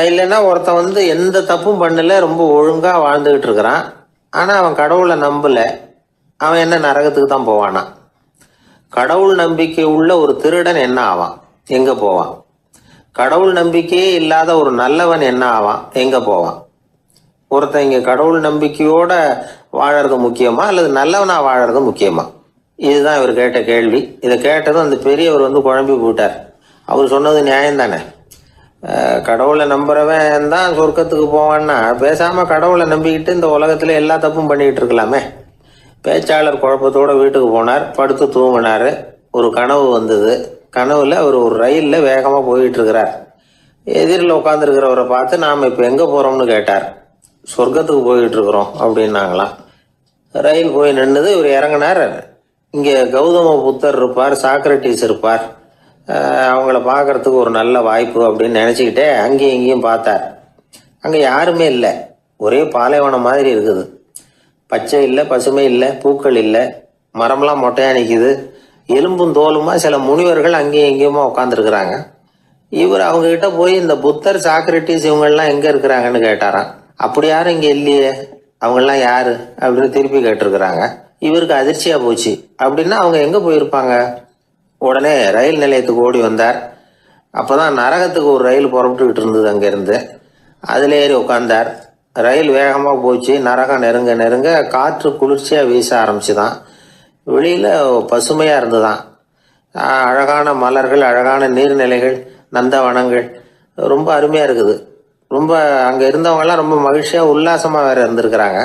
இல்லைன்னா ஒருத்தன் எந்த தப்பும் பண்ணல, ரொம்ப ஒழுங்கா வாழ்ந்துகிட்டு இருக்கிறான், ஆனா அவன் கடவுளை நம்பல, அவன் என்ன நரகத்துக்கு தான் போவானா? கடவுள் நம்பிக்கை உள்ள ஒரு திருடன் என்ன ஆவான், எங்க போவான்? கடவுள் நம்பிக்கையே இல்லாத ஒரு நல்லவன் என்ன ஆவான், எங்க போவான்? ஒருத்தன் இங்க கடவுள் நம்பிக்கையோட வாழறது முக்கியமா அல்லது நல்லவனா வாழறது முக்கியமா? இதுதான் இவர் கேட்ட கேள்வி. இதை கேட்டதும் அந்த பெரியவர் குழம்பி போயிட்டார். அவர் சொன்னது நியாயம் தானே. கடவுளை நம்புறவன் தான் சொர்க்கத்துக்கு போவான்னா பேசாம கடவுளை நம்பிக்கிட்டு இந்த உலகத்துல எல்லா தப்பும் பண்ணிக்கிட்டு இருக்கலாமே. பேச்சாளர் குழப்பத்தோட வீட்டுக்கு போனார். படுத்து தூங்கினாரு. ஒரு கனவு வந்தது. கனவுல அவர் ஒரு ரயில்ல வேகமா போயிட்டு இருக்கிறார். எதிரில் உட்காந்துருக்கிறவரை பார்த்து நாம இப்ப எங்க போறோம்னு கேட்டார். சொர்க்கத்துக்கு போயிட்டு இருக்கிறோம் அப்படின்னாங்களாம். ரயில் போய் நின்னுது. இவர் இறங்கினார். இங்க கௌதம புத்தர் இருப்பார், சாக்ரட்டிஸ் இருப்பார், அவங்கள பார்க்கறதுக்கு ஒரு நல்ல வாய்ப்பு அப்படின்னு நினைச்சுக்கிட்டே அங்கேயும் இங்கேயும் பார்த்தார். அங்க யாருமே இல்லை. ஒரே பாலைவனம் மாதிரி இருக்குது. பச்சை இல்லை, பசுமை இல்லை, பூக்கள் இல்லை, மரம்லாம் மொட்டையா நிற்குது. எலும்பும் தோலுமா சில முனிவர்கள் அங்கேயும் இங்கேயுமா உட்காந்துருக்குறாங்க. இவர் அவங்க கிட்ட போய் இந்த புத்தர், சாக்ரட்டிஸ் இவங்கெல்லாம் எங்க இருக்கிறாங்கன்னு கேட்டாராம். அப்படி யாரும் இங்க இல்லையே, அவங்கெல்லாம் யாரு அப்படின்னு திருப்பி கேட்டிருக்கிறாங்க. இவருக்கு அதிர்ச்சியா போச்சு. அப்படின்னா அவங்க எங்க போயிருப்பாங்க? உடனே ரயில் நிலையத்துக்கு ஓடி வந்தார். அப்பதான் நரகத்துக்கு ஒரு ரயில் புறப்பட்டுக்கிட்டு இருந்தது அங்கிருந்து. அதுல ஏறி உட்கார்ந்தார். ரயில் வேகமா போச்சு. நரகம் நெருங்க நெருங்க காற்று குளிர்ச்சியா வீச ஆரம்பிச்சுதான். வெளியில பசுமையா இருந்துதான். அழகான மலர்கள், அழகான நீர்நிலைகள், நந்தவனங்கள், ரொம்ப அருமையா இருக்குது. ரொம்ப அங்க இருந்தவங்க எல்லாம் ரொம்ப மகிழ்ச்சியா உல்லாசமா வேற இருந்திருக்கிறாங்க.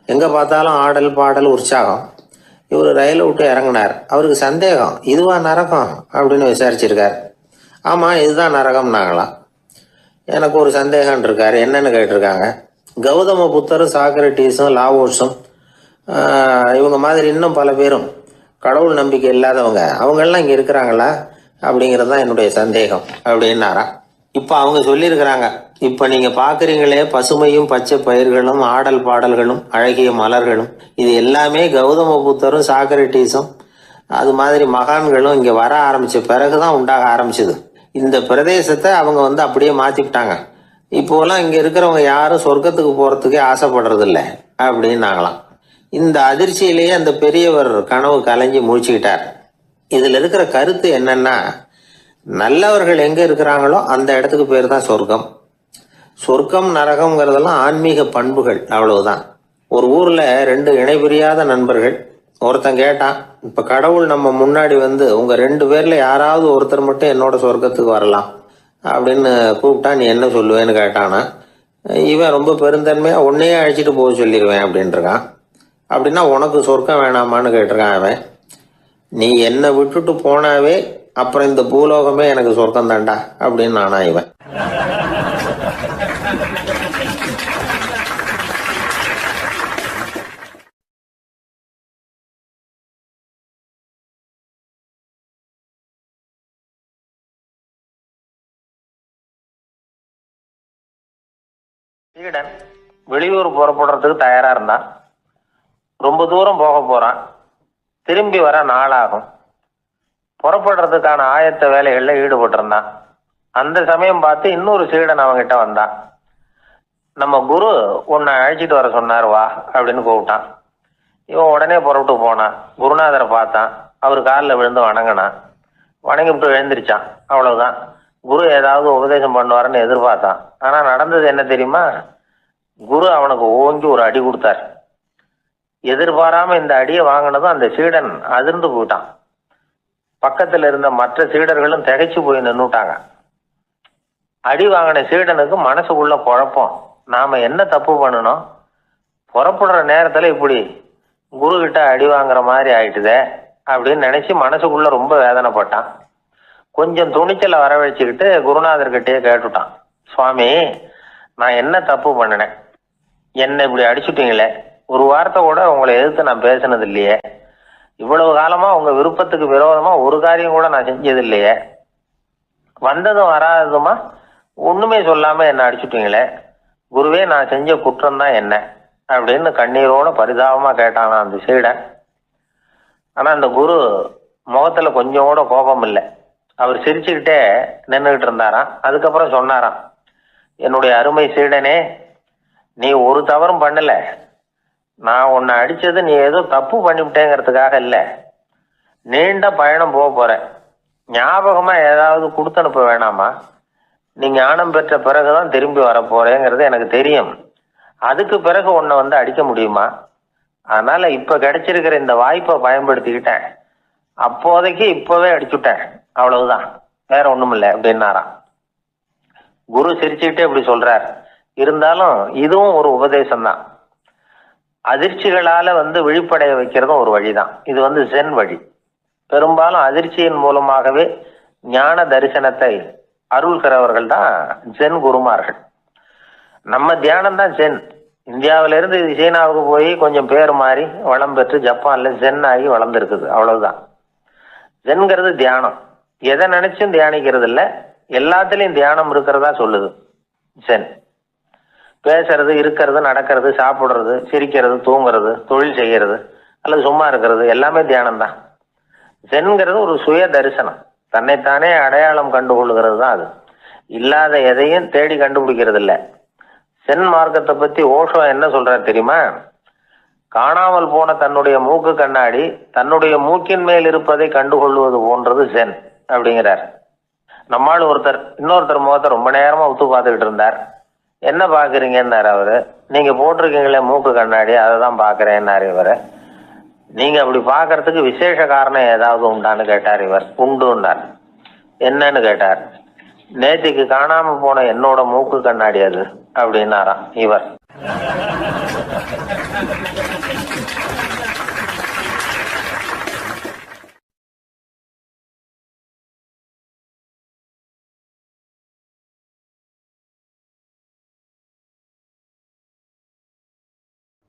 எங்க பார்த்தாலும் ஆடல் பாடல் உற்சாகம். இவர் ரயிலை விட்டு இறங்கினார். அவருக்கு சந்தேகம், இதுவா நரகம் அப்படின்னு விசாரிச்சிருக்காரு. ஆமா இதுதான் நரகம்னாங்களாம். எனக்கு ஒரு சந்தேகம் இருக்காரு. என்னன்னு கேட்டிருக்காங்க. கௌதம புத்தரும் சாக்ரட்டிஸும் லாவோஸும் இவங்க மாதிரி இன்னும் பல பேரும் கடவுள் நம்பிக்கை இல்லாதவங்க அவங்கெல்லாம் இங்கே இருக்கிறாங்களா அப்படிங்கிறது தான் என்னுடைய சந்தேகம் அப்படின்னாராம். இப்போ அவங்க சொல்லியிருக்கிறாங்க, இப்போ நீங்கள் பார்க்குறீங்களே பசுமையும் பச்சை பயிர்களும் ஆடல் பாடல்களும் அழகிய மலர்களும், இது எல்லாமே கௌதம புத்தரும் சாக்ரட்டிஸும் அது மாதிரி மகான்களும் இங்கே வர ஆரம்பித்த பிறகு தான் உண்டாக ஆரம்பிச்சது. இந்த பிரதேசத்தை அவங்க வந்து அப்படியே மாற்றிக்கிட்டாங்க. இப்போலாம் இங்கே இருக்கிறவங்க யாரும் சொர்க்கத்துக்கு போகிறதுக்கே ஆசைப்படுறதில்ல அப்படின்னாங்களாம். இந்த அதிர்ச்சியிலேயே அந்த பெரியவர் கனவு கலைஞ்சி முழிச்சுக்கிட்டார். இதில் இருக்கிற கருத்து என்னன்னா, நல்லவர்கள் எங்கே இருக்கிறாங்களோ அந்த இடத்துக்கு பேர் தான் சொர்க்கம். சொர்க்கம் நரகம்ங்கிறதெல்லாம் ஆன்மீக பண்புகள், அவ்வளவுதான். ஒரு ஊரில் 2 இணைபிரியாத நண்பர்கள். ஒருத்தன் கேட்டான், இப்போ கடவுள் நம்ம முன்னாடி வந்து உங்கள் 2 பேரில் யாராவது ஒருத்தர் மட்டும் என்னோட சொர்க்கத்துக்கு வரலாம் அப்படின்னு கூப்பிட்டா நீ என்ன சொல்லுவேன்னு கேட்டானா. இவன் ரொம்ப பெருந்தன்மையாக உன்னையே அழைச்சிட்டு போக சொல்லிடுவேன் அப்படின்ட்டுருக்கான். அப்படின்னா உனக்கு சொர்க்கம் வேணாமான்னு கேட்டிருக்கான் அவன். நீ என்னை விட்டுட்டு போனாவே அப்புறம் இந்த பூலோகமே எனக்கு சொர்க்கம் தாண்டா அப்படின்னு நானா இவன். சீடன் வெளியூர் புறப்படுறதுக்கு தயாரா இருந்தான். ரொம்ப தூரம் போக போறான். திரும்பி வர நாளாகும். புறப்படுறதுக்கான ஆயத்த வேலைகளில் ஈடுபட்டிருந்தான். அந்த சமயம் பார்த்து இன்னொரு சீடன் அவன்கிட்ட வந்தான். நம்ம குரு உன்னை அழைச்சிட்டு வர சொன்னார் வா அப்படின்னு கூப்பிட்டான். இவன் உடனே புறப்பட்டு போனான். குருநாதரை பார்த்தான். அவர் காலில் விழுந்து வணங்கினான். வணங்கிவிட்டு எழுந்திரிச்சான். அவ்வளவுதான். குரு ஏதாவது உபதேசம் பண்ணுவாருன்னு எதிர்பார்த்தான். ஆனால் நடந்தது என்ன தெரியுமா? குரு அவனுக்கு ஓங்கி ஒரு அடி கொடுத்தார். எதிர்பாராம இந்த அடியை வாங்கினதும் அந்த சீடன் அதிர்ந்து போயிட்டான். பக்கத்தில் இருந்த மற்ற சீடர்களும் திகைச்சு போய் நின்றுட்டாங்க. அடி வாங்கின சீடனுக்கு மனசுக்குள்ள குழப்பம். நாம என்ன தப்பு பண்ணணும்? புறப்படுற நேரத்துல இப்படி குரு கிட்ட அடி வாங்குற மாதிரி ஆயிட்டுதே அப்படின்னு நினைச்சு மனசுக்குள்ள ரொம்ப வேதனைப்பட்டான். கொஞ்சம் துணிச்சலை வரவழைச்சுக்கிட்டு குருநாதர்கிட்டயே கேட்டுட்டான், சுவாமி நான் என்ன தப்பு பண்ணினேன்? என்னை இப்படி அடிச்சுட்டீங்களே, ஒரு வார்த்தை கூட உங்களை எதிர்த்து நான் பேசினது இல்லையே, இவ்வளவு காலமா உங்க விருப்பத்துக்கு விரோதமா ஒரு காரியம் கூட நான் செஞ்சது இல்லையே, வந்ததும் வராததுமா ஒண்ணுமே சொல்லாம என்ன அடிச்சுட்டீங்களே, குருவே நான் செஞ்ச குற்றம் தான் என்ன அப்படின்னு கண்ணீரோட பரிதாபமா கேட்டானா அந்த சீடன். ஆனா அந்த குரு முகத்துல கொஞ்சம் கூட கோபம் இல்லை. அவர் சிரிச்சுக்கிட்டே நின்றுகிட்டு இருந்தாராம். அதுக்கப்புறம் சொன்னாராம், என்னுடைய அருமை சீடனே, நீ ஒரு தவறும் பண்ணல. நான் உன்னை அடிச்சது நீ ஏதோ தப்பு பண்ணிவிட்டேங்கிறதுக்காக இல்லை. நீண்ட பயணம் போக போற, ஞாபகமா ஏதாவது கொடுத்து அனுப்ப வேணாமா? நீ ஞானம் பெற்ற பிறகுதான் திரும்பி வர போறேங்கிறது எனக்கு தெரியும். அதுக்கு பிறகு உன்னை வந்து அடிக்க முடியுமா? அதனால இப்ப கிடைச்சிருக்கிற இந்த வாய்ப்பை பயன்படுத்திக்கிட்டேன். அப்போதைக்கு இப்பவே அடிச்சுட்டேன், அவ்வளவுதான், வேற ஒண்ணும் இல்லை அப்படின்னாராம். குரு சிரிச்சுக்கிட்டே இப்படி சொல்றார். இருந்தாலும் இதுவும் ஒரு உபதேசம் தான். அதிர்ச்சிகளால வந்து விழிப்படைய வைக்கிறதும் ஒரு வழிதான். இது வந்து ஜென் வழி. பெரும்பாலும் அதிர்ச்சியின் மூலமாகவே ஞான தரிசனத்தை அருள்கிறவர்கள் தான் ஜென் குருமார்கள். நம்ம தியானம் தான் ஜென். இந்தியாவிலிருந்து இது சீனாவுக்கு போய் கொஞ்சம் பேர் மாறி வளம் பெற்று ஜப்பான்ல ஜென் ஆகி வளர்ந்துருக்குது, அவ்வளவுதான். ஜென்கிறது தியானம். எதை நினைச்சும் தியானிக்கிறது இல்லை, எல்லாத்துலயும் தியானம் இருக்கிறதா சொல்லுது ஜென். பேசுறது, இருக்கிறது, நடக்கிறது, சாப்பிடுறது, சிரிக்கிறது, தூங்குறது, தொழில் செய்யறது அல்லது சும்மா இருக்கிறது எல்லாமே தியானம் தான். ஜென்கிறது ஒரு சுய தரிசனம். தன்னைத்தானே அடையாளம் கண்டுகொள்ளுகிறது தான் அது. இல்லாத எதையும் தேடி கண்டுபிடிக்கிறது இல்லை. சென் மார்க்கத்தை பத்தி ஓஷோ என்ன சொல்றாரு தெரியுமா? காணாமல் போன தன்னுடைய மூக்கு கண்ணாடி தன்னுடைய மூக்கின் மேல் இருப்பதை கண்டுகொள்வது போன்றது சென் அப்படிங்கிறார். நம்மால் இன்னொருத்தர் முகத்தை ரொம்ப நேரமா உத்து பார்த்துக்கிட்டு இருந்தார். என்ன பாக்குறீங்கன்னாரு அவரு. நீங்க போட்டிருக்கீங்களே மூக்கு கண்ணாடி, அதை தான் பாக்குறேன்னாரு இவரு. நீங்க அப்படி பாக்குறதுக்கு விசேஷ காரணம் ஏதாவது உண்டான்னு கேட்டார் இவர். உண்டுன்னார். என்னன்னு கேட்டார். நேற்றுக்கு காணாம போன என்னோட மூக்கு கண்ணாடி அது அப்படின்னாராம் இவர்.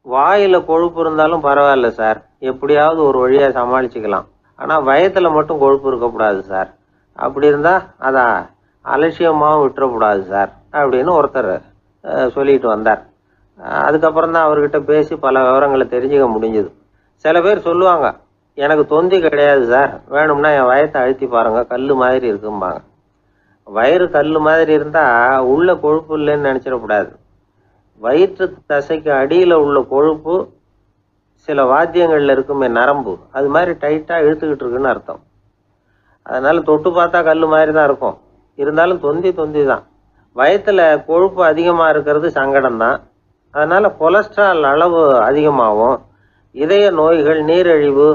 வாயில் கொழுப்பு இருந்தாலும் பரவாயில்ல சார், எப்படியாவது ஒரு வழியாக சமாளிச்சுக்கலாம். ஆனால் வயத்தில் மட்டும் கொழுப்பு இருக்கக்கூடாது சார். அப்படி இருந்தால் அதை அலட்சியமாகவும் விட்டுறக்கூடாது சார் அப்படின்னு ஒருத்தர் சொல்லிட்டு வந்தார். அதுக்கப்புறம் தான் அவர்கிட்ட பேசி பல விவரங்களை தெரிஞ்சுக்க முடிஞ்சுது. சில பேர் சொல்லுவாங்க, எனக்கு தொந்தி கிடையாது சார், வேணும்னா என் வயத்தை அழுத்தி பாருங்கள், கல் மாதிரி இருக்கும்பாங்க. வயிறு கல் மாதிரி இருந்தால் உள்ள கொழுப்பு இல்லைன்னு நினச்சிடக்கூடாது. வயிற்று தசைக்கு அடியில் உள்ள கொழுப்பு சில வாத்தியங்களில் இருக்குமே நரம்பு, அது மாதிரி டைட்டாக இழுத்துக்கிட்டு இருக்குன்னு அர்த்தம். அதனால் தொட்டு பார்த்தா கல் மாதிரி தான் இருக்கும், இருந்தாலும் தொந்தி தான். வயத்தில் கொழுப்பு அதிகமாக இருக்கிறது சங்கடம்தான். அதனால் கொலஸ்ட்ரால் அளவு அதிகமாகும். இதய நோய்கள், நீரிழிவு,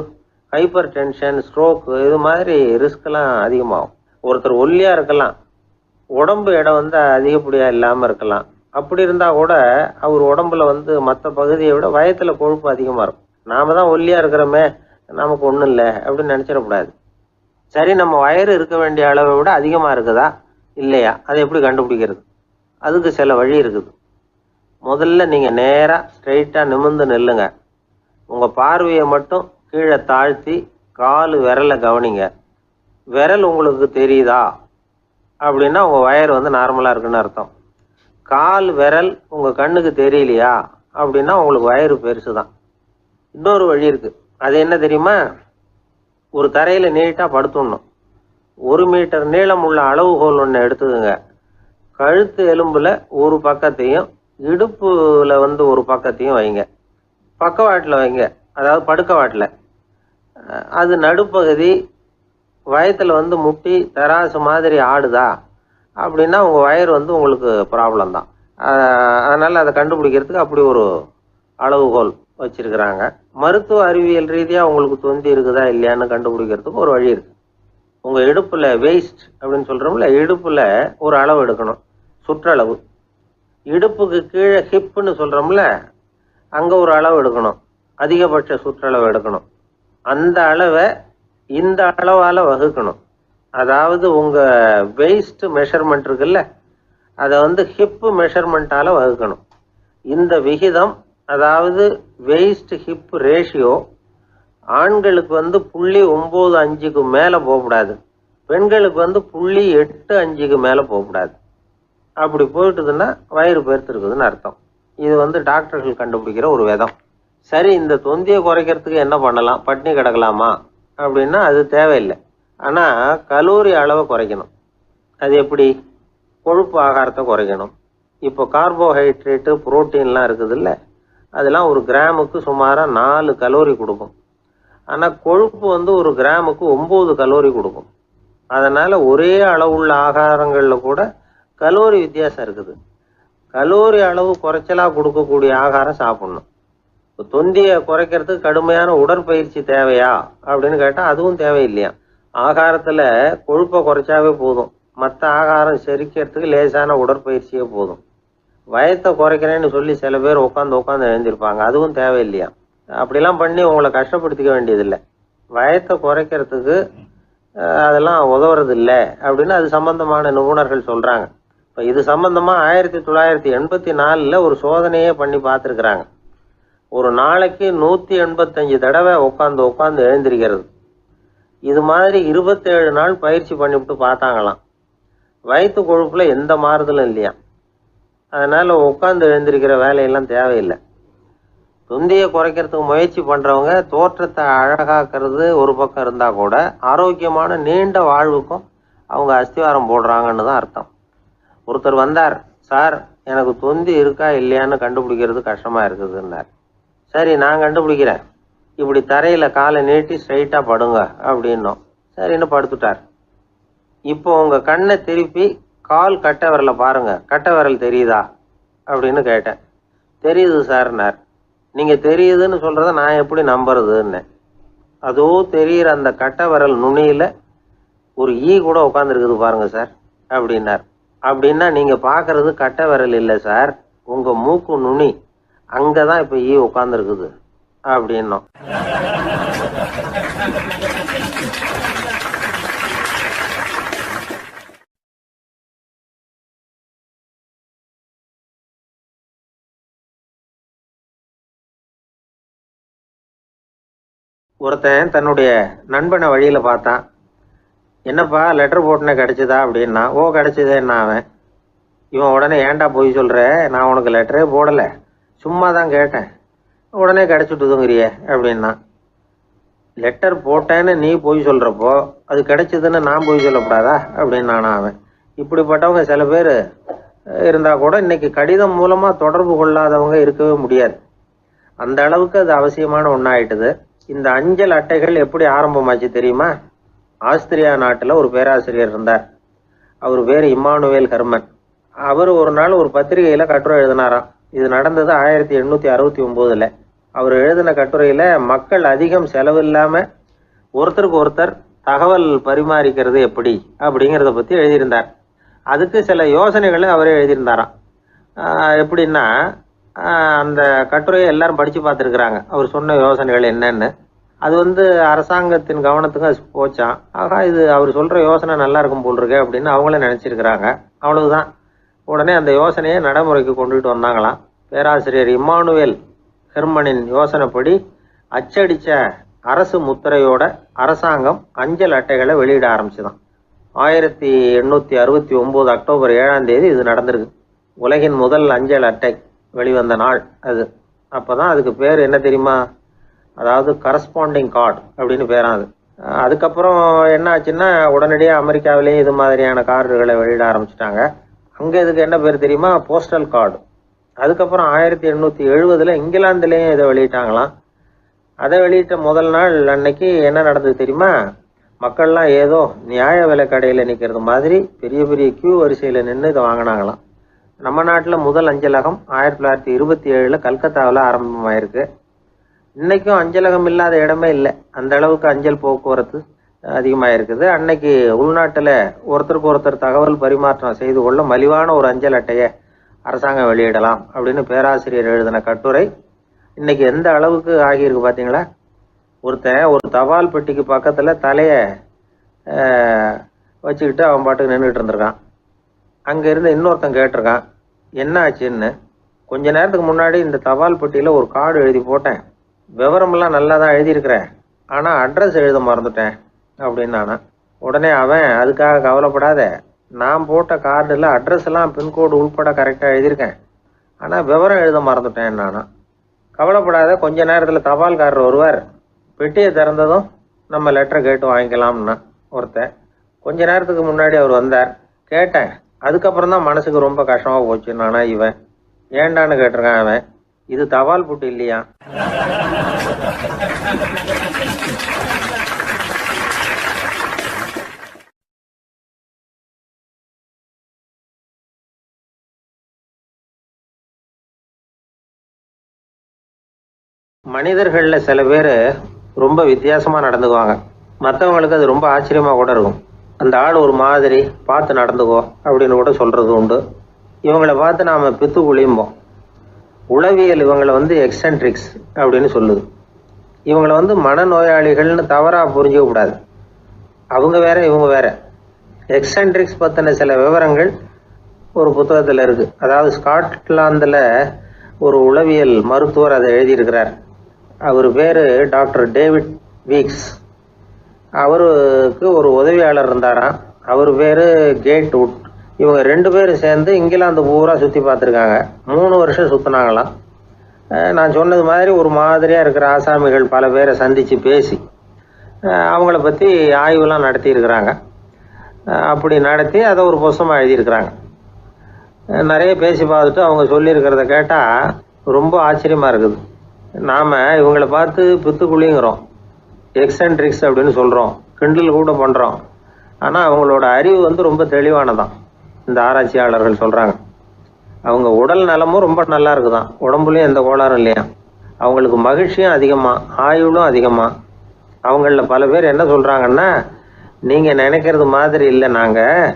ஹைப்பர் டென்ஷன், ஸ்ட்ரோக்கு இது மாதிரி ரிஸ்க்லாம் அதிகமாகும். ஒருத்தர் ஒல்லியாக இருக்கலாம், உடம்பு இடம் அதிகப்படியாக இல்லாமல் இருக்கலாம். அப்படி இருந்தால் கூட அவர் உடம்புல மற்ற பகுதியை விட வயத்தில் கொழுப்பு அதிகமாக இருக்கும். நாம தான் ஒல்லியாக இருக்கிறோமே, நமக்கு ஒன்றும் இல்லை அப்படின்னு நினச்சிடக்கூடாது. சரி, நம்ம வயிறு இருக்க வேண்டிய அளவை விட அதிகமாக இருக்குதா இல்லையா, அதை எப்படி கண்டுபிடிக்கிறது? அதுக்கு சில வழி இருக்குது. முதல்ல நீங்கள் நேராக ஸ்ட்ரைட்டாக நிமிர்ந்து நில்லுங்க. உங்கள் பார்வையை மட்டும் கீழே தாழ்த்தி கால் விரலை கவனிங்க. விரல் உங்களுக்கு தெரியுதா அப்படின்னா உங்கள் வயிறு நார்மலாக இருக்குன்னு அர்த்தம். கால் விரல் உங்கள் கண்ணுக்கு தெரியலையா அப்படின்னா உங்களுக்கு வயிறு பெருசு தான். இன்னொரு வழி இருக்குது. அது என்ன தெரியுமா? ஒரு தரையில் நீட்டாக படுத்துடணும். 1 மீட்டர் நீளம் உள்ள அளவுகோல் ஒன்று எடுத்துதுங்க. கழுத்து எலும்பில் ஒரு பக்கத்தையும் இடுப்பில் ஒரு பக்கத்தையும் வைங்க. பக்கவாட்டில் வைங்க, அதாவது படுக்கவாட்டில். அது நடுப்பகுதி வயத்தில் முட்டி தராசு மாதிரி ஆடுதா அப்படின்னா உங்கள் வயிறு உங்களுக்கு ப்ராப்ளம் தான். அதனால் அதை கண்டுபிடிக்கிறதுக்கு அப்படி ஒரு அளவுகோல் வச்சிருக்கிறாங்க. மருத்துவ அறிவியல் ரீதியாக உங்களுக்கு தொந்தி இருக்குதா இல்லையான்னு கண்டுபிடிக்கிறதுக்கு ஒரு வழி இருக்குது. உங்கள் இடுப்பில் வெயிஸ்ட் அப்படின்னு சொல்கிறோம்ல, இடுப்பில் ஒரு அளவு எடுக்கணும், சுற்றளவு. இடுப்புக்கு கீழே ஹிப்புன்னு சொல்கிறோம்ல, அங்கே ஒரு அளவு எடுக்கணும், அதிகபட்ச சுற்றளவு எடுக்கணும். அந்த அளவை இந்த அளவால் வகுக்கணும். அதாவது உங்கள் வெயிஸ்ட் மெஷர்மெண்ட் இருக்குல்ல, அதை ஹிப்பு மெஷர்மெண்ட்டால் வகுக்கணும். இந்த விகிதம், அதாவது வெயிஸ்ட் ஹிப் ரேஷியோ, ஆண்களுக்கு 0.95க்கு மேலே போகக்கூடாது, பெண்களுக்கு 0.85க்கு மேலே போகக்கூடாது. அப்படி போயிட்டுதுன்னா வயிறு பெருத்துருக்குதுன்னு அர்த்தம். இது டாக்டர்கள் கண்டுபிடிக்கிற ஒரு விதம். சரி, இந்த தொந்தியை குறைக்கிறதுக்கு என்ன பண்ணலாம்? பட்னி கிடக்கலாமா அப்படின்னா அது தேவையில்லை. ஆனால் கலோரி அளவை குறைக்கணும். அது எப்படி? கொழுப்பு ஆகாரத்தை குறைக்கணும். இப்போ கார்போஹைட்ரேட்டு, புரோட்டீன்லாம் இருக்குதுல்ல, அதெல்லாம் ஒரு கிராமுக்கு சுமாராக 4 கலோரி கொடுக்கும். ஆனால் கொழுப்பு ஒரு கிராமுக்கு 9 கலோரி கொடுக்கும். அதனால் ஒரே அளவுள்ள ஆகாரங்களில் கூட கலோரி வித்தியாசம் இருக்குது. கலோரி அளவு குறைச்சலாக கொடுக்கக்கூடிய ஆகாரம் சாப்பிட்ணும். இப்போ தொந்தியை குறைக்கிறதுக்கு கடுமையான உடற்பயிற்சி தேவையா அப்படின்னு கேட்டால் அதுவும் தேவையில்லையா. ஆகாரத்தில் கொழுப்பை குறைச்சாவே போதும், மற்ற ஆகாரம் செரிக்கிறதுக்கு லேசான உடற்பயிற்சியே போதும். வயத்தை குறைக்கிறேன்னு சொல்லி சில பேர் உட்காந்து எழுந்திருப்பாங்க, அதுவும் தேவையில்லையா. அப்படிலாம் பண்ணி உங்களை கஷ்டப்படுத்திக்க வேண்டியதில்லை. வயத்தை குறைக்கிறதுக்கு அதெல்லாம் உதவுறது இல்லை அப்படின்னு அது சம்பந்தமான நிபுணர்கள் சொல்கிறாங்க. இப்போ இது சம்பந்தமாக 1984 ஒரு சோதனையே பண்ணி பார்த்துருக்குறாங்க. ஒரு நாளைக்கு 185 தடவை உட்காந்து எழுந்திருக்கிறது. இது மாதிரி 27 நாள் பயிற்சி பண்ணிவிட்டு பார்த்தாங்களாம். வயிற்று கொழுப்பில் எந்த மாறுதலும் இல்லையா. அதனால் உட்காந்து எழுந்திருக்கிற வேலையெல்லாம் தேவையில்லை. தொந்தியை குறைக்கிறதுக்கு முயற்சி பண்ணுறவங்க தோற்றத்தை அழகாக்கிறது ஒரு பக்கம் இருந்தால் கூட ஆரோக்கியமான நீண்ட வாழ்வுக்கும் அவங்க அஸ்திவாரம் போடுறாங்கன்னு தான் அர்த்தம். ஒருத்தர் வந்தார், சார் எனக்கு தொந்தி இருக்கா இல்லையான்னு கண்டுபிடிக்கிறது கஷ்டமாக இருக்குதுன்னார். சரி, நான் கண்டுபிடிக்கிறேன், இப்படி தரையில் காலை நீட்டி ஸ்ட்ரைட்டாக படுங்க அப்படின்னோம். சரின்னு படுத்துட்டார். இப்போ உங்கள் கண்ணை திருப்பி கால் கட்டை விரலை பாருங்க, கட்டை விரல் தெரியுதா அப்படின்னு கேட்டேன். தெரியுது சார்னார். நீங்கள் தெரியுதுன்னு சொல்கிறத நான் எப்படி நம்புறதுன்னு. அதோ தெரிகிற அந்த கட்டை விரல் நுனியில் ஒரு ஈ கூட உட்காந்துருக்குது பாருங்க சார் அப்படின்னார். அப்படின்னா நீங்கள் பார்க்குறது கட்டை விரல் இல்லை சார், உங்கள் மூக்கு நுனி, அங்கே தான் இப்போ ஈ உட்காந்துருக்குது அப்படின்னோம். ஒருத்தன் தன்னுடைய நண்பனை வழியில் பார்த்தான். என்னப்பா லெட்டர் போட்டுனே கிடச்சிதா அப்படின்னா. ஓ கிடச்சிதேன்னா அவன். இவன் உடனே ஏன்டா போய் சொல்கிற, நான் உனக்கு லெட்டரே போடலை, சும்மா தான் கேட்டேன், உடனே கிடச்சிட்டுதுங்கிறியே அப்படின்னா. லெட்டர் போட்டேன்னு நீ போய் சொல்கிறப்போ அது கிடைச்சதுன்னு நான் போய் சொல்லக்கூடாதா அப்படின்னு நானா அவன். இப்படிப்பட்டவங்க சில பேர் இருந்தால் கூட இன்னைக்கு கடிதம் மூலமாக தொடர்பு கொள்ளாதவங்க இருக்கவே முடியாது. அந்த அளவுக்கு அது அவசியமான ஒன்றாயிட்டுது. இந்த அஞ்சல் அட்டைகள் எப்படி ஆரம்பமாச்சு தெரியுமா? ஆஸ்திரியா நாட்டில் ஒரு பேராசிரியர் இருந்தார். அவர் பேர் இம்மானுவேல் ஹெர்மன். அவர் ஒரு நாள் ஒரு பத்திரிகையில் கட்டுரை எழுதினாராம். இது நடந்தது 1869. அவர் எழுதின கட்டுரையில் மக்கள் அதிகம் செலவு இல்லாமல் ஒருத்தருக்கு ஒருத்தர் தகவல் பரிமாறிக்கிறது எப்படி அப்படிங்கிறத பற்றி எழுதியிருந்தார். அதுக்கு சில யோசனைகளை அவரே எழுதியிருந்தாராம். எப்படின்னா, அந்த கட்டுரையை எல்லாரும் படித்து பார்த்துருக்குறாங்க. அவர் சொன்ன யோசனைகள் என்னன்னு. அது அரசாங்கத்தின் கவனத்துக்கு அது போச்சான். ஆகா, இது அவர் சொல்கிற யோசனை நல்லா இருக்கும் போல் இருக்கு அப்படின்னு அவங்களே நினச்சிருக்கிறாங்க. அவ்வளவுதான். உடனே அந்த யோசனையை நடைமுறைக்கு கொண்டுகிட்டு வந்தாங்களாம். பேராசிரியர் இம்மானுவேல் ஹெர்மனின் யோசனைப்படி அச்சடித்த அரசு முத்திரையோட அரசாங்கம் அஞ்சல் அட்டைகளை வெளியிட ஆரம்பிச்சுதான். 1869 அக்டோபர் 7ஆம் தேதி இது நடந்திருக்கு. உலகின் முதல் அஞ்சல் அட்டை வெளிவந்த நாள் அது. அப்போதான் அதுக்கு பேர் என்ன தெரியுமா? அதாவது கரஸ்பாண்டிங் கார்டு அப்படின்னு பேராது. அதுக்கப்புறம் என்ன ஆச்சுன்னா, உடனடியாக அமெரிக்காவிலேயே இது மாதிரியான கார்டுகளை வெளியிட ஆரம்பிச்சிட்டாங்க. அங்கே இதுக்கு என்ன பேர் தெரியுமா? Postal card. அதுக்கப்புறம் 1870 இங்கிலாந்துலேயும் இதை வெளியிட்டாங்களாம். அதை வெளியிட்ட முதல் நாள் அன்னைக்கு என்ன நடந்தது தெரியுமா? மக்கள்லாம் ஏதோ நியாய விலை கடையில் நிற்கிறது மாதிரி பெரிய பெரிய கியூ வரிசையில் நின்று இதை வாங்கினாங்களாம். நம்ம நாட்டில் முதல் அஞ்சலகம் 1927 கல்கத்தாவில் ஆரம்பமாயிருக்கு. இன்றைக்கும் அஞ்சலகம் இல்லாத இடமே இல்லை. அந்த அளவுக்கு அஞ்சல் போக்குவரத்து அதிகமாக இருக்குது. அன்னைக்கு உள்நாட்டில் ஒருத்தருக்கு ஒருத்தர் தகவல் பரிமாற்றம் செய்து கொள்ள மலிவான ஒரு அஞ்சல் அட்டையை அரசாங்கம் வெளியிடலாம் அப்படின்னு பேராசிரியர் எழுதின கட்டுரை இன்னைக்கு எந்த அளவுக்கு ஆகியிருக்கு பார்த்தீங்களா? ஒருத்தன் ஒரு தபால் பெட்டிக்கு பக்கத்தில் தலையை வச்சுக்கிட்டு அவன் பாட்டுக்கு நின்றுட்டு இருந்திருக்கான். அங்கே இருந்து இன்னொருத்தன் கேட்டிருக்கான், என்ன ஆச்சுன்னு. கொஞ்ச நேரத்துக்கு முன்னாடி இந்த தபால் பெட்டியில் ஒரு கார்டு எழுதி போட்டேன், விவரமெல்லாம் நல்லா தான் எழுதியிருக்கிறேன், ஆனால் அட்ரஸ் எழுத மறந்துட்டேன் அப்படின்னானா. உடனே அவன், அதுக்காக கவலைப்படாத, நான் போட்ட கார்டில் அட்ரஸ் எல்லாம் பின்கோடு உள்பட கரெக்டாக எழுதியிருக்கேன், ஆனால் விவரம் எழுத மறந்துட்டேன் நானா. கவலைப்படாத, கொஞ்ச நேரத்தில் தபால்காரர் வருவார், பெட்டியை திறந்ததும் நம்ம லெட்டரை கேட்டு வாங்கிக்கலாம்னா ஒருத்தன். கொஞ்ச நேரத்துக்கு முன்னாடி அவர் வந்தார், கேட்டேன், அதுக்கப்புறம் தான் மனசுக்கு ரொம்ப கஷ்டமாக போச்சு நானா. இவன் ஏண்டான்னு கேட்டிருக்கான். அவன், இது தபால் புட்டு இல்லையா? மனிதர்களில் சில பேர் ரொம்ப வித்தியாசமாக நடந்துக்குவாங்க. மற்றவங்களுக்கு அது ரொம்ப ஆச்சரியமாக கூட இருக்கும். அந்த ஆள் ஒரு மாதிரி, பார்த்து நடந்துக்கோ அப்படின்னு கூட சொல்கிறது உண்டு. இவங்களை பார்த்து நாம் பித்து குளியும்போம். உளவியல் இவங்களை எக்ஸென்ட்ரிக்ஸ் அப்படின்னு சொல்லுது. இவங்களை மனநோயாளிகள்னு தவறாக புரிஞ்சிக்க கூடாது. அவங்க வேற, இவங்க வேற. எக்ஸென்ட்ரிக்ஸ் பற்றின சில விவரங்கள் ஒரு புத்தகத்தில் இருக்குது. அதாவது ஸ்காட்லாந்தில் ஒரு உளவியல் மருத்துவர் அதை எழுதியிருக்கிறார். அவர் பேர் டாக்டர் டேவிட் வீக்ஸ். அவருக்கு ஒரு உதவியாளர் இருந்தாராம். அவர் பேர் கேட் வுட். இவங்க 2 பேரும் சேர்ந்து இங்கிலாந்து பூரா சுற்றி பார்த்துருக்காங்க. 3 வருஷம் சுற்றினாங்களாம். நான் சொன்னது மாதிரி ஒரு மாதிரியாக இருக்கிற ஆசாமிகள் பல பேரை சந்தித்து பேசி அவங்கள பற்றி ஆய்வுலாம் நடத்தியிருக்கிறாங்க. அப்படி நடத்தி அதை ஒரு புஸ்தகமாக எழுதியிருக்கிறாங்க. நிறைய பேசி பார்த்துட்டு அவங்க சொல்லியிருக்கிறத கேட்டால் ரொம்ப ஆச்சரியமாக இருக்குது. நாம் இவங்களை பார்த்து பித்துக்குழிங்கிறோம், எக்ஸென்ட்ரிக்ஸ் அப்படின்னு சொல்கிறோம், கிண்டல் கூட பண்ணுறோம். ஆனால் அவங்களோட அறிவு ரொம்ப தெளிவானதான். இந்த ஆராய்ச்சியாளர்கள் சொல்கிறாங்க, அவங்க உடல் நலமும் ரொம்ப நல்லா இருக்குதான், உடம்புலையும் எந்த கோளாறும் இல்லையா. அவங்களுக்கு மகிழ்ச்சியும் அதிகமாக, ஆயுளும் அதிகமாக. அவங்களில் பல பேர் என்ன சொல்கிறாங்கன்னா, நீங்கள் நினைக்கிறது மாதிரி இல்லை நாங்கள்,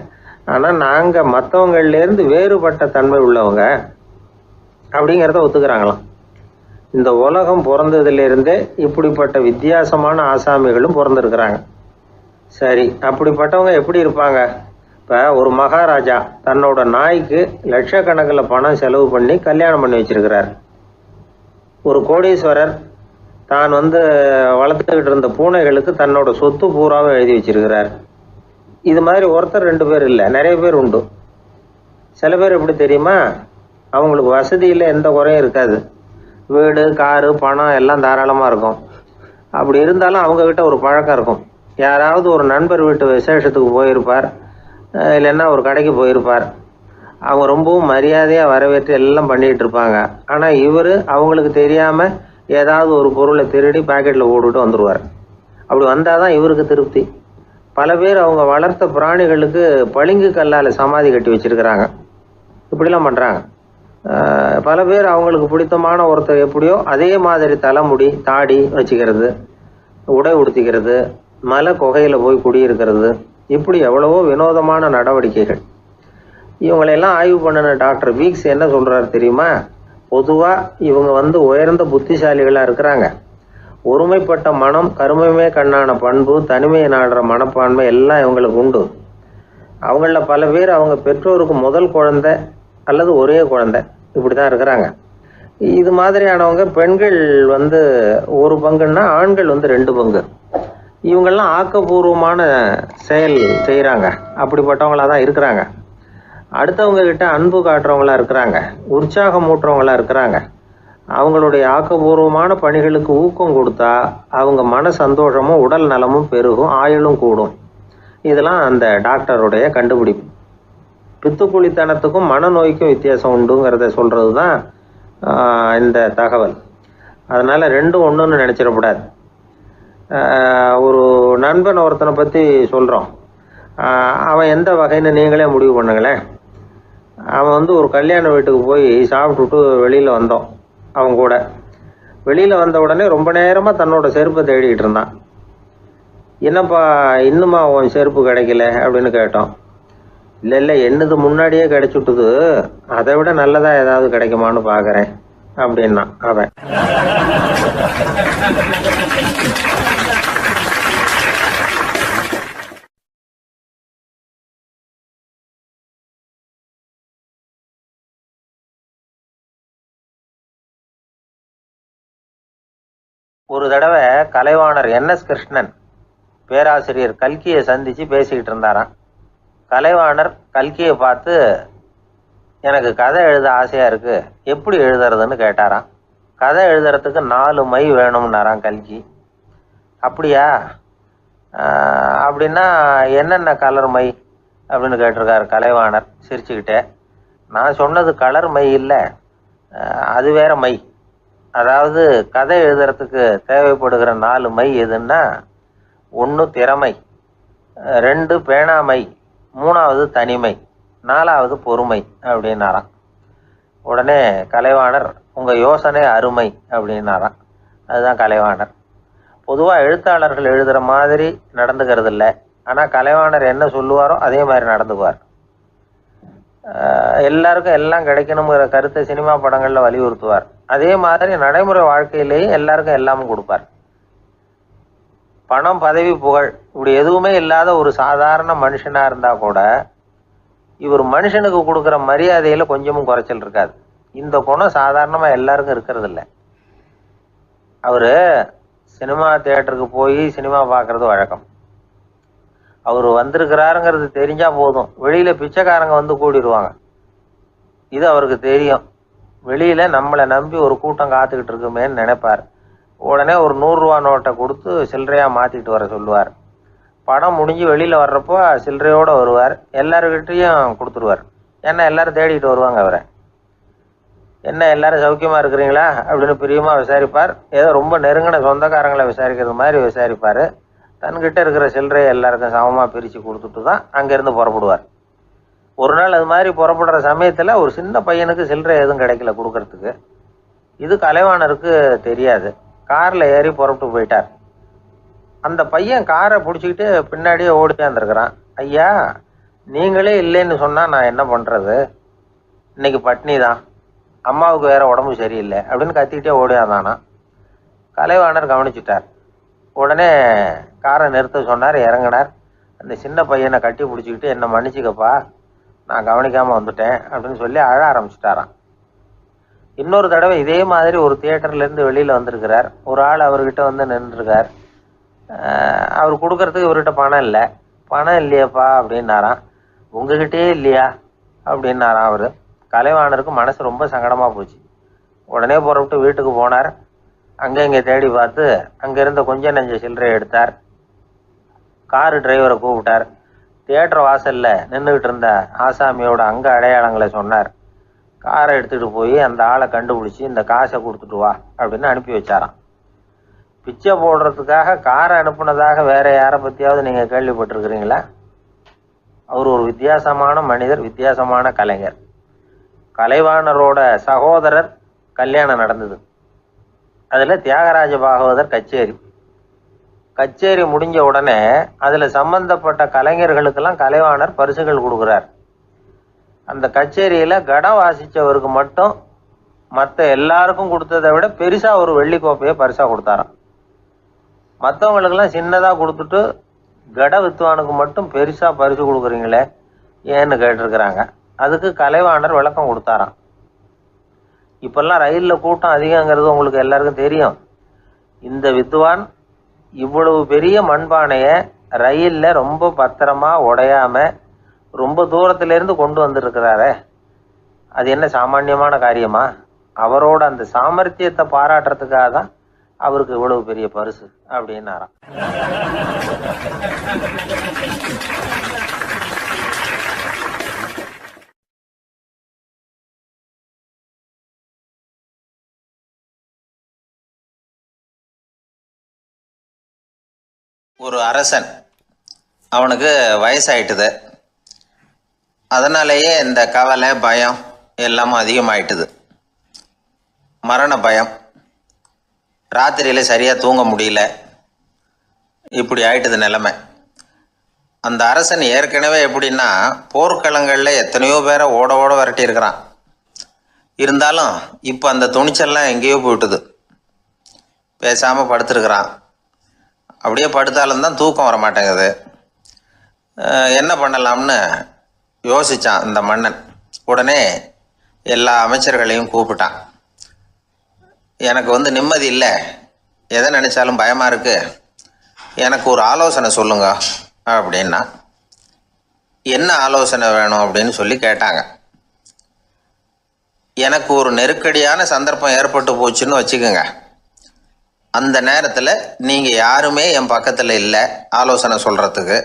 ஆனால் நாங்கள் மற்றவங்கள்லேருந்து வேறுபட்ட தன்மை உள்ளவங்க அப்படிங்கிறத ஒத்துக்கிறாங்களாம். இந்த உலகம் பிறந்ததுலேருந்தே இப்படிப்பட்ட வித்தியாசமான ஆசாமிகளும் பிறந்திருக்கிறாங்க. சரி, அப்படிப்பட்டவங்க எப்படி இருப்பாங்க? இப்போ ஒரு மகாராஜா தன்னோட நாய்க்கு லட்சக்கணக்கில் பணம் செலவு பண்ணி கல்யாணம் பண்ணி வச்சிருக்கிறார். ஒரு கோடீஸ்வரர் தான் வளர்த்துக்கிட்டு இருந்த பூனைகளுக்கு தன்னோட சொத்து பூராவும் எழுதி வச்சிருக்கிறார். இது மாதிரி ஒருத்தர் 2 பேர் இல்லை, நிறைய பேர் உண்டு. சில பேர் எப்படி தெரியுமா, அவங்களுக்கு வசதியில் எந்த குறையும் இருக்காது. வீடு, காரு, பணம் எல்லாம் தாராளமாக இருக்கும். அப்படி இருந்தாலும் அவங்கக்கிட்ட ஒரு பழக்கம் இருக்கும். யாராவது ஒரு நண்பர் வீட்டு விசேஷத்துக்கு போயிருப்பார், இல்லைன்னா ஒரு கடைக்கு போயிருப்பார். அவங்க ரொம்பவும் மரியாதையாக வரவேற்று எல்லாம் பண்ணிகிட்டு இருப்பாங்க. ஆனால் இவர் அவங்களுக்கு தெரியாமல் ஏதாவது ஒரு பொருளை திருடி பாக்கெட்டில் போட்டுட்டு வந்துடுவார். அப்படி வந்தால் தான் இவருக்கு திருப்தி. பல பேர் அவங்க வளர்த்த பிராணிகளுக்கு பளிங்கு கல்லால் சமாதி கட்டி வச்சிருக்கிறாங்க. இப்படிலாம் பண்ணுறாங்க. பல பேர் அவங்களுக்கு பிடித்தமான ஒருத்தர் எப்படியோ அதே மாதிரி தலைமுடி, தாடி வச்சுக்கிறது, உடை உடுத்திக்கிறது, மலை குகையில் போய் குடியிருக்கிறது, இப்படி எவ்வளவோ வினோதமான நடவடிக்கைகள். இவங்களையெல்லாம் ஆய்வு பண்ணின டாக்டர் வீக்ஸ் என்ன சொல்கிறாரு தெரியுமா? பொதுவாக இவங்க உயர்ந்த புத்திசாலிகளாக இருக்கிறாங்க. ஒருமைப்பட்ட மனம், கருமையுமே கண்ணான பண்பு, தனிமையை நாடுற மனப்பான்மை எல்லாம் இவங்களுக்கு உண்டு. அவங்களில் பல பேர் அவங்க பெற்றோருக்கு முதல் குழந்தை அல்லது ஒரே குழந்தை, இப்படி தான் இருக்கிறாங்க. இது மாதிரியானவங்க பெண்கள் 1 பங்குன்னா ஆண்கள் 2 பங்கு. இவங்கெல்லாம் ஆக்கப்பூர்வமான செயல் செய்கிறாங்க. அப்படிப்பட்டவங்களாக தான் இருக்கிறாங்க. அடுத்தவங்க கிட்ட அன்பு காட்டுறவங்களா இருக்கிறாங்க, உற்சாகம் ஊட்டுறவங்களா இருக்கிறாங்க. அவங்களுடைய ஆக்கப்பூர்வமான பணிகளுக்கு ஊக்கம் கொடுத்தா அவங்க மன சந்தோஷமும் உடல் நலமும் பெருகும், ஆயுளும் கூடும். இதெல்லாம் அந்த டாக்டருடைய கண்டுபிடிப்பு. பித்துக்குழித்தனத்துக்கும் மனநோய்க்கும் வித்தியாசம் உண்டுங்கிறத சொல்கிறது தான் இந்த தகவல். அதனால் 2ம் ஒன்றுன்னு நினச்சிடக்கூடாது. ஒரு நண்பன் ஒருத்தனை பற்றி சொல்கிறோம். அவன் எந்த வகைன்னு நீங்களே முடிவு பண்ணுங்களேன். அவன் ஒரு கல்யாண வீட்டுக்கு போய் சாப்பிட்டுட்டு வெளியில் வந்தோம். அவன் கூட வெளியில் வந்த உடனே ரொம்ப நேரமாக தன்னோட செருப்பை தேடிக்கிட்டு இருந்தான். என்னப்பா இன்னுமா உன் செருப்பு கிடைக்கல அப்படின்னு கேட்டோம். இல்லை என்னது முன்னாடியே கிடைச்சுட்டுது, அதை விட நல்லதாக ஏதாவது கிடைக்குமான்னு பார்க்குறேன் அப்படின்னா அவன். ஒரு தடவை கலைவாணர் NS கிருஷ்ணன் பேராசிரியர் கல்கியை சந்தித்து பேசிக்கிட்டு இருந்தாராம். கலைவாணர் கல்கியை பார்த்து, எனக்கு கதை எழுத ஆசையாக இருக்குது, எப்படி எழுதுறதுன்னு கேட்டாராம். கதை எழுதுறதுக்கு 4 மை வேணும்னாராம் கல்கி. அப்படியா, அப்படின்னா என்னென்ன கலர் மை அப்படின்னு கேட்டிருக்காரு கலைவாணர் சிரிச்சுக்கிட்டே. நான் சொன்னது கலர் மை இல்லை, அது வேற மை. அதாவது கதை எழுதுறதுக்கு தேவைப்படுகிற 4 மை எதுன்னா, 1 திறமை, 2 பேணாமை, 3வது தனிமை, 4வது பொறுமை அப்படின்னாராம். உடனே கலைவாணர், உங்கள் யோசனை அருமை அப்படின்னாராம். அதுதான் கலைவாணர். பொதுவாக எழுத்தாளர்கள் எழுதுகிற மாதிரி நடந்துக்கிறது இல்லை. ஆனால் கலைவாணர் என்ன சொல்லுவாரோ அதே மாதிரி நடந்துக்குவார். எல்லாருக்கும் எல்லாம் கிடைக்கணுங்கிற கருத்தை சினிமா படங்களில் வலியுறுத்துவார். அதே மாதிரி நடைமுறை வாழ்க்கையிலேயும் எல்லாருக்கும் எல்லாமும் கொடுப்பார். பணம், பதவி, புகழ் இப்படி எதுவுமே இல்லாத ஒரு சாதாரண மனுஷனாக இருந்தால் கூட இவர் மனுஷனுக்கு கொடுக்குற மரியாதையில் கொஞ்சமும் குறைச்சல் இருக்காது. இந்த குணம் சாதாரணமாக எல்லாருக்கும் இருக்கிறது இல்லை. அவர் சினிமா தியேட்டருக்கு போய் சினிமா பார்க்குறது வழக்கம். அவர் வந்திருக்கிறாருங்கிறது தெரிஞ்சால் போதும், வெளியில் பிச்சைக்காரங்க கூடிடுவாங்க. இது அவருக்கு தெரியும். வெளியில் நம்மளை நம்பி ஒரு கூட்டம் காத்துக்கிட்டு இருக்குமேன்னு நினைப்பார். உடனே ஒரு 100 ரூபா நோட்டை கொடுத்து சில்லறையாக மாற்றிட்டு வர சொல்லுவார். படம் முடிஞ்சு வெளியில் வர்றப்போ சில்லறையோடு வருவார். எல்லாருக்கிட்டையும் கொடுத்துருவார். ஏன்னா எல்லாரும் தேடிட்டு வருவாங்க அவரை. என்ன எல்லாரும் சௌக்கியமாக இருக்கிறீங்களா அப்படின்னு பிரியமாக விசாரிப்பார். ஏதோ ரொம்ப நெருங்கின சொந்தக்காரங்களை விசாரிக்கிறது மாதிரி விசாரிப்பார். தன்கிட்ட இருக்கிற சில்லறையை எல்லாருக்கும் சமமாக பிரித்து கொடுத்துட்டு தான் அங்கேருந்து புறப்படுவார். ஒரு நாள் அது மாதிரி புறப்படுற சமயத்தில் ஒரு சின்ன பையனுக்கு சில்லறை எதுவும் கிடைக்கல கொடுக்கறதுக்கு. இது கலைவாணருக்கு தெரியாது. காரில் ஏறி புறப்பட்டு போயிட்டார். அந்த பையன் காரை பிடிச்சிக்கிட்டு பின்னாடியே ஓடியாந்துருக்கிறான். ஐயா, நீங்களே இல்லைன்னு சொன்னால் நான் என்ன பண்ணுறது, இன்னைக்கு பட்னி தான், அம்மாவுக்கு வேற உடம்பு சரியில்லை அப்படின்னு கத்திக்கிட்டே ஓடியாந்தானா. கலைவாணர் கவனிச்சிட்டார். உடனே காரை நிறுத்த சொன்னார். இறங்கினார். அந்த சின்ன பையனை கட்டி பிடிச்சிக்கிட்டு, என்னை மன்னிச்சிக்கப்பா, நான் கவனிக்காமல் வந்துட்டேன் அப்படின்னு சொல்லி அழ ஆரம்பிச்சிட்டாராம். இன்னொரு தடவை இதே மாதிரி ஒரு தியேட்டர்லேருந்து வெளியில் வந்திருக்கிறார். ஒரு ஆள் அவர்கிட்ட வந்து நின்றுருக்கார். அவர் கொடுக்கறதுக்கு இவர்கிட்ட பணம் இல்லை. பணம் இல்லையாப்பா அப்படின்னாராம். உங்ககிட்டயே இல்லையா அப்படின்னாராம் அவர். கலைவாணருக்கு மனசு ரொம்ப சங்கடமாக போச்சு. உடனே புறப்பட்டு வீட்டுக்கு போனார். அங்கே இங்கே தேடி பார்த்து அங்கே இருந்த கொஞ்சம் நெஞ்ச சில்லறையை எடுத்தார். காரு டிரைவரை கூப்பிட்டார். தியேட்டர் வாசலில் நின்றுக்கிட்டு இருந்த ஆசாமியோட அங்க அடையாளங்களை சொன்னார். காரை எடுத்துகிட்டு போய் அந்த ஆளை கண்டுபிடிச்சி இந்த காசை கொடுத்துட்டு வா அப்படின்னு அனுப்பி வச்சாராம். பிச்சை போடுறதுக்காக காரை அனுப்புனதாக வேற யாரை பற்றியாவது நீங்கள் கேள்விப்பட்டிருக்கிறீங்களா? அவர் ஒரு வித்தியாசமான மனிதர், வித்தியாசமான கலைஞர். கலைவாணரோட சகோதரர் கல்யாணம் நடந்தது. அதில் தியாகராஜ பாகவதர் கச்சேரி முடிஞ்ச உடனே அதில் சம்பந்தப்பட்ட கலைஞர்களுக்கெல்லாம் கலைவாணர் பரிசுகள் கொடுக்குறார். அந்த கச்சேரியில் கடம் வாசித்தவருக்கு மட்டும் மற்ற எல்லாருக்கும் கொடுத்ததை விட பெருசாக ஒரு வெள்ளி கோப்பையை பரிசாக கொடுத்தாராம். மற்றவங்களுக்கெல்லாம் சின்னதாக கொடுத்துட்டு கட வித்துவானுக்கு மட்டும் பெருசாக பரிசு கொடுக்குறீங்களே ஏன்னு கேட்டிருக்கிறாங்க. அதுக்கு கலைவாணர் விளக்கம் கொடுத்தாராம். இப்பெல்லாம் ரயிலில் கூட்டம் அதிகங்கிறது உங்களுக்கு எல்லாருக்கும் தெரியும். இந்த வித்வான் இவ்வளவு பெரிய மண்பானையை ரயிலில் ரொம்ப பத்திரமா உடையாம ரொம்ப தூரத்திலேருந்து கொண்டு வந்துருக்கிறாரே, அது என்ன சாமானியமான காரியமா? அவரோட அந்த சாமர்த்தியத்தை பாராட்டுறதுக்காக தான் அவருக்கு இவ்வளவு பெரிய பரிசு அப்படின்னாராம். ஒரு அரசன், அவனுக்கு வயசாயிட்டுது. அதனாலேயே இந்த கவலை பயம் எல்லாமும் அதிகமாயிட்டுது. மரண பயம், ராத்திரியில் சரியாக தூங்க முடியல, இப்படி ஆயிட்டுது நிலைமை. அந்த அரசன் ஏற்கனவே எப்படின்னா போர்க்களங்களில் எத்தனையோ பேரை ஓட ஓட விரட்டியிருக்கிறான். இருந்தாலும் இப்போ அந்த துணிச்சல்லாம் எங்கேயோ போயிட்டுது. பேசாமல் படுத்துருக்கிறான். அப்படியே படுத்தாலும் தான் தூக்கம் வர மாட்டேங்குது. என்ன பண்ணலாம்னு யோசித்தான் இந்த மன்னன். உடனே எல்லா அமைச்சர்களையும் கூப்பிட்டான். எனக்கு நிம்மதி இல்லை, எதை நினச்சாலும் பயமாக இருக்கு, எனக்கு ஒரு ஆலோசனை சொல்லுங்க அப்படின்னா. என்ன ஆலோசனை வேணும் அப்படின்னு சொல்லி கேட்டாங்க. எனக்கு ஒரு நெருக்கடியான சந்தர்ப்பம் ஏற்பட்டு போச்சுன்னு வச்சுக்கோங்க. அந்த நேரத்தில் நீங்கள் யாருமே என் பக்கத்தில் இல்லை ஆலோசனை சொல்கிறதுக்கு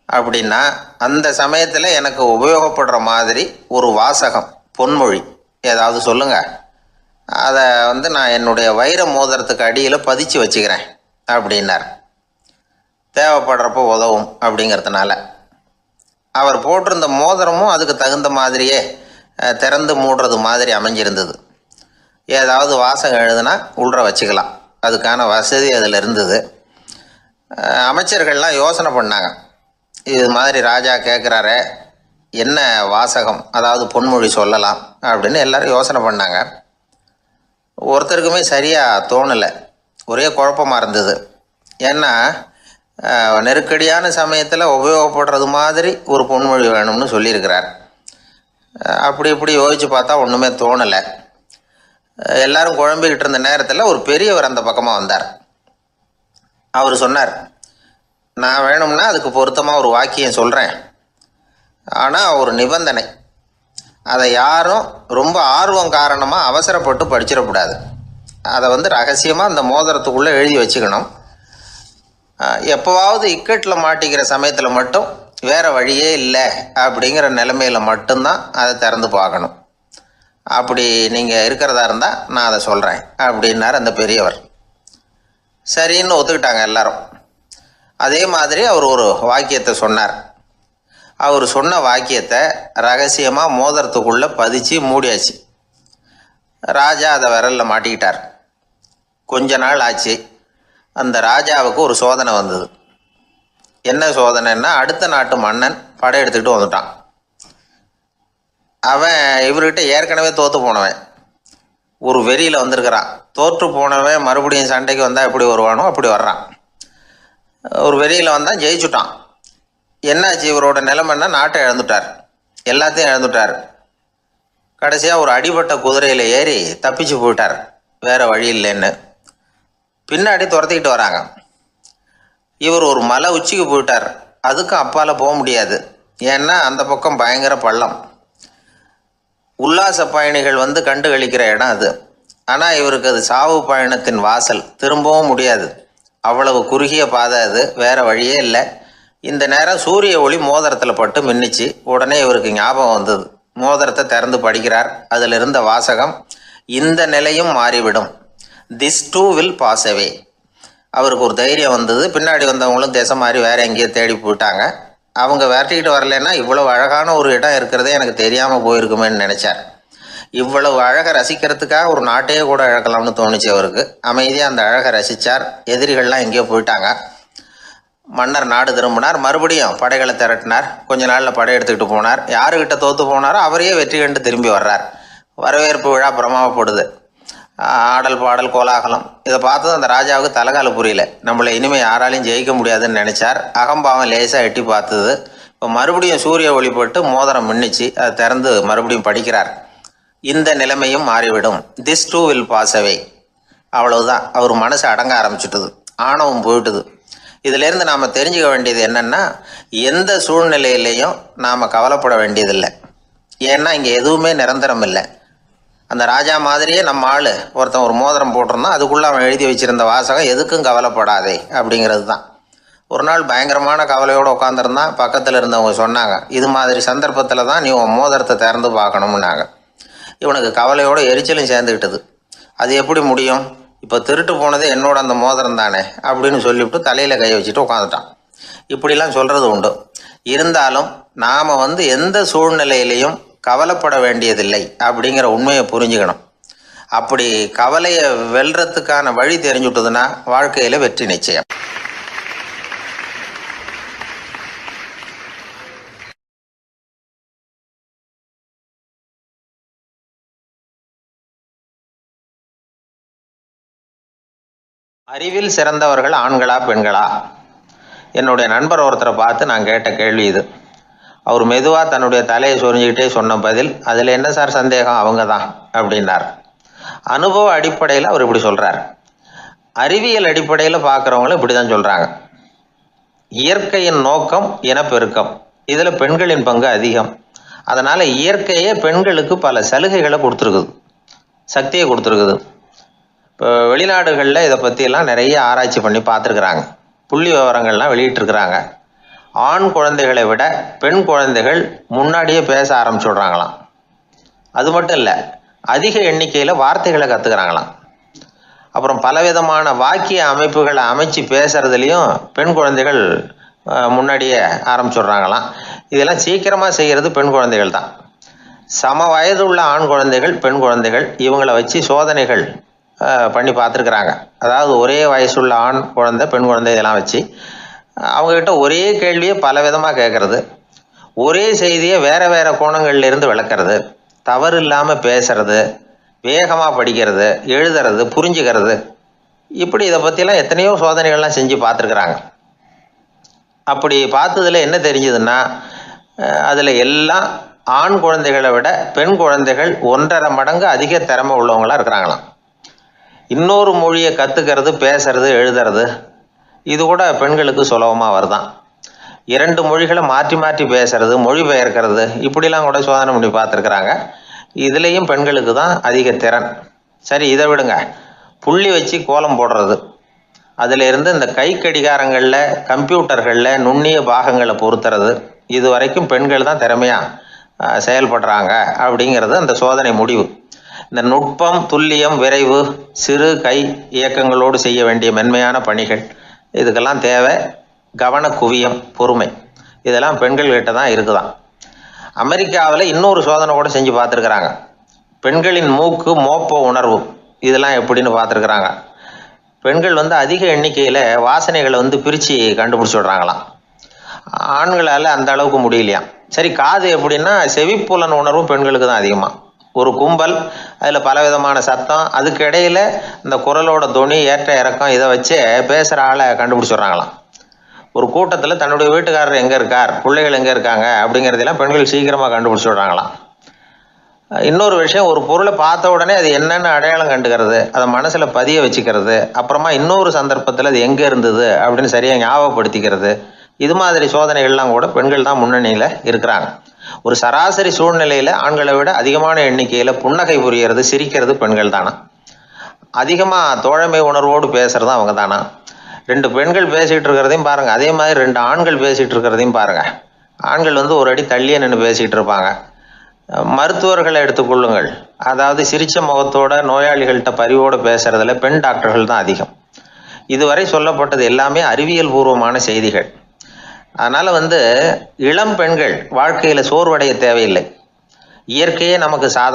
அப்படின்னா, அந்த சமயத்தில் எனக்கு உபயோகப்படுற மாதிரி ஒரு வாசகம், பொன்மொழி ஏதாவது சொல்லுங்கள். அதை நான் என்னுடைய வைர மோதிரத்துக்கு அடியில் பதிச்சு வச்சுக்கிறேன் அப்படின்னார். தேவைப்படுறப்போ உதவும் அப்படிங்கிறதுனால. அவர் போட்டிருந்த மோதிரமும் அதுக்கு தகுந்த மாதிரியே திறந்து மூடுறது மாதிரி அமைஞ்சிருந்தது. ஏதாவது வாசகம் எழுதுனா உள்ற வச்சுக்கலாம், அதுக்கான வசதி அதில் இருந்தது. அமைச்சர்கள்லாம் யோசனை பண்ணாங்க. இது மாதிரி ராஜா கேட்குறாரே, என்ன வாசகம், அதாவது பொன்மொழி சொல்லலாம் அப்படின்னு எல்லாரும் யோசனை பண்ணாங்க. ஒருத்தருக்குமே சரியாக தோணலை, ஒரே குழப்பமாக இருந்தது. ஏன்னா நெருக்கடியான சமயத்தில் உபயோகப்படுறது மாதிரி ஒரு பொன்மொழி வேணும்னு சொல்லியிருக்கிறார். அப்படி இப்படி யோசித்து பார்த்தா ஒன்றுமே தோணலை. எல்லாரும் குழம்பிக்கிட்டு இருந்த நேரத்தில் ஒரு பெரியவர் அந்த பக்கமாக வந்தார். அவர் சொன்னார், நான் வேணும்னா அதுக்கு பொருத்தமாக ஒரு வாக்கியம் சொல்கிறேன், ஆனால் ஒரு நிபந்தனை. அதை யாரும் ரொம்ப ஆர்வம் காரணமாக அவசரப்பட்டு படிச்சிடக்கூடாது. அதை ரகசியமாக அந்த மோதிரத்துக்குள்ளே எழுதி வச்சுக்கணும். எப்போவாவது இக்கட்டில் மாட்டிக்கிற சமயத்தில் மட்டும் வேறு வழியே இல்லை அப்படிங்கிற நிலைமையில் மட்டும்தான் அதை திறந்து பார்க்கணும். அப்படி நீங்கள் இருக்கிறதா இருந்தால் நான் அதை சொல்கிறேன் அப்படின்னார் அந்த பெரியவர். சரின்னு ஒத்துக்கிட்டாங்க எல்லாரும். அதே மாதிரி அவர் ஒரு வாக்கியத்தை சொன்னார். அவர் சொன்ன வாக்கியத்தை ரகசியமாக மோதிரத்துக்குள்ளே பதிச்சு மூடியாச்சு. ராஜா அதை விரலில் மாட்டிக்கிட்டார். கொஞ்ச நாள் ஆச்சு. அந்த ராஜாவுக்கு ஒரு சோதனை வந்தது. என்ன சோதனைன்னா, அடுத்த நாட்டு மன்னன் படையெடுத்துக்கிட்டு வந்துட்டான். அவன் இவர்கிட்ட ஏற்கனவே தோற்று போனவன், ஒரு வெறியில் வந்திருக்கிறான். தோற்று போனவன் மறுபடியும் சண்டைக்கு வந்தால் எப்படி வருவானோ அப்படி வர்றான். ஒரு வெறியில் வந்தால் ஜெயிச்சுட்டான். என்னாச்சு, இவரோட நிலைமைன்னா நாட்டை இழந்துட்டார், எல்லாத்தையும் இழந்துட்டார். கடைசியாக ஒரு அடிபட்ட குதிரையில் ஏறி தப்பிச்சு போயிட்டார், வேறு வழி இல்லைன்னு. பின்னாடி துரத்திக்கிட்டு வராங்க. இவர் ஒரு மலை உச்சிக்கு போயிட்டார், அதுக்கும் அப்பால் போக முடியாது, ஏன்னா அந்த பக்கம் பயங்கர பள்ளம். உல்லாச பயணிகள் வந்து கண்டு கழிக்கிற இடம் அது. ஆனால் இவருக்கு அது சாவு பயணத்தின் வாசல், திரும்பவும் முடியாது, அவ்வளவு குறுகிய பாதை அது, வேறு வழியே இல்லை. இந்த நேரம் சூரிய ஒளி மோதிரத்தில் பட்டு மின்னிச்சு. உடனே இவருக்கு ஞாபகம் வந்தது. மோதிரத்தை திறந்து படிக்கிறார். அதில் இருந்த வாசகம், இந்த நிலையும் மாறிவிடும், this too will pass away. அவருக்கு ஒரு தைரியம் வந்தது. பின்னாடி வந்தவங்களும் திசை மாறி வேறு எங்கேயோ தேடி போயிட்டாங்க. அவங்க விரட்டிக்கிட்டு வரலன்னா இவ்வளவு அழகான ஒரு இடம் இருக்கிறதே எனக்கு தெரியாமல் போயிருக்குமேன்னு நினச்சார். இவ்வளவு அழகை ரசிக்கிறதுக்காக ஒரு நாட்டையே கூட இழக்கலாம்னு தோணுச்சு அவருக்கு. அமைதியாக அந்த அழகை ரசித்தார். எதிரிகள்லாம் எங்கேயோ போயிட்டாங்க. மன்னர் நாடு திரும்பினார். மறுபடியும் படைகளை திரட்டினார். கொஞ்ச நாளில் படை எடுத்துக்கிட்டு போனார். யாருக்கிட்ட தோற்று போனாரோ அவரையே வெற்றி கண்டு திரும்பி வர்றார். வரவேற்பு விழா பிரமாவப்படுது. ஆடல் பாடல் கோலாகலம். இதை பார்த்ததும் அந்த ராஜாவுக்கு தலைகால புரியல. நம்மளை இனிமேல் யாராலையும் ஜெயிக்க முடியாதுன்னு நினச்சார். அகம்பாவம் லேசாக எட்டி பார்த்தது. இப்போ மறுபடியும் சூரிய ஒளிப்பட்டு மோதிரம் மின்னிச்சு. அதை திறந்து மறுபடியும் படிக்கிறார். இந்த நிலைமையும் மாறிவிடும், this too will pass away. அவ்வளவுதான். அவர் மனசு அடங்க ஆரம்பிச்சுட்டுது, ஆணவம் போயிட்டுது. இதிலேருந்து நாம் தெரிஞ்சுக்க வேண்டியது என்னென்னா, எந்த சூழ்நிலையிலையும் நாம் கவலைப்பட வேண்டியதில்லை. ஏன்னா இங்கே எதுவுமே நிரந்தரம் இல்லை. அந்த ராஜா மாதிரியே நம்ம ஆள் ஒருத்தன் ஒரு மோதிரம் போட்டிருந்தான், அதுக்குள்ளே அவன் எழுதி வச்சுருந்த வாசகம் எதுக்கும் கவலைப்படாதே அப்படிங்கிறது தான். ஒரு நாள் பயங்கரமான கவலையோடு உட்காந்துருந்தான். பக்கத்தில் இருந்தவங்க சொன்னாங்க, இது மாதிரி சந்தர்ப்பத்தில் தான் நீ உன் மோதிரத்தை திறந்து பார்க்கணும்னாங்க. இவனுக்கு கவலையோடு எரிச்சலும் சேர்ந்துக்கிட்டது. அது எப்படி முடியும், இப்போ திருட்டு போனது என்னோட அந்த மோதிரம் தானே அப்படின்னு சொல்லிவிட்டு தலையில் கை வச்சுட்டு உட்காந்துட்டான். இப்படிலாம் சொல்கிறது உண்டு. இருந்தாலும் நாம் எந்த சூழ்நிலையிலையும் கவலைப்பட வேண்டியதில்லை அப்படிங்கிற உண்மையை புரிஞ்சுக்கணும். அப்படி கவலையை வெல்றதுக்கான வழி தெரிஞ்சுட்டதுன்னா வாழ்க்கையில் வெற்றி நிச்சயம். அறிவில் சிறந்தவர்கள் ஆண்களா பெண்களா? என்னுடைய நண்பர் ஒருத்தரை பார்த்து நான் கேட்ட கேள்வி இது. அவர் மெதுவாக தன்னுடைய தலையை சொரிஞ்சுக்கிட்டே சொன்ன பதில், அதில் என்ன சார் சந்தேகம், அவங்க தான் அப்படின்னார். அனுபவ அடிப்படையில் அவர் இப்படி சொல்கிறார். அறிவியல் அடிப்படையில் பார்க்குறவங்களும் இப்படி தான் சொல்கிறாங்க. இயற்கையின் நோக்கம் இனப்பெருக்கம், இதில் பெண்களின் பங்கு அதிகம். அதனால் இயற்கையே பெண்களுக்கு பல சலுகைகளை கொடுத்துருக்குது, சக்தியை கொடுத்துருக்குது. இப்போ வெளிநாடுகளில் இதை பற்றியெல்லாம் நிறைய ஆராய்ச்சி பண்ணி பார்த்துருக்குறாங்க. புள்ளி விவரங்கள்லாம் வெளியிட்டிருக்கிறாங்க. ஆண் குழந்தைகளை விட பெண் குழந்தைகள் முன்னாடியே பேச ஆரம்பிச்சுடுறாங்களாம். அது மட்டும் இல்லை, அதிக எண்ணிக்கையில் வார்த்தைகளை கற்றுக்கிறாங்களாம். அப்புறம் பலவிதமான வாக்கிய அமைப்புகளை அமைச்சு பேசுகிறதுலையும் பெண் குழந்தைகள் முன்னாடியே ஆரம்பிச்சுடுறாங்களாம். இதெல்லாம் சீக்கிரமாக செய்கிறது பெண் குழந்தைகள் தான். சம வயது உள்ள ஆண் குழந்தைகள் பெண் குழந்தைகள் இவங்களை வச்சு சோதனைகள் பண்ணி பார்த்துருக்குறாங்க. அதாவது ஒரே வயசுள்ள ஆண் குழந்தை பெண் குழந்தை இதெல்லாம் வச்சு அவங்கக்கிட்ட ஒரே கேள்வியை பல விதமாக கேட்குறது, ஒரே செய்தியை வேறு வேறு கோணங்கள்லேருந்து விளக்குறது, தவறு இல்லாமல் பேசுறது, வேகமாக படிக்கிறது, எழுதுறது, புரிஞ்சுக்கிறது, இப்படி இதை பற்றிலாம் எத்தனையோ சோதனைகள்லாம் செஞ்சு பார்த்துருக்குறாங்க. அப்படி பார்த்ததில் என்ன தெரிஞ்சதுன்னா, அதில் எல்லாம் ஆண் குழந்தைகளை விட பெண் குழந்தைகள் 1.5 மடங்கு அதிக திறமை உள்ளவங்களாக இருக்கிறாங்களாம். இன்னொரு மொழியை கற்றுக்கிறது, பேசுறது, எழுதுறது, இது கூட பெண்களுக்கு சுலபமாக வருதான். 2 மொழிகளை மாற்றி மாற்றி பேசுறது, மொழிபெயர்க்கிறது, இப்படிலாம் கூட சோதனை பண்ணி பார்த்துருக்குறாங்க. இதுலேயும் பெண்களுக்கு தான் அதிக திறன். சரி, இதை விடுங்க. புள்ளி வச்சு கோலம் போடுறது, அதில் இருந்து இந்த கை கடிகாரங்களில், கம்ப்யூட்டர்களில் நுண்ணிய பாகங்களை பொருத்துறது, இது வரைக்கும் பெண்கள் தான் திறமையாக செயல்படுறாங்க அப்படிங்கிறது அந்த சோதனை முடிவு. இந்த நுட்பம், துல்லியம், விரைவு, சிறு கை இயக்கங்களோடு செய்ய வேண்டிய மென்மையான பணிகள், இதுக்கெல்லாம் தேவை கவன குவியம், பொறுமை. இதெல்லாம் பெண்கள்கிட்ட தான் இருக்குதான். அமெரிக்காவில் இன்னொரு சோதனை கூட செஞ்சு பார்த்துருக்குறாங்க. பெண்களின் மூக்கு, மோப்ப உணர்வு, இதெல்லாம் எப்படின்னு பார்த்துருக்குறாங்க. பெண்கள் அதிக எண்ணிக்கையில் வாசனைகளை பிரித்து கண்டுபிடிச்சி விடுறாங்களாம். ஆண்களால் அந்த அளவுக்கு முடியலையாம். சரி, காது எப்படின்னா செவிப்புலன் உணர்வும் பெண்களுக்கு தான் அதிகமாக. ஒரு கும்பல், அதில் பலவிதமான சத்தம், அதுக்கு இடையில் இந்த குரலோட தொனி, ஏற்ற இறக்கம், இதை வச்சே பேசுகிற ஆளை கண்டுபிடிச்சிடுறாங்களாம். ஒரு கூட்டத்தில் தன்னுடைய வீட்டுக்காரர் எங்கே இருக்கார், பிள்ளைகள் எங்கே இருக்காங்க அப்படிங்கிறதெல்லாம் பெண்கள் சீக்கிரமாக கண்டுபிடிச்சி விடுறாங்களாம். இன்னொரு விஷயம், ஒரு பொருளை பார்த்த உடனே அது என்னென்னு அடையாளம் கண்டுக்கிறது, அதை மனசில் பதிய வச்சுக்கிறது, அப்புறமா இன்னொரு சந்தர்ப்பத்தில் அது எங்கே இருந்தது அப்படின்னு சரியாக ஞாபகப்படுத்திக்கிறது, இது மாதிரி சோதனைகள்லாம் கூட பெண்கள் தான் முன்னணியில் இருக்கிறாங்க. ஒரு சராசரி சூழ்நிலையில் ஆண்களை விட அதிகமான எண்ணிக்கையில் புன்னகை புரியறது, சிரிக்கிறது பெண்கள் தானா. அதிகமாக தோழமை உணர்வோடு பேசுறது அவங்க தானா. 2 பெண்கள் பேசிகிட்டு இருக்கிறதையும் பாருங்கள், அதே மாதிரி 2 ஆண்கள் பேசிகிட்டு இருக்கிறதையும் பாருங்கள். ஆண்கள் ஒரு அடி தள்ளியே நின்று பேசிகிட்டு இருப்பாங்க. மருத்துவர்களை எடுத்துக்கொள்ளுங்கள், அதாவது சிரிச்ச முகத்தோட நோயாளிகள்கிட்ட பரிவோடு பேசுறதுல பெண் டாக்டர்கள் தான் அதிகம். இதுவரை சொல்லப்பட்டது எல்லாமே அறிவியல் பூர்வமான செய்திகள். அதனால இளம் பெண்கள் வாழ்க்கையில சோர்வடைய தேவையில்லை. இயற்கையே நமக்கு சாதா